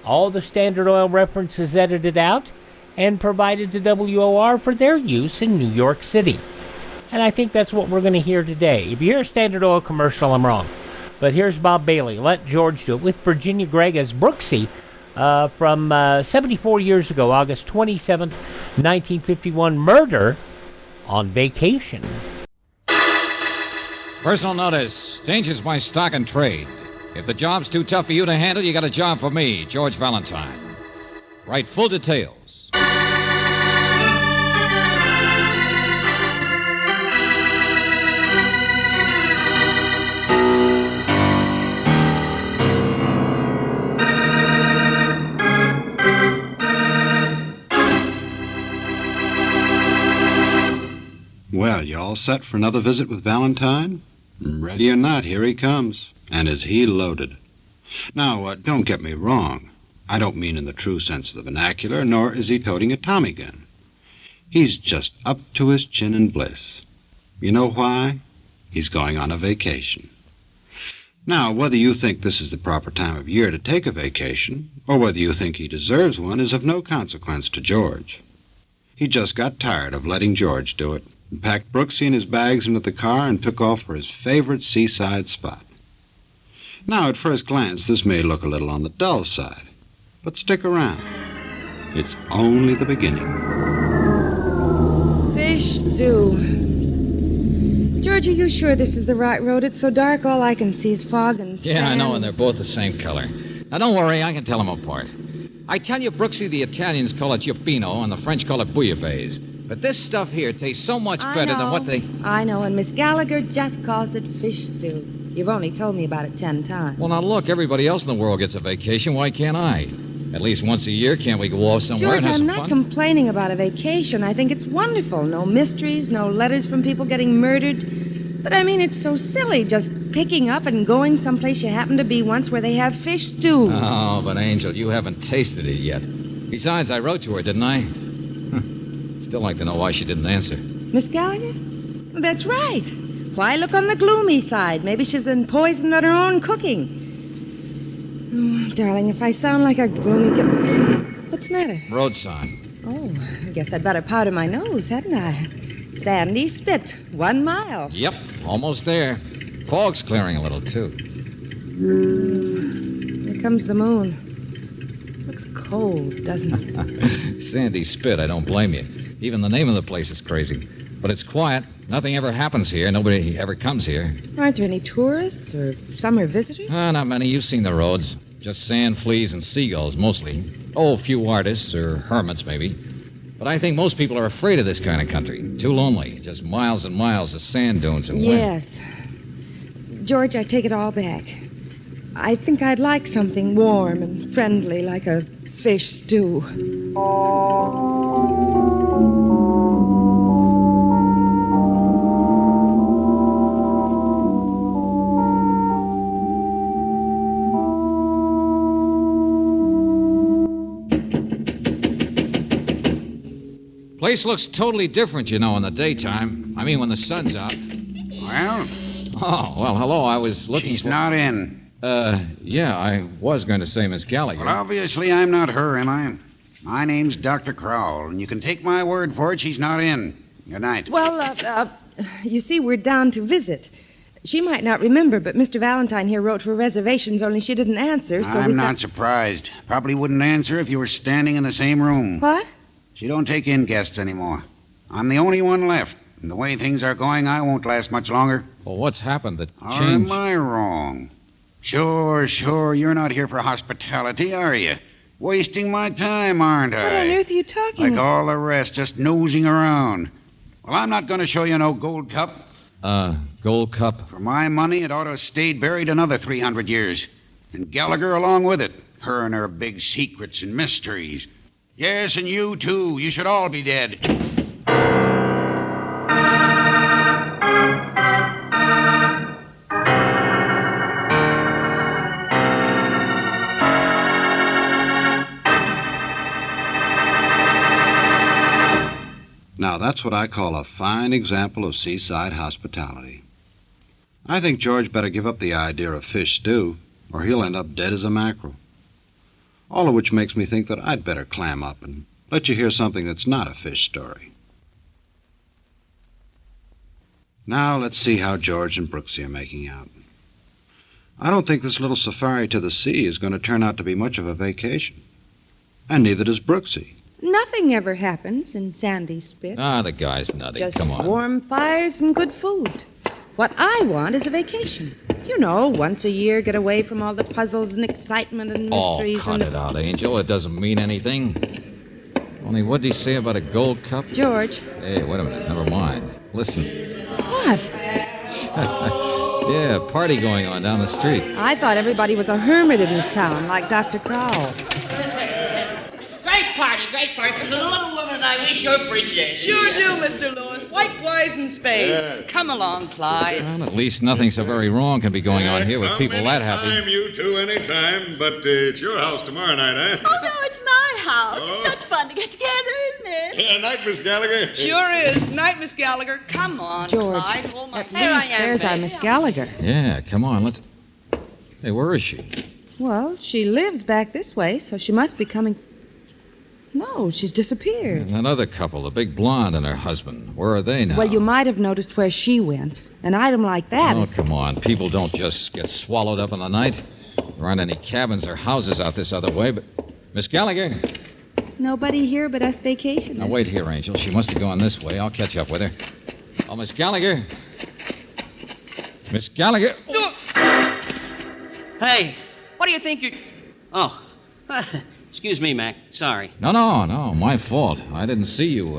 All the Standard Oil references edited out and provided to WOR for their use in New York City. And I think that's what we're going to hear today. If you hear a Standard Oil commercial, I'm wrong. But here's Bob Bailey, Let George Do It, with Virginia Gregg as Brooksy from 74 years ago, August 27th, 1951, Murder on Vacation.
Personal notice. Dangers by stock and trade. If the job's too tough for you to handle, you got a job for me, George Valentine. Write full details.
Well, you all set for another visit with Valentine? Ready or not, here he comes. And is he loaded. Now, don't get me wrong. I don't mean in the true sense of the vernacular, nor is he toting a Tommy gun. He's just up to his chin in bliss. You know why? He's going on a vacation. Now, whether you think this is the proper time of year to take a vacation, or whether you think he deserves one, is of no consequence to George. He just got tired of letting George do it, and packed Brooksy and his bags into the car and took off for his favorite seaside spot. Now, at first glance, this may look a little on the dull side, but stick around. It's only the beginning.
Fish stew. George, are you sure this is the right road? It's so dark, all I can see is fog and sand.
Yeah, I know, and they're both the same color. Now, don't worry, I can tell them apart. I tell you, Brooksy, the Italians call it Giuppino, and the French call it bouillabaisse. But this stuff here tastes so much better than what they...
I know, and Miss Gallagher just calls it fish stew. You've only told me about it 10 times.
Well, now look, everybody else in the world gets a vacation. Why can't I? At least once a year, can't we go off somewhere
George,
and have
I'm
some
not
fun?
complaining about a vacation. I think it's wonderful. No mysteries, no letters from people getting murdered. But I mean, it's so silly just picking up and going someplace you happened to be once where they have fish stew.
Oh, but Angel, you haven't tasted it yet. Besides, I wrote to her, didn't I? Still like to know why she didn't answer.
Miss Gallagher? That's right. Why look on the gloomy side? Maybe she's been poisoned on her own cooking. Oh, darling, if I sound like a gloomy... What's the matter?
Road sign.
Oh, I guess I'd better powder my nose, hadn't I? Sandy Spit, 1 mile.
Yep, almost there. Fog's clearing a little, too.
Here comes the moon. Looks cold, doesn't it?
Sandy spit, I don't blame you. Even the name of the place is crazy. But it's quiet. Nothing ever happens here. Nobody ever comes here.
Aren't there any tourists or summer visitors?
Not many. You've seen the roads. Just sand fleas and seagulls, mostly. Oh, a few artists or hermits, maybe. But I think most people are afraid of this kind of country. Too lonely. Just miles and miles of sand dunes and wind.
Yes. George, I take it all back. I think I'd like something warm and friendly, like a fish stew.
Place looks totally different, you know, in the daytime. I mean, when the sun's out.
Well?
Oh, well, hello. I was looking
She's
for...
not in.
Yeah, I was going to say Miss Gallagher.
Well, obviously I'm not her, am I? My name's Dr. Crowell, and you can take my word for it, she's not in. Good night.
Well, you see, we're down to visit. She might not remember, but Mr. Valentine here wrote for reservations, only she didn't answer, so
I'm not surprised. Probably wouldn't answer if you were standing in the same room.
What?
She don't take in guests anymore. I'm the only one left. And the way things are going, I won't last much longer.
Well, what's happened that
Or
changed?
am I wrong? Sure, you're not here for hospitality, are you? Wasting my time, aren't I?
What on earth are you talking
Like
about?
all the rest, just nosing around. Well, I'm not going to show you no gold cup.
Gold cup?
For my money, it ought to have stayed buried another 300 years. And Gallagher along with it. Her and her big secrets and mysteries. Yes, and you, too. You should all be dead.
Now, that's what I call a fine example of seaside hospitality. I think George better give up the idea of fish stew, or he'll end up dead as a mackerel. All of which makes me think that I'd better clam up and let you hear something that's not a fish story. Now, let's see how George and Brooksy are making out. I don't think this little safari to the sea is going to turn out to be much of a vacation. And neither does Brooksy.
Nothing ever happens in Sandy Spit.
The guy's nutty.
Just
Come on.
warm fires and good food. What I want is a vacation. You know, once a year, get away from all the puzzles and excitement and mysteries.
Oh, cut it out, Angel. It doesn't mean anything. Only what did he say about a gold cup?
George.
Hey, wait a minute. Never mind. Listen.
What?
Yeah, party going on down the street.
I thought everybody was a hermit in this town, like Dr. Crowell.
Great party. The little woman and I, we sure appreciate it.
Sure do, Mr. Lewis. Likewise in spades. Come along, Clyde.
Well, at least nothing so very wrong can be going on here with people that happy.
Anytime, you two, anytime. But it's your house tomorrow night, eh?
Oh, no, it's my house. It's such fun to get together, isn't it?
Yeah, night, Miss Gallagher.
Sure is. Night, Miss Gallagher. Come on,
George,
Clyde. Hold my
at least there's our Miss Gallagher.
Yeah, come on, let's... Hey, where is she?
Well, she lives back this way, so she must be coming... No, she's disappeared.
Another couple, the big blonde and her husband. Where are they now?
Well, you might have noticed where she went. An item like that is...
come on. People don't just get swallowed up in the night. There aren't any cabins or houses out this other way, but... Miss Gallagher?
Nobody here but us vacationists.
Now, wait here, Angel. She must have gone this way. I'll catch up with her. Oh, Miss Gallagher? Miss Gallagher?
Hey, what do you think you're... Oh, excuse me, Mac. Sorry.
No, my fault. I didn't see you,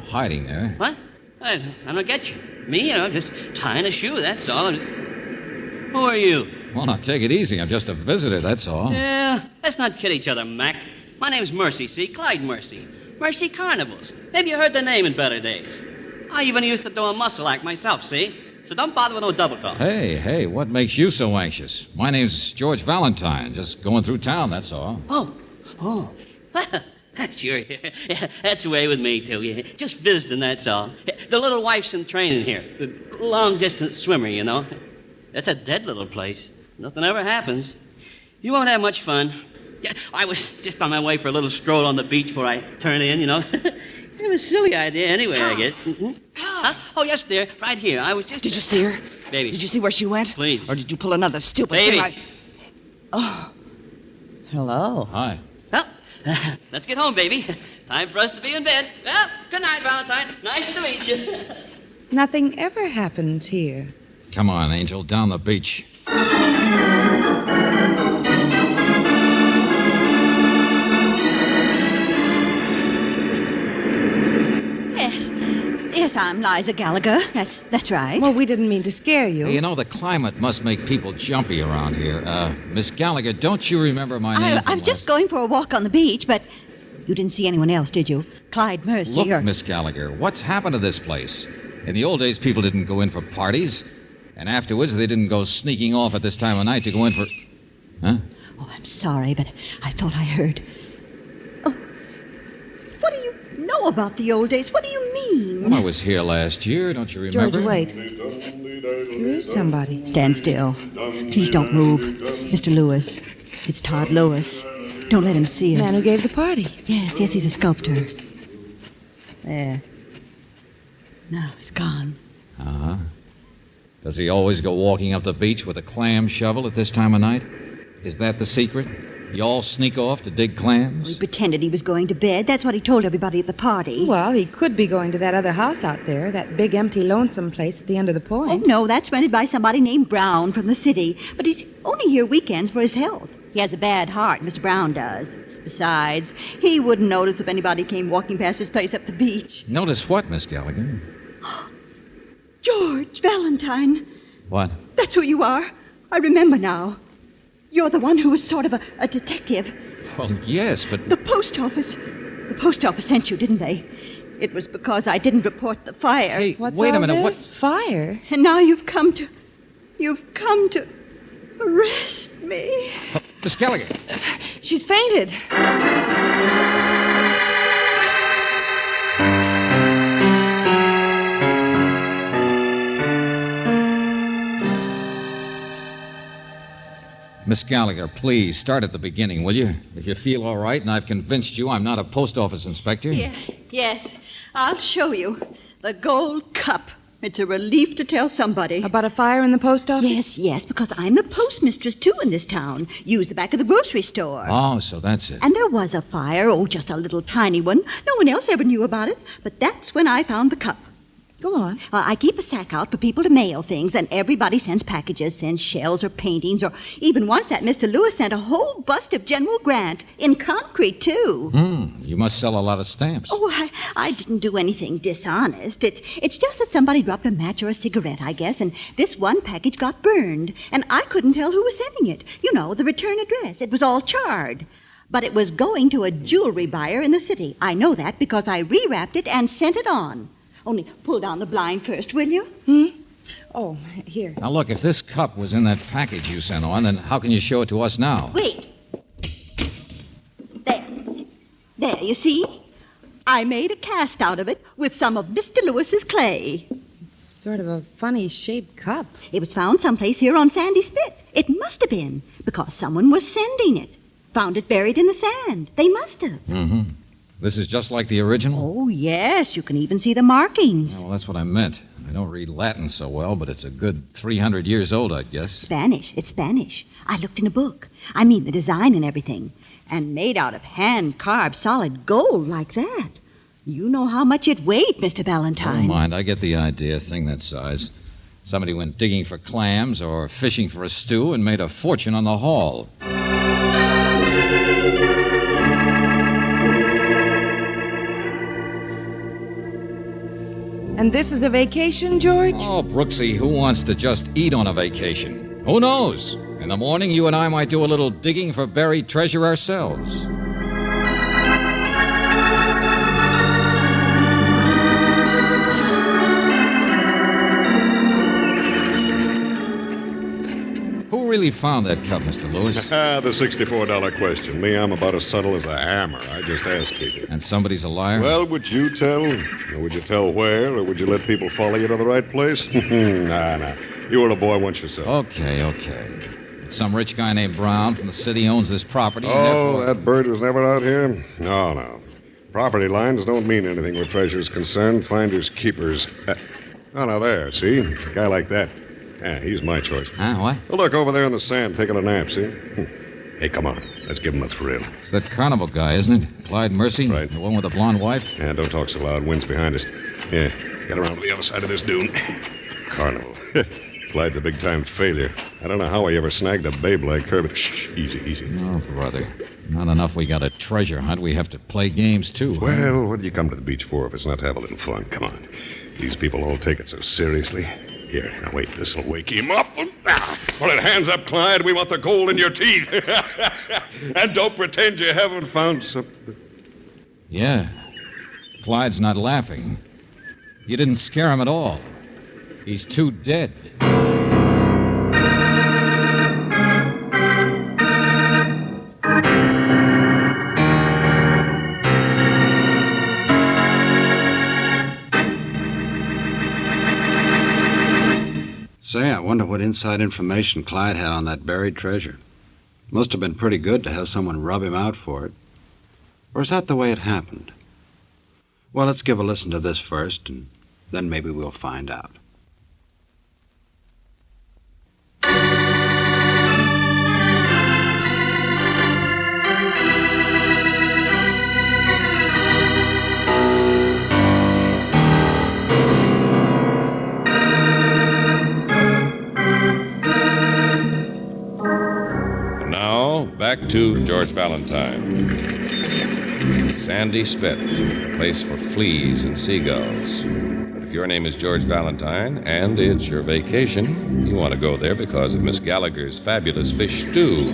hiding there.
What? I don't get you. Me, just tying a shoe, that's all. Who are you?
Well, now, take it easy. I'm just a visitor, that's all.
Yeah, let's not kid each other, Mac. My name's Mercy, see? Clyde Mercy. Mercy Carnivals. Maybe you heard the name in better days. I even used to do a muscle act myself, see? So don't bother with no double talk.
Hey, what makes you so anxious? My name's George Valentine. Just going through town, that's all.
Oh. Sure, yeah. That's the way with me, too. Yeah. Just visiting, that's all. The little wife's in training here. The long-distance swimmer, you know. That's a dead little place. Nothing ever happens. You won't have much fun. Yeah, I was just on my way for a little stroll on the beach before I turn in, you know. It was a silly idea anyway, I guess. Huh? Oh, yes, dear. Right here. I was just...
Did you see her?
Baby.
Did you see where she went?
Please.
Or did you pull another stupid
Baby.
thing like... Oh. Hello.
Hi.
Well, let's get home, baby. Time for us to be in bed. Well, good night, Valentine. Nice to meet you.
Nothing ever happens here.
Come on, Angel, down the beach.
Yes, I'm Liza Gallagher. That's right.
Well, we didn't mean to scare you.
Hey, you know, the climate must make people jumpy around here. Miss Gallagher, don't you remember my name?
I was just going for a walk on the beach, but you didn't see anyone else, did you? Clyde Mercy
Look,
or...
Miss Gallagher, what's happened to this place? In the old days, people didn't go in for parties, and afterwards, they didn't go sneaking off at this time of night to go in for... Huh?
Oh, I'm sorry, but I thought I heard... Oh, what do you know about the old days? What do you mean?
Well, I was here last year, don't you remember?
George, wait. There is somebody.
Stand still. Please don't move. Mr. Lewis. It's Todd Lewis. Don't let him see us.
The man who gave the party.
Yes, he's a sculptor. There. Now he's gone.
Uh-huh. Does he always go walking up the beach with a clam shovel at this time of night? Is that the secret? You all sneak off to dig clams?
He pretended he was going to bed. That's what he told everybody at the party.
Well, he could be going to that other house out there, that big, empty, lonesome place at the end of the point.
Oh, no, that's rented by somebody named Brown from the city. But he's only here weekends for his health. He has a bad heart, Mr. Brown does. Besides, he wouldn't notice if anybody came walking past his place up the beach.
Notice what, Miss Gallagher?
George Valentine.
What?
That's who you are. I remember now. You're the one who was sort of a detective.
Well, yes, but...
The post office. The post office sent you, didn't they? It was because I didn't report the fire.
Hey,
What's
wait a
all
minute.
this? Fire?
And now you've come to arrest me.
Miss Gallagher.
She's fainted.
Miss Gallagher, please, start at the beginning, will you? If you feel all right and I've convinced you I'm not a post office inspector.
Yes, I'll show you. The gold cup. It's a relief to tell somebody.
About a fire in the post office?
Yes, because I'm the postmistress, too, in this town. Use the back of the grocery store.
Oh, so that's it.
And there was a fire, just a little tiny one. No one else ever knew about it. But that's when I found the cup.
Go on.
I keep a sack out for people to mail things, and everybody sends packages, sends shells or paintings, or even once that Mr. Lewis sent a whole bust of General Grant, in concrete, too.
You must sell a lot of stamps.
Oh, I didn't do anything dishonest. It's just that somebody dropped a match or a cigarette, I guess, and this one package got burned, and I couldn't tell who was sending it. You know, the return address. It was all charred. But it was going to a jewelry buyer in the city. I know that because I rewrapped it and sent it on. Only pull down the blind first, will you?
Oh, here.
Now, look, if this cup was in that package you sent on, then how can you show it to us now?
Wait. There, you see? I made a cast out of it with some of Mr. Lewis's clay.
It's sort of a funny-shaped cup.
It was found someplace here on Sandy Spit. It must have been, because someone was sending it. Found it buried in the sand. They must have.
Mm-hmm. This is just like the original?
Oh, yes. You can even see the markings.
Well, that's what I meant. I don't read Latin so well, but it's a good 300 years old, I guess.
Spanish. It's Spanish. I looked in a book. I mean, the design and everything. And made out of hand-carved solid gold like that. You know how much it weighed, Mr. Valentine.
Never mind. I get the idea. A thing that size. Somebody went digging for clams or fishing for a stew and made a fortune on the haul.
And this is a vacation, George?
Oh, Brooksy, who wants to just eat on a vacation? Who knows? In the morning, you and I might do a little digging for buried treasure ourselves. Who really found that cup, Mr. Lewis?
The $64 question. Me, I'm about as subtle as a hammer. I just ask people.
And somebody's a liar?
Well, would you tell? Or would you tell where? Or would you let people follow you to the right place? Nah. You were a boy once yourself.
Okay. Some rich guy named Brown from the city owns this property.
Oh, that bird was never out here? No. Property lines don't mean anything where treasure's concerned. Finders, keepers. Oh, now there, see? A guy like that. Yeah, he's my choice.
What?
Well, look, over there in the sand, taking a nap, see? Hey, come on. Let's give him a thrill.
It's that carnival guy, isn't it? Clyde Mercy?
Right.
The one with the blonde wife?
Yeah, don't talk so loud. Wind's behind us. Yeah, get around to the other side of this dune. Carnival. Clyde's a big-time failure. I don't know how he ever snagged a babe like her, but shh, easy.
Oh, brother. Not enough we got a treasure hunt. We have to play games, too.
Well, what do you come to the beach for if it's not to have a little fun? Come on. These people all take it so seriously. Here, now wait, this'll wake him up. Pull it, hands up, Clyde. We want the gold in your teeth. And don't pretend you haven't found something.
Yeah. Clyde's not laughing. You didn't scare him at all. He's too dead.
Say, I wonder what inside information Clyde had on that buried treasure. Must have been pretty good to have someone rub him out for it. Or is that the way it happened? Well, let's give a listen to this first, and then maybe we'll find out.
Back to George Valentine. Sandy Spit, a place for fleas and seagulls. But if your name is George Valentine and it's your vacation, you want to go there because of Miss Gallagher's fabulous fish stew.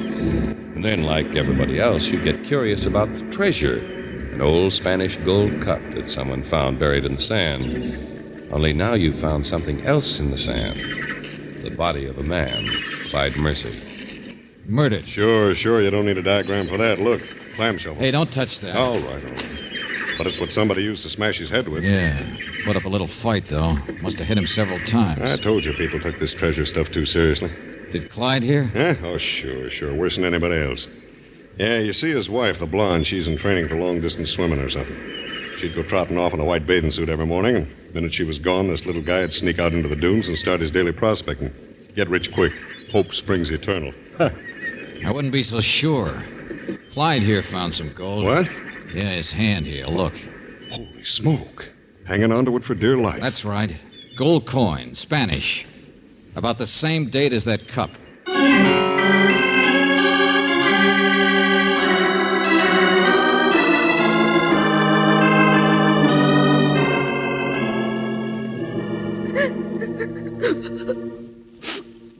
And then, like everybody else, you get curious about the treasure, an old Spanish gold cup that someone found buried in the sand. Only now you've found something else in the sand. The body of a man, Clyde Mercy.
Murdered.
Sure. You don't need a diagram for that. Look, clamshell.
Hey, don't touch that.
All right. But it's what somebody used to smash his head with.
Yeah. Put up a little fight, though. Must have hit him several times.
I told you people took this treasure stuff too seriously.
Did Clyde hear?
Huh? Oh, sure. Worse than anybody else. Yeah, you see his wife, the blonde, she's in training for long-distance swimming or something. She'd go trotting off in a white bathing suit every morning, and the minute she was gone, this little guy would sneak out into the dunes and start his daily prospecting. Get rich quick. Hope springs eternal.
I wouldn't be so sure. Clyde here found some gold.
What?
Yeah, his hand here. Look.
Holy smoke. Hanging onto it for dear life.
That's right. Gold coin, Spanish. About the same date as that cup.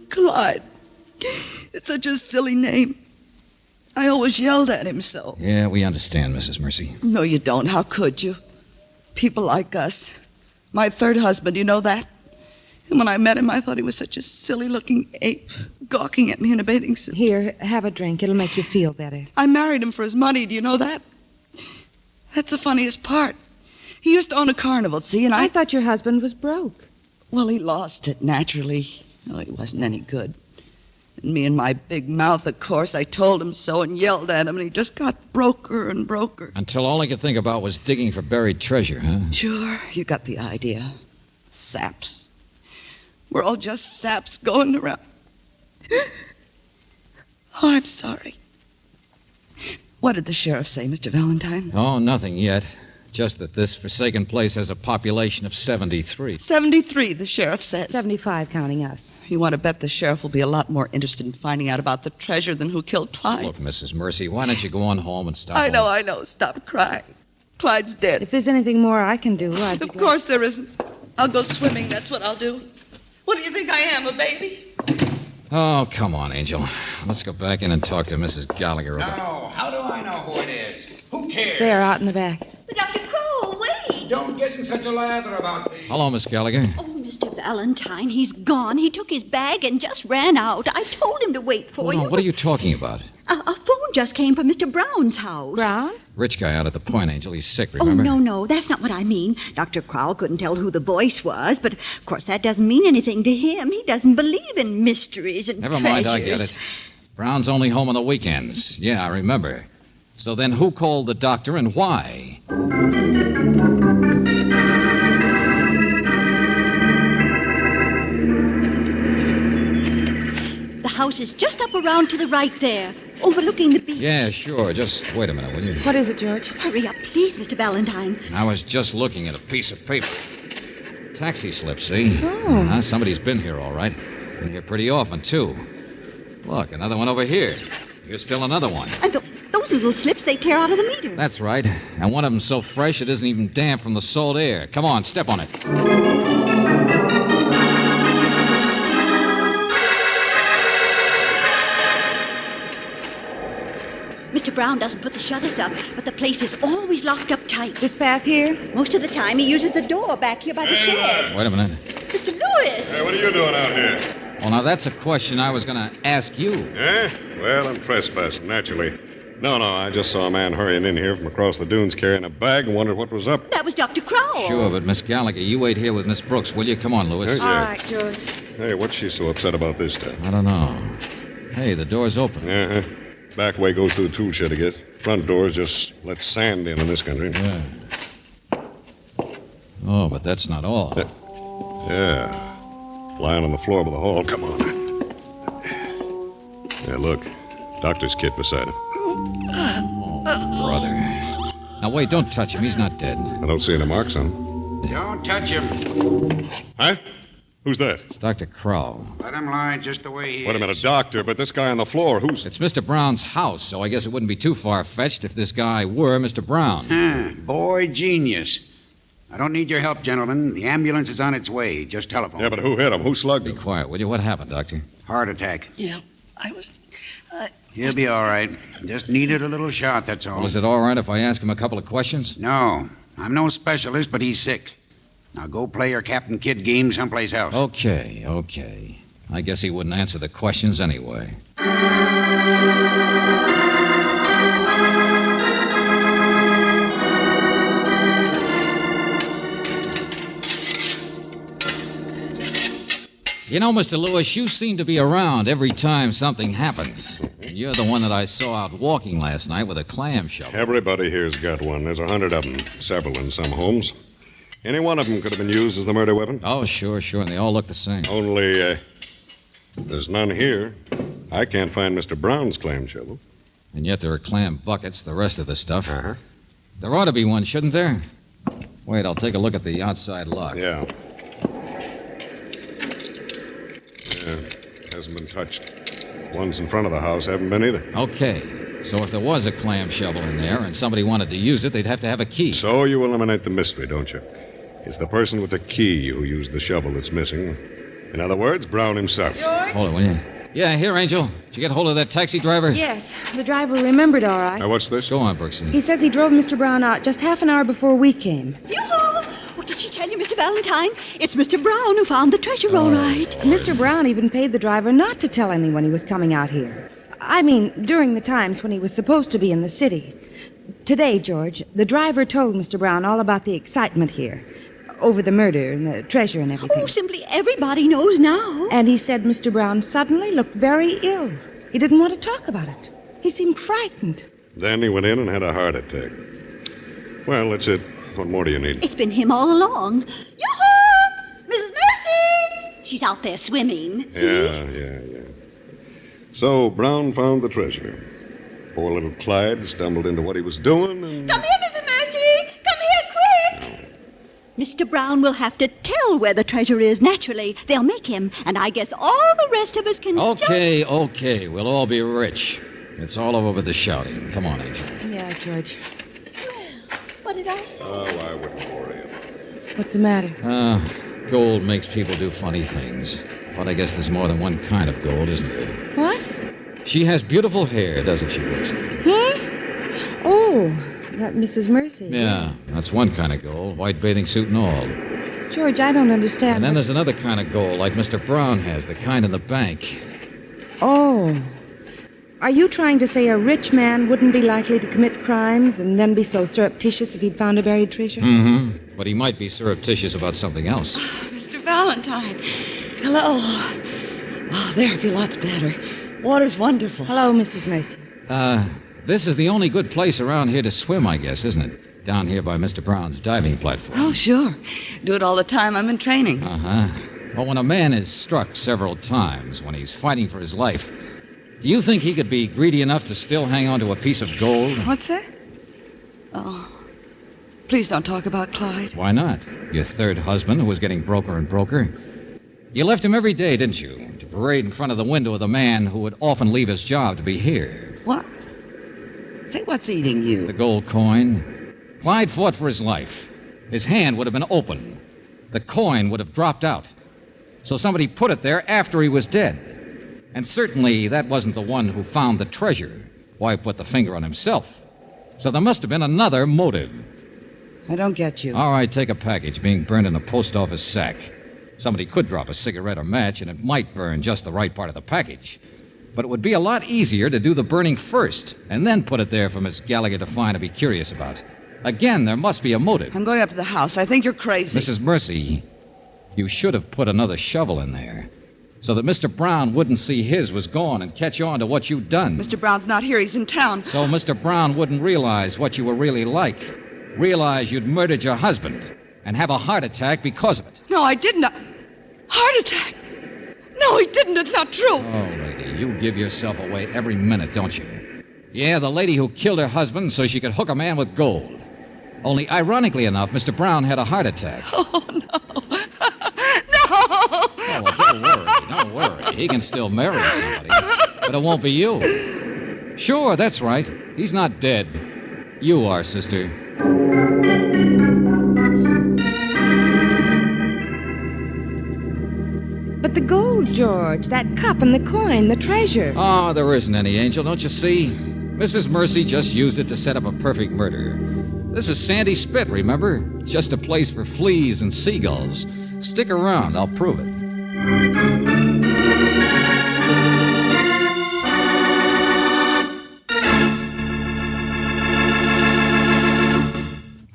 Clyde. It's such a silly name. I always yelled at him so.
Yeah, we understand, Mrs. Mercy.
No, you don't. How could you? People like us. My third husband, you know that? And when I met him, I thought he was such a silly-looking ape, gawking at me in a bathing suit.
Here, have a drink. It'll make you feel better.
I married him for his money. Do you know that? That's the funniest part. He used to own a carnival, see, and
I thought your husband was broke.
Well, he lost it, naturally. Well, he wasn't any good. And me and my big mouth, of course, I told him so and yelled at him, and he just got broker and broker.
Until all he could think about was digging for buried treasure, huh?
Sure, you got the idea. Saps. We're all just saps going around. Oh, I'm sorry. What did the sheriff say, Mr. Valentine?
Oh, nothing yet. Just that this forsaken place has a population of 73.
73, the sheriff says.
75, counting us.
You want to bet the sheriff will be a lot more interested in finding out about the treasure than who killed Clyde?
Look, Mrs. Mercy, why don't you go on home and stop?
I know. Stop crying. Clyde's dead.
If there's anything more I can do, I'd be
Of course there isn't. I'll go swimming, that's what I'll do. What do you think I am, a baby?
Oh, come on, Angel. Let's go back in and talk to Mrs. Gallagher about...
Now, how do I know who it is? Who cares?
They're out in the back.
But Dr. Crow, wait!
Don't get in such a lather about things.
Hello, Miss Gallagher.
Oh, Mr. Valentine, he's gone. He took his bag and just ran out. I told him to wait for you.
What are you talking about?
A phone just came from Mr. Brown's house.
Brown?
Rich guy out at the point, Angel. He's sick, remember?
Oh, no, that's not what I mean. Dr. Crowell couldn't tell who the voice was, but of course that doesn't mean anything to him. He doesn't believe in mysteries and
Never
treasures.
mind, I get it. Brown's only home on the weekends. Yeah, I remember. So then who called the doctor and why?
The house is just up around to the right there, overlooking the beach.
Yeah, sure. Just wait a minute, will you?
What is it, George?
Hurry up, please, Mr. Valentine.
I was just looking at a piece of paper. Taxi slip, see?
Oh.
Somebody's been here, all right. Been here pretty often, too. Look, another one over here. Here's still another one.
And those little slips they tear out of the meter.
That's right. And one of them's so fresh it isn't even damp from the salt air. Come on, step on it.
Mr. Brown doesn't put the shutters up, but the place is always locked up tight.
This path here?
Most of the time he uses the door back here by the shed.
Wait a minute.
Mr. Lewis!
Hey, what are you doing out here?
Well, now, that's a question I was going to ask you.
Eh? Well, I'm trespassing, naturally. No, I just saw a man hurrying in here from across the dunes carrying a bag and wondered what was up.
That was Dr. Crowell.
Sure, but Miss Gallagher, you wait here with Miss Brooks, will you? Come on, Lewis.
All
right, George.
Hey, what's she so upset about this time?
I don't know. Hey, the door's open.
Uh-huh. Back way goes to the tool shed, I guess. Front doors just let sand in this country.
Yeah. Oh, but that's not all.
Yeah. Lying on the floor by the hall. Come on. Yeah, look. Doctor's kit beside him.
Oh, brother. Now, wait, don't touch him. He's not dead.
I don't see any marks on him.
Don't touch him.
Huh? Who's that?
It's Dr. Crow.
Let him lie just the way he is.
Wait a minute, doctor, but this guy on the floor, who's...
It's Mr. Brown's house, so I guess it wouldn't be too far-fetched if this guy were Mr. Brown.
Boy, genius. I don't need your help, gentlemen. The ambulance is on its way. Just telephone.
Yeah, but who hit him? Who slugged him?
Be quiet, will you? What happened, Doctor?
Heart attack.
Yeah, I was...
He'll be all right. Just needed a little shot, that's all.
Well, is it all right if I ask him a couple of questions?
No. I'm no specialist, but he's sick. Now go play your Captain Kidd game someplace else.
Okay. I guess he wouldn't answer the questions anyway. You know, Mr. Lewis, you seem to be around every time something happens. You're the one that I saw out walking last night with a clam shovel.
Everybody here's got one. There's 100 of them. Several in some homes. Any one of them could have been used as the murder weapon.
Oh, sure, and they all look the same.
Only, there's none here. I can't find Mr. Brown's clam shovel.
And yet there are clam buckets, the rest of the stuff. Uh-huh. There ought to be one, shouldn't there? Wait, I'll take a look at the outside lock.
Yeah. Hasn't been touched. Ones in front of the house haven't been either.
Okay. So if there was a clam shovel in there and somebody wanted to use it, they'd have to have a key.
So you eliminate the mystery, don't you? It's the person with the key who used the shovel that's missing. In other words, Brown himself.
George?
Hold it, will you? Yeah, here, Angel. Did you get hold of that taxi driver?
Yes, the driver remembered all right.
Now, what's this?
Go on, Brooksy.
He says he drove Mr. Brown out just half an hour before we came.
Yoo-hoo! What did she tell you, Mr. Valentine? It's Mr. Brown who found the treasure, all right.
Mr. Brown even paid the driver not to tell anyone he was coming out here. I mean, during the times when he was supposed to be in the city. Today, George, the driver told Mr. Brown all about the excitement here. Over the murder and the treasure and everything.
Oh, simply everybody knows now.
And he said Mr. Brown suddenly looked very ill. He didn't want to talk about it. He seemed frightened.
Then he went in and had a heart attack. Well, that's it. What more do you need?
It's been him all along. Yoo-hoo! Mrs. Mercy! She's out there swimming. See?
Yeah. So, Brown found the treasure. Poor little Clyde stumbled into what he was doing and...
Come here, Mrs. Mercy! Come here, quick! Mr. Brown will have to tell where the treasure is, naturally. They'll make him, and I guess all the rest of us can
Okay. We'll all be rich. It's all over with the shouting. Come on, Angel.
Yeah, George.
What did I say?
Oh, I wouldn't worry.
What's the matter?
Gold makes people do funny things. But I guess there's more than one kind of gold, isn't there?
What?
She has beautiful hair, doesn't she, Brooksy?
Oh, that Mrs. Mercy.
Yeah, that's one kind of gold, white bathing suit and all.
George, I don't understand.
And then there's another kind of gold, like Mr. Brown has, the kind in the bank.
Oh. Are you trying to say a rich man wouldn't be likely to commit crimes and then be so surreptitious if he'd found a buried treasure?
Mm-hmm. But he might be surreptitious about something else.
Mr. Valentine. Hello. Oh, there, I feel lots better. Water's wonderful.
Hello, Mrs. Mercy.
This is the only good place around here to swim, I guess, isn't it? Down here by Mr. Brown's diving platform.
Oh, sure. Do it all the time I'm in training.
Uh-huh. Well, when a man is struck several times, when he's fighting for his life, do you think he could be greedy enough to still hang on to a piece of gold?
What's that? Oh, please don't talk about Clyde.
Why not? Your third husband, who was getting broker and broker. You left him every day, didn't you? To parade in front of the window of the man who would often leave his job to be here.
What? Say, what's eating you?
The gold coin. Clyde fought for his life. His hand would have been open. The coin would have dropped out. So somebody put it there after he was dead. And certainly that wasn't the one who found the treasure. Why put the finger on himself? So there must have been another motive.
I don't get you.
All right, take a package being burned in a post office sack. Somebody could drop a cigarette or match, and it might burn just the right part of the package. But it would be a lot easier to do the burning first, and then put it there for Miss Gallagher to find and be curious about. Again, there must be a motive.
I'm going up to the house. I think you're crazy.
Mrs. Mercy, you should have put another shovel in there, so that Mr. Brown wouldn't see his was gone and catch on to what you'd done.
Mr. Brown's not here. He's in town.
So Mr. Brown wouldn't realize what you were really like. Realize you'd murdered your husband and have a heart attack because of it.
No, I didn't. Heart attack? No, he didn't. It's not true.
Oh, lady, you give yourself away every minute, don't you? Yeah, the lady who killed her husband so she could hook a man with gold. Only, ironically enough, Mr. Brown had a heart attack.
Oh, no.
Oh, well, don't worry. He can still marry somebody, but it won't be you. Sure, that's right. He's not dead. You are, sister.
But the gold, George, that cup and the coin, the treasure.
Oh, there isn't any, Angel, don't you see? Mrs. Mercy just used it to set up a perfect murder. This is Sandy Spit, remember? Just a place for fleas and seagulls. Stick around, I'll prove it.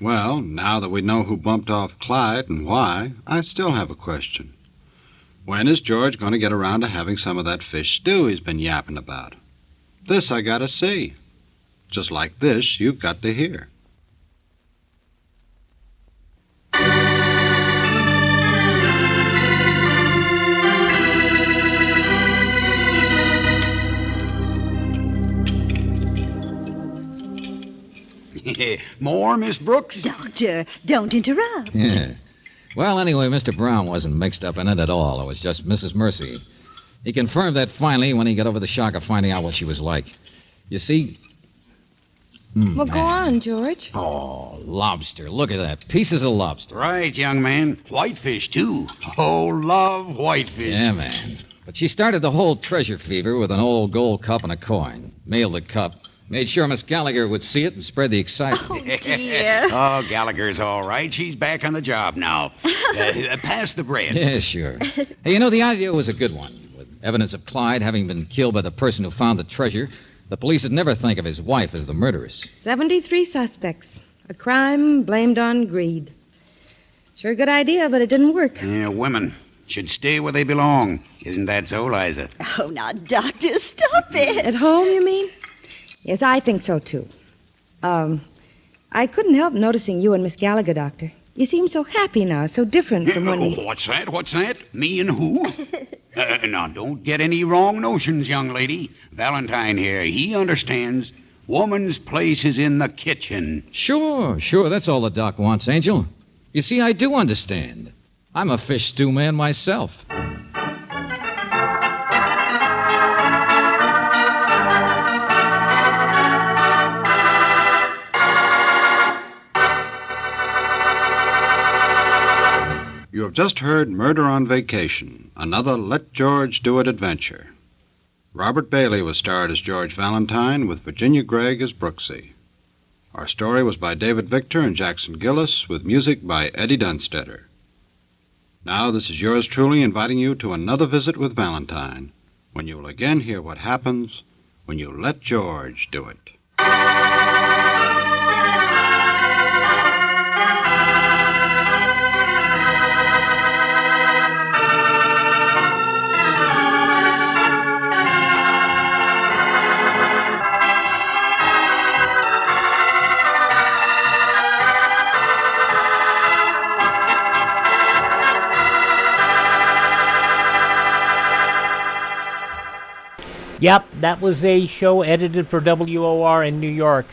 Well, now that we know who bumped off Clyde and why, I still have a question. When is George going to get around to having some of that fish stew he's been yapping about? This I gotta see. Just like this, you've got to hear.
More, Miss Brooks?
Doctor, don't interrupt.
Yeah. Well, anyway, Mr. Brown wasn't mixed up in it at all. It was just Mrs. Mercy. He confirmed that finally when he got over the shock of finding out what she was like. You see...
Well, go on, George.
Oh, lobster. Look at that. Pieces of lobster.
Right, young man. Whitefish, too. Oh, love whitefish.
Yeah, man. But she started the whole treasure fever with an old gold cup and a coin. Mailed the cup. Made sure Miss Gallagher would see it and spread the excitement.
Oh, dear.
Oh, Gallagher's all right. She's back on the job now. Pass the bread.
Yeah, sure. Hey, you know, the idea was a good one. With evidence of Clyde having been killed by the person who found the treasure, the police would never think of his wife as the murderess.
73 suspects. A crime blamed on greed. Sure good idea, but it didn't work.
Yeah, women should stay where they belong. Isn't that so, Liza?
Oh, now, Doctor, stop it.
At home, you mean? Yes, I think so, too. I couldn't help noticing you and Miss Gallagher, Doctor. You seem so happy now, so different from when we...
What's that? What's that? Me and who? Now, don't get any wrong notions, young lady. Valentine here, he understands. Woman's place is in the kitchen.
Sure. That's all the doc wants, Angel. You see, I do understand. I'm a fish stew man myself.
You have just heard Murder on Vacation, another Let George Do It adventure. Robert Bailey was starred as George Valentine with Virginia Gregg as Brooksy. Our story was by David Victor and Jackson Gillis with music by Eddie Dunstetter. Now this is yours truly inviting you to another visit with Valentine, when you will again hear what happens when you let George do it.
Yep, that was a show edited for WOR in New York.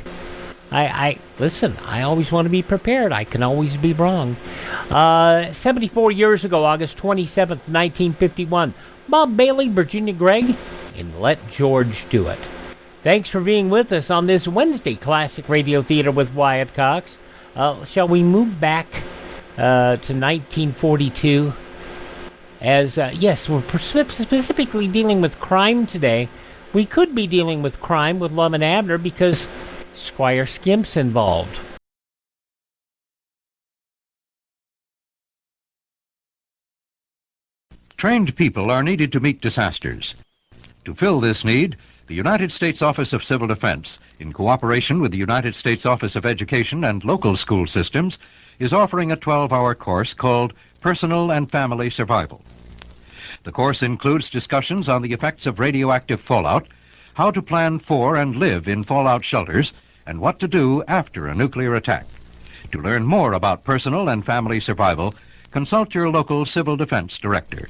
Listen, I always want to be prepared. I can always be wrong. 74 years ago, August 27th, 1951, Bob Bailey, Virginia Gregg, and Let George Do It. Thanks for being with us on this Wednesday Classic Radio Theater with Wyatt Cox. Shall we move back to 1942? As, yes, we're specifically dealing with crime today. We could be dealing with crime with Lum and Abner because Squire Skimp's involved.
Trained people are needed to meet disasters. To fill this need, the United States Office of Civil Defense, in cooperation with the United States Office of Education and local school systems, is offering a 12-hour course called Personal and Family Survival. The course includes discussions on the effects of radioactive fallout, how to plan for and live in fallout shelters, and what to do after a nuclear attack. To learn more about personal and family survival, consult your local civil defense director.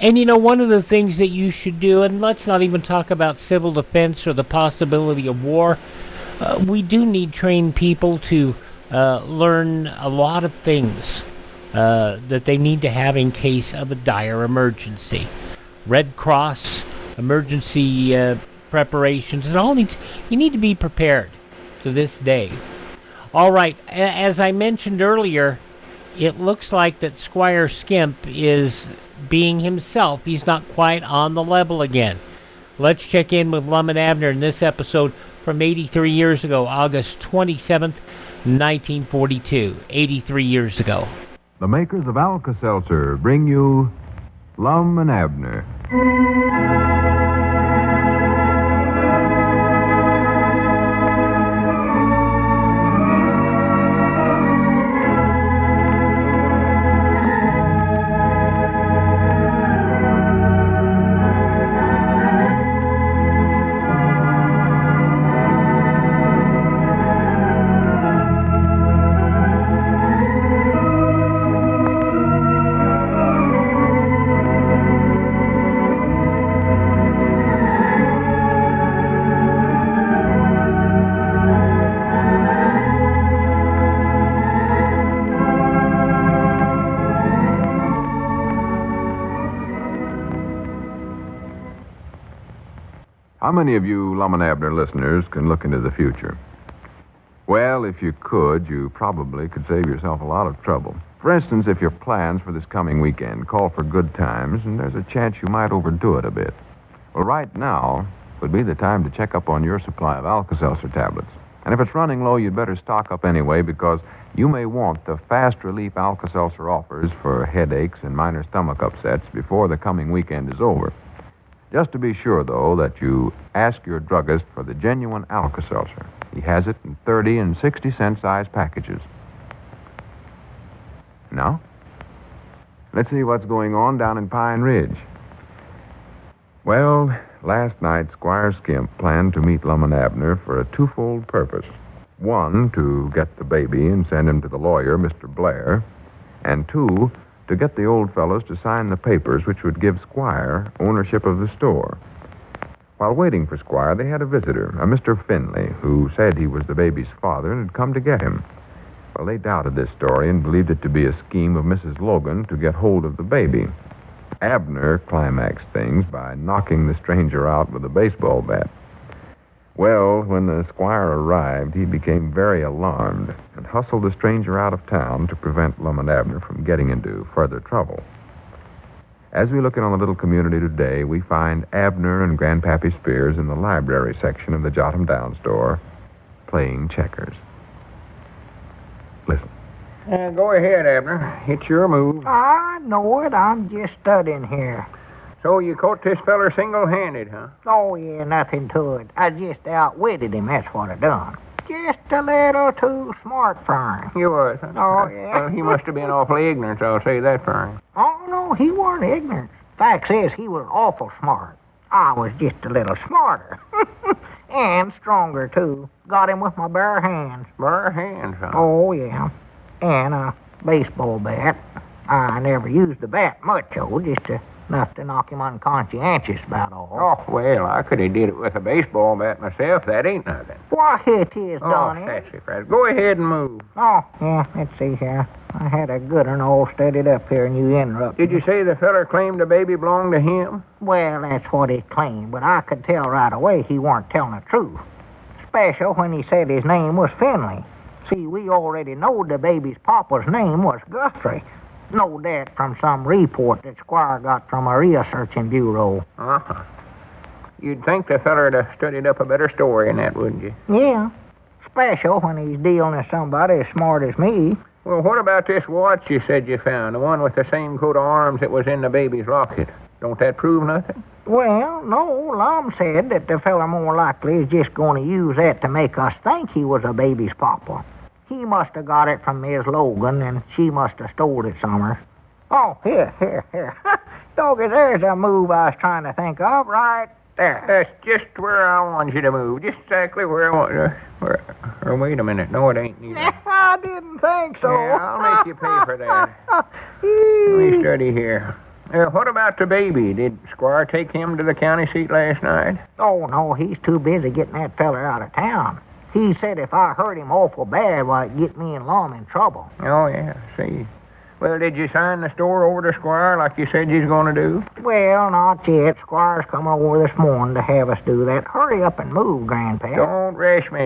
And you know, one of the things that you should do, and let's not even talk about civil defense or the possibility of war, we do need trained people to learn a lot of things that they need to have in case of a dire emergency. Red Cross, emergency preparations, and all needs, you need to be prepared to this day. All right, as I mentioned earlier, it looks like that Squire Skimp is being himself. He's not quite on the level again. Let's check in with Lum and Abner in this episode from 83 years ago, August 27th, 1942. 83 years ago.
The makers of Alka-Seltzer bring you Lum and Abner. How many of you Lum and Abner listeners can look into the future? Well, if you could, you probably could save yourself a lot of trouble. For instance, if your plans for this coming weekend call for good times, and there's a chance you might overdo it a bit. Well, right now would be the time to check up on your supply of Alka-Seltzer tablets. And if it's running low, you'd better stock up anyway, because you may want the fast relief Alka-Seltzer offers for headaches and minor stomach upsets before the coming weekend is over. Just to be sure, though, that you ask your druggist for the genuine Alka-Seltzer. He has it in 30 and 60-cent size packages. Now, let's see what's going on down in Pine Ridge. Well, last night, Squire Skimp planned to meet Lum and Abner for a twofold purpose. One, to get the baby and send him to the lawyer, Mr. Blair. And two, to get the old fellows to sign the papers which would give Squire ownership of the store. While waiting for Squire, they had a visitor, a Mr. Finley, who said he was the baby's father and had come to get him. Well, they doubted this story and believed it to be a scheme of Mrs. Logan to get hold of the baby. Abner climaxed things by knocking the stranger out with a baseball bat. Well, when the Squire arrived, he became very alarmed and hustled the stranger out of town to prevent Lum and Abner from getting into further trouble. As we look in on the little community today, we find Abner and Grandpappy Spears in the library section of the Jot 'em Down store playing checkers. Listen.
Go ahead, Abner. It's your move.
I know it. I'm just studying here.
So you caught this feller single-handed, huh?
Oh, yeah, nothing to it. I just outwitted him, that's what I done. Just a little too smart for him.
You was, huh?
Oh, yeah.
Well, he must have been awfully ignorant, I'll say that for him.
Oh, no, he weren't ignorant. Fact says he was awful smart. I was just a little smarter. And stronger, too. Got him with my bare hands.
Bare hands, huh?
Oh, yeah. And a baseball bat. I never used the bat much, though, just to Enough to knock him unconscientious about all.
Oh, well, I could have did it with a baseball bat myself. That ain't nothing.
Why, it is,
Oh,
Donnie.
sassy Fred. Go ahead and move.
Oh, yeah, let's see here. I had a good one all steadied up here and you interrupted.
Did you say the feller claimed the baby belonged to him?
Well, that's what he claimed, but I could tell right away he weren't telling the truth. Special when he said his name was Finley. See, we already know the baby's papa's name was Guthrie. Know that from some report that Squire got from a researching bureau.
Uh-huh. You'd think the feller'd have studied up a better story than that, wouldn't you?
Yeah. Special when he's dealing with somebody as smart as me.
Well, what about this watch you said you found? The one with the same coat of arms that was in the baby's locket. Don't that prove nothing?
Well, no, Lum said that the fella more likely is just going to use that to make us think he was a baby's papa. He must have got it from Miss Logan, and she must have stole it somewhere. Oh, here. Doggy, there's a move I was trying to think of right there.
That's just where I want you to move. Just exactly where I want you. Or wait a minute. No, it ain't neither.
I didn't think so.
Yeah, I'll make you pay for that. Let me study here. What about the baby? Did Squire take him to the county seat last night?
Oh, no, he's too busy getting that feller out of town. He said if I hurt him awful bad, why, it'd get me and Lum in trouble.
Oh, yeah, see. Well, did you sign the store over to Squire like you said you was going to do?
Well, not yet. Squire's coming over this morning to have us do that. Hurry up and move, Grandpa.
Don't rush me.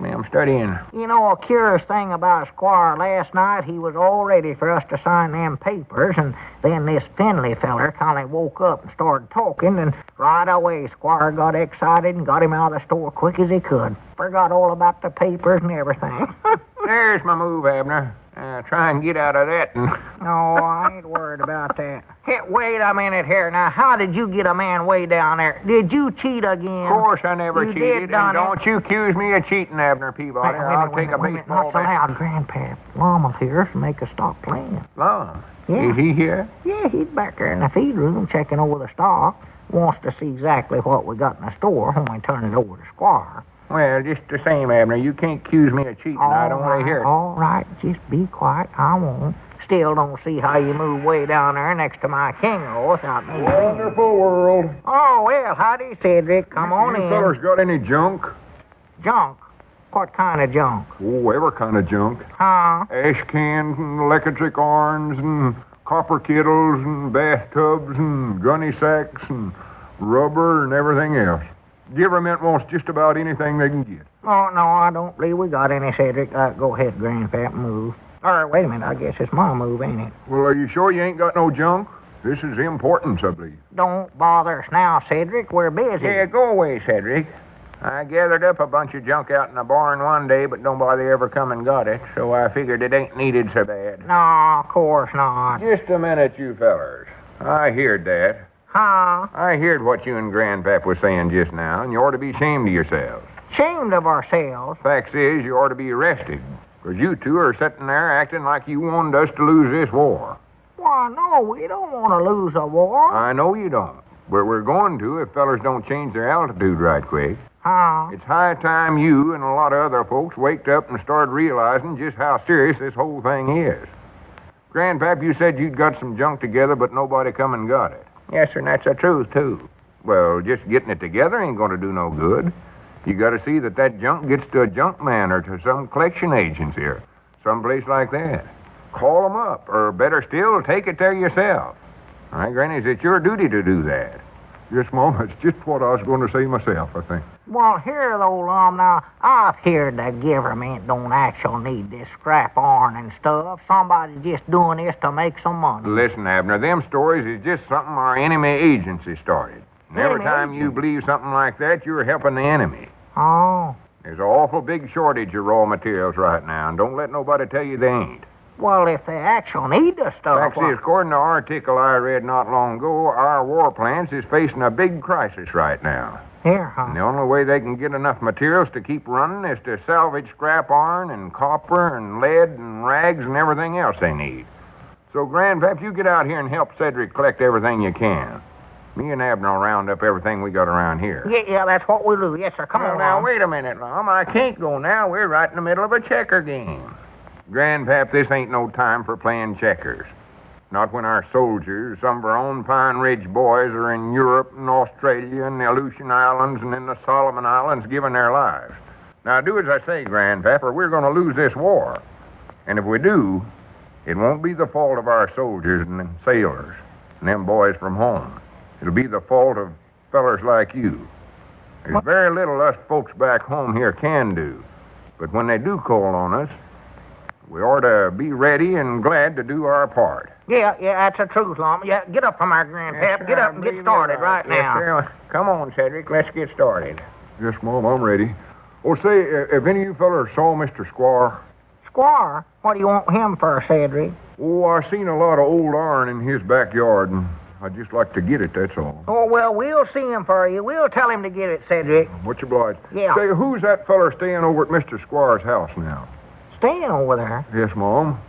I'm studying.
You know, a curious thing about Squire last night, he was all ready for us to sign them papers, and then this Finley feller kind of woke up and started talking, and right away Squire got excited and got him out of the store quick as he could. Forgot all about the papers and everything.
There's my move, Abner. Try and get out of that.
No, I ain't worried about that. Hey, wait a minute here. Now, how did you get a man way down there? Did you cheat again?
Of course I never
You
cheated.
did,
And
Donnie.
don't you accuse me of cheating, Abner Peabody. I'll take a baseball
Not so loud, Grandpa. Lum will hear us and make us stop playing.
Lum?
Yeah.
Is he here?
Yeah, he's back there in the feed room checking over the stock. Wants to see exactly what we got in the store when we turn it over to Squire.
Well, just the same, Abner. You can't accuse me of cheating. I don't want to hear it.
All right, just be quiet. I won't. Still don't see how you move way down there next to my Kingo without me.
Wonderful world.
Oh, well, howdy, Cedric. Come on in.
You fellers got any junk?
Junk? What kind of junk?
Oh, every kind of junk.
Huh?
Ash cans and electric irons and copper kettles and bathtubs and gunny sacks and rubber and everything else. Government wants just about anything they can get.
Oh, no, I don't believe we got any, Cedric. Go ahead, Grandpa, move. All right, wait a minute. I guess it's my move, ain't it?
Well, are you sure you ain't got no junk? This is importance, I believe.
Don't bother us now, Cedric. We're busy.
Yeah, go away, Cedric. I gathered up a bunch of junk out in the barn one day, but nobody ever come and got it, so I figured it ain't needed so bad.
No, of course not.
Just a minute, you fellers. I heard that.
Huh?
I heard what you and Grandpap was saying just now, and you ought to be ashamed of yourselves.
Ashamed of ourselves?
Facts is, you ought to be arrested, because you two are sitting there acting like you wanted us to lose this war.
Why, no, we don't want to lose a war.
I know you don't, but we're going to if fellers don't change their altitude right quick.
Huh?
It's high time you and a lot of other folks waked up and started realizing just how serious this whole thing is. Grandpap, you said you'd got some junk together, but nobody come and got it. Yes, sir, and that's the truth, too. Well, just getting it together ain't going to do no good. You got to see that junk gets to a junk man or to some collection agency or someplace like that. Call them up, or better still, take it there yourself. All right, Granny, it's your duty to do that. Yes, Mom, that's just what I was going to say myself, I think.
Well, here, though, Lum, now, I've heard the government don't actually need this scrap iron and stuff. Somebody's just doing this to make some money.
Listen, Abner, them stories is just something our enemy agency started. And every
Enemy
time you believe something like that, you're helping the enemy.
Oh.
There's an awful big shortage of raw materials right now, and don't let nobody tell you they ain't.
Well, if they actually need the stuff...
Actually, according to an article I read not long ago, our war plants is facing a big crisis right now.
Here, huh?
And the only way they can get enough materials to keep running is to salvage scrap iron and copper and lead and rags and everything else they need. So, Grandpap, you get out here and help Cedric collect everything you can. Me and Abner will round up everything we got around here.
Yeah, that's what we'll do. Yes, sir. Come on
Now,
Lum.
wait a minute, Lum. I can't go now. We're right in the middle of a checker game. Grandpap, this ain't no time for playing checkers. Not when our soldiers, some of our own Pine Ridge boys, are in Europe and Australia and the Aleutian Islands and in the Solomon Islands giving their lives. Now, do as I say, Grandpap, or we're going to lose this war. And if we do, it won't be the fault of our soldiers and them sailors and them boys from home. It'll be the fault of fellers like you. There's very little us folks back home here can do. But when they do call on us, we ought to be ready and glad to do our part.
Yeah, that's the truth, Lum. Yeah, get up from our Grandpap. Get up and get started right now.
Sir. Come on, Cedric. Let's get started. Yes, Mom, I'm ready. Oh, say, if any of you fellers saw Mr. Squire?
Squire? What do you want him for, Cedric?
Oh, I seen a lot of old iron in his backyard, and I'd just like to get it, that's all.
Oh, well, we'll see him for you. We'll tell him to get it, Cedric.
Much obliged.
Yeah.
Say, who's that feller staying over at Mr. Squire's house now?
Staying over there?
Yes, Mom.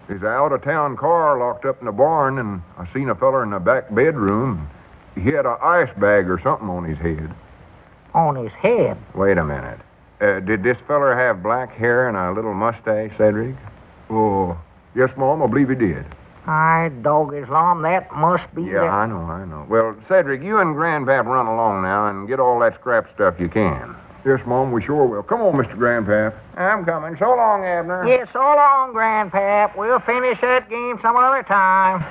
There's an out-of-town car locked up in the barn, and I seen a feller in the back bedroom. He had an ice bag or something on his head.
On his head?
Wait a minute. Did this feller have black hair and a little mustache, Cedric? Oh, yes, Mom, I believe he did.
Aye, dog Islam, that must be
Yeah, I know. Well, Cedric, you and Grandpap run along now and get all that scrap stuff you can. Yes, Mom, we sure will. Come on, Mr. Grandpap. I'm coming. So long, Abner.
Yeah, so long, Grandpap. We'll finish that game some other time.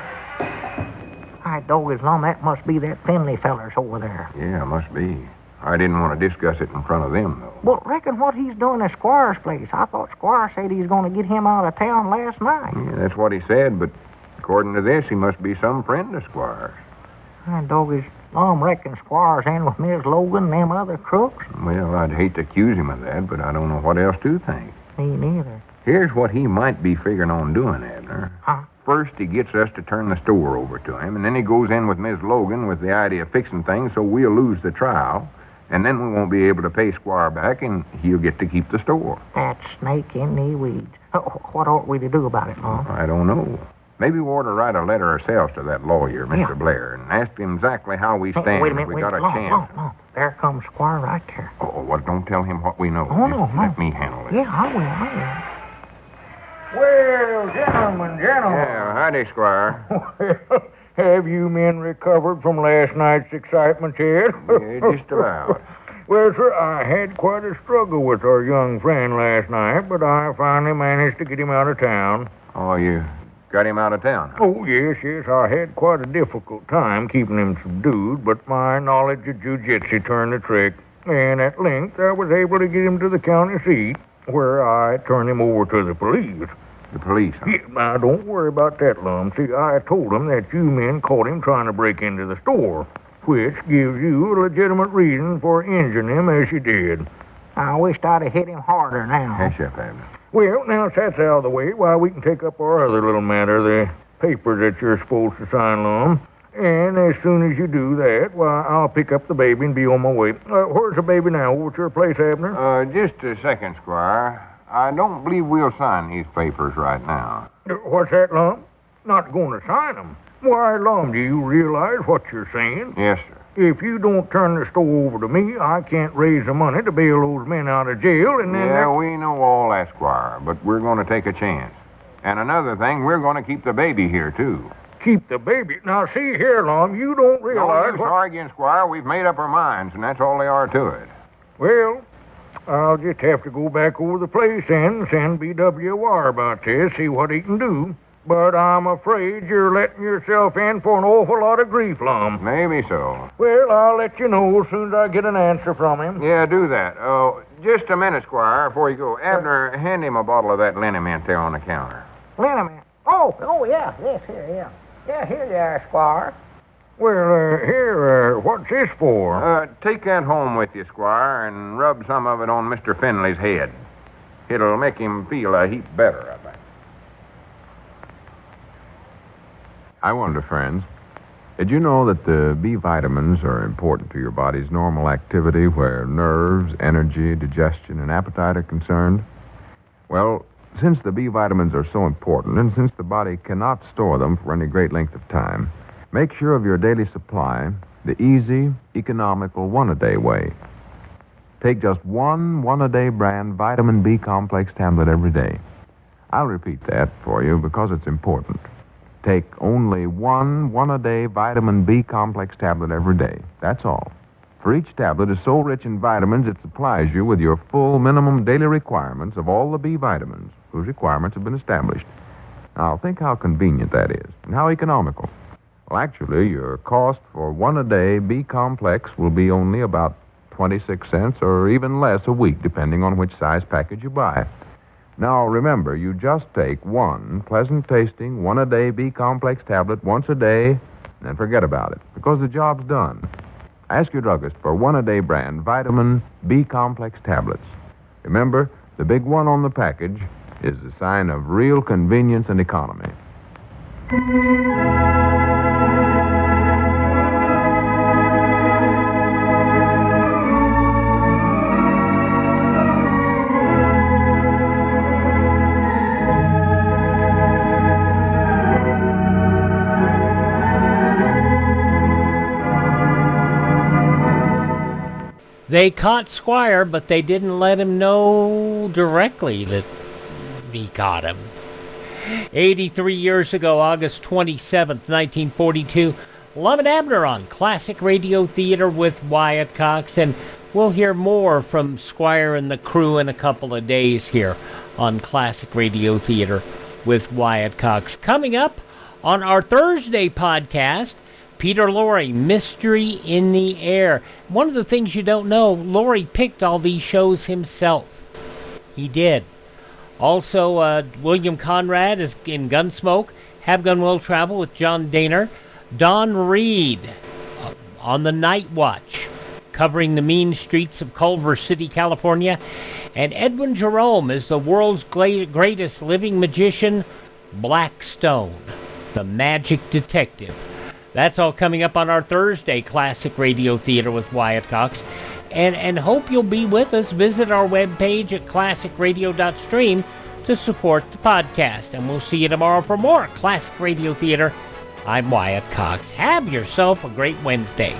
Aye, dog Islam, that must be that Finley feller's over there.
Yeah, must be. I didn't want to discuss it in front of them, though.
Well, reckon what he's doing at Squire's place. I thought Squire said he's going to get him out of town last night.
Yeah, that's what he said, but according to this, he must be some friend of Squire's.
Aye, dog Islam, reckon Squire's in with Miss Logan and them other crooks.
Well, I'd hate to accuse him of that, but I don't know what else to think.
Me neither.
Here's what he might be figuring on doing, Abner.
Huh?
First, he gets us to turn the store over to him, and then he goes in with Miss Logan with the idea of fixing things so we'll lose the trial, and then we won't be able to pay Squire back, and he'll get to keep the store.
That snake in the weeds. What ought we to do about it, Mom?
I don't know. Maybe we ought to write a letter ourselves to that lawyer, Mr. Blair, and ask him exactly how we stand
Wait a minute,
if we got a chance.
No. There comes Squire right there.
Oh, well, don't tell him what we know.
Oh,
Just
no.
let me handle it.
Yeah, I will.
Well,
gentlemen.
Yeah, howdy, Squire.
Have you men recovered from last night's excitement yet?
Yeah, just about.
Well, sir, I had quite a struggle with our young friend last night, but I finally managed to get him out of town.
Oh, you got him out of town?
Oh, yes. I had quite a difficult time keeping him subdued, but my knowledge of jiu-jitsu turned the trick, and at length I was able to get him to the county seat, where I turned him over to the police.
The police, huh?
Yeah, now, don't worry about that, Lum. See, I told them that you men caught him trying to break into the store, which gives you a legitimate reason for injuring him as you did. I wished I'd have hit him harder now.
Hush up, Abner.
Well, now that's out of the way, why, we can take up our other little matter, the papers that you're supposed to sign, Lum. And as soon as you do that, why, I'll pick up the baby and be on my way. Where's the baby now? Over at your place, Abner?
Just a second, Squire. I don't believe we'll sign these papers right now.
What's that, Lum? Not going to sign them? Why, Lum, do you realize what you're saying?
Yes, sir.
If you don't turn the store over to me, I can't raise the money to bail those men out of jail, and then...
Yeah, we know all that, Squire, but we're going to take a chance. And another thing, we're going to keep the baby here, too.
Keep the baby? Now, see here, Lum, you don't realize...
No use arguing, Squire. We've made up our minds, and that's all there are to it.
Well, I'll just have to go back over the place and send B.W. a wire about this, see what he can do. But I'm afraid you're letting yourself in for an awful lot of grief, Lum.
Maybe so.
Well, I'll let you know as soon as I get an answer from him.
Yeah, do that. Oh, just a minute, Squire, before you go. Abner, hand him a bottle of that liniment there on the counter.
Liniment? Oh, yeah. Yes, here, yeah. Yeah, here you are, Squire. Well, here, what's this for?
Take that home with you, Squire, and rub some of it on Mr. Finley's head. It'll make him feel a heap better, I think.
I wonder, friends, did you know that the B vitamins are important to your body's normal activity where nerves, energy, digestion, and appetite are concerned? Well, since the B vitamins are so important, and since the body cannot store them for any great length of time, make sure of your daily supply the easy, economical one-a-day way. Take just one-a-day brand vitamin B complex tablet every day. I'll repeat that for you because it's important. take only one a-day vitamin B complex tablet every day. That's all. For each tablet is so rich in vitamins, it supplies you with your full minimum daily requirements of all the B vitamins, whose requirements have been established. Now, think how convenient that is, and how economical. Well, actually, your cost for one a day B complex will be only about 26 cents or even less a week, depending on which size package you buy. Now, remember, you just take one pleasant-tasting, one-a-day B-complex tablet once a day, and then forget about it, because the job's done. Ask your druggist for one-a-day brand vitamin B-complex tablets. Remember, the big one on the package is a sign of real convenience and economy.
They caught Squire, but they didn't let him know directly that he caught him. 83 years ago, August 27th, 1942, Love and Abner on Classic Radio Theater with Wyatt Cox, and we'll hear more from Squire and the crew in a couple of days here on Classic Radio Theater with Wyatt Cox. Coming up on our Thursday podcast, Peter Lorre, Mystery in the Air. One of the things you don't know, Lorre picked all these shows himself. He did. Also, William Conrad is in Gunsmoke. Have Gun Will Travel with John Daner. Don Reed on the Night Watch, covering the mean streets of Culver City, California. And Edwin Jerome is the world's greatest living magician, Blackstone, the magic detective. That's all coming up on our Thursday Classic Radio Theater with Wyatt Cox. And hope you'll be with us. Visit our webpage at classicradio.stream to support the podcast. And we'll see you tomorrow for more Classic Radio Theater. I'm Wyatt Cox. Have yourself a great Wednesday.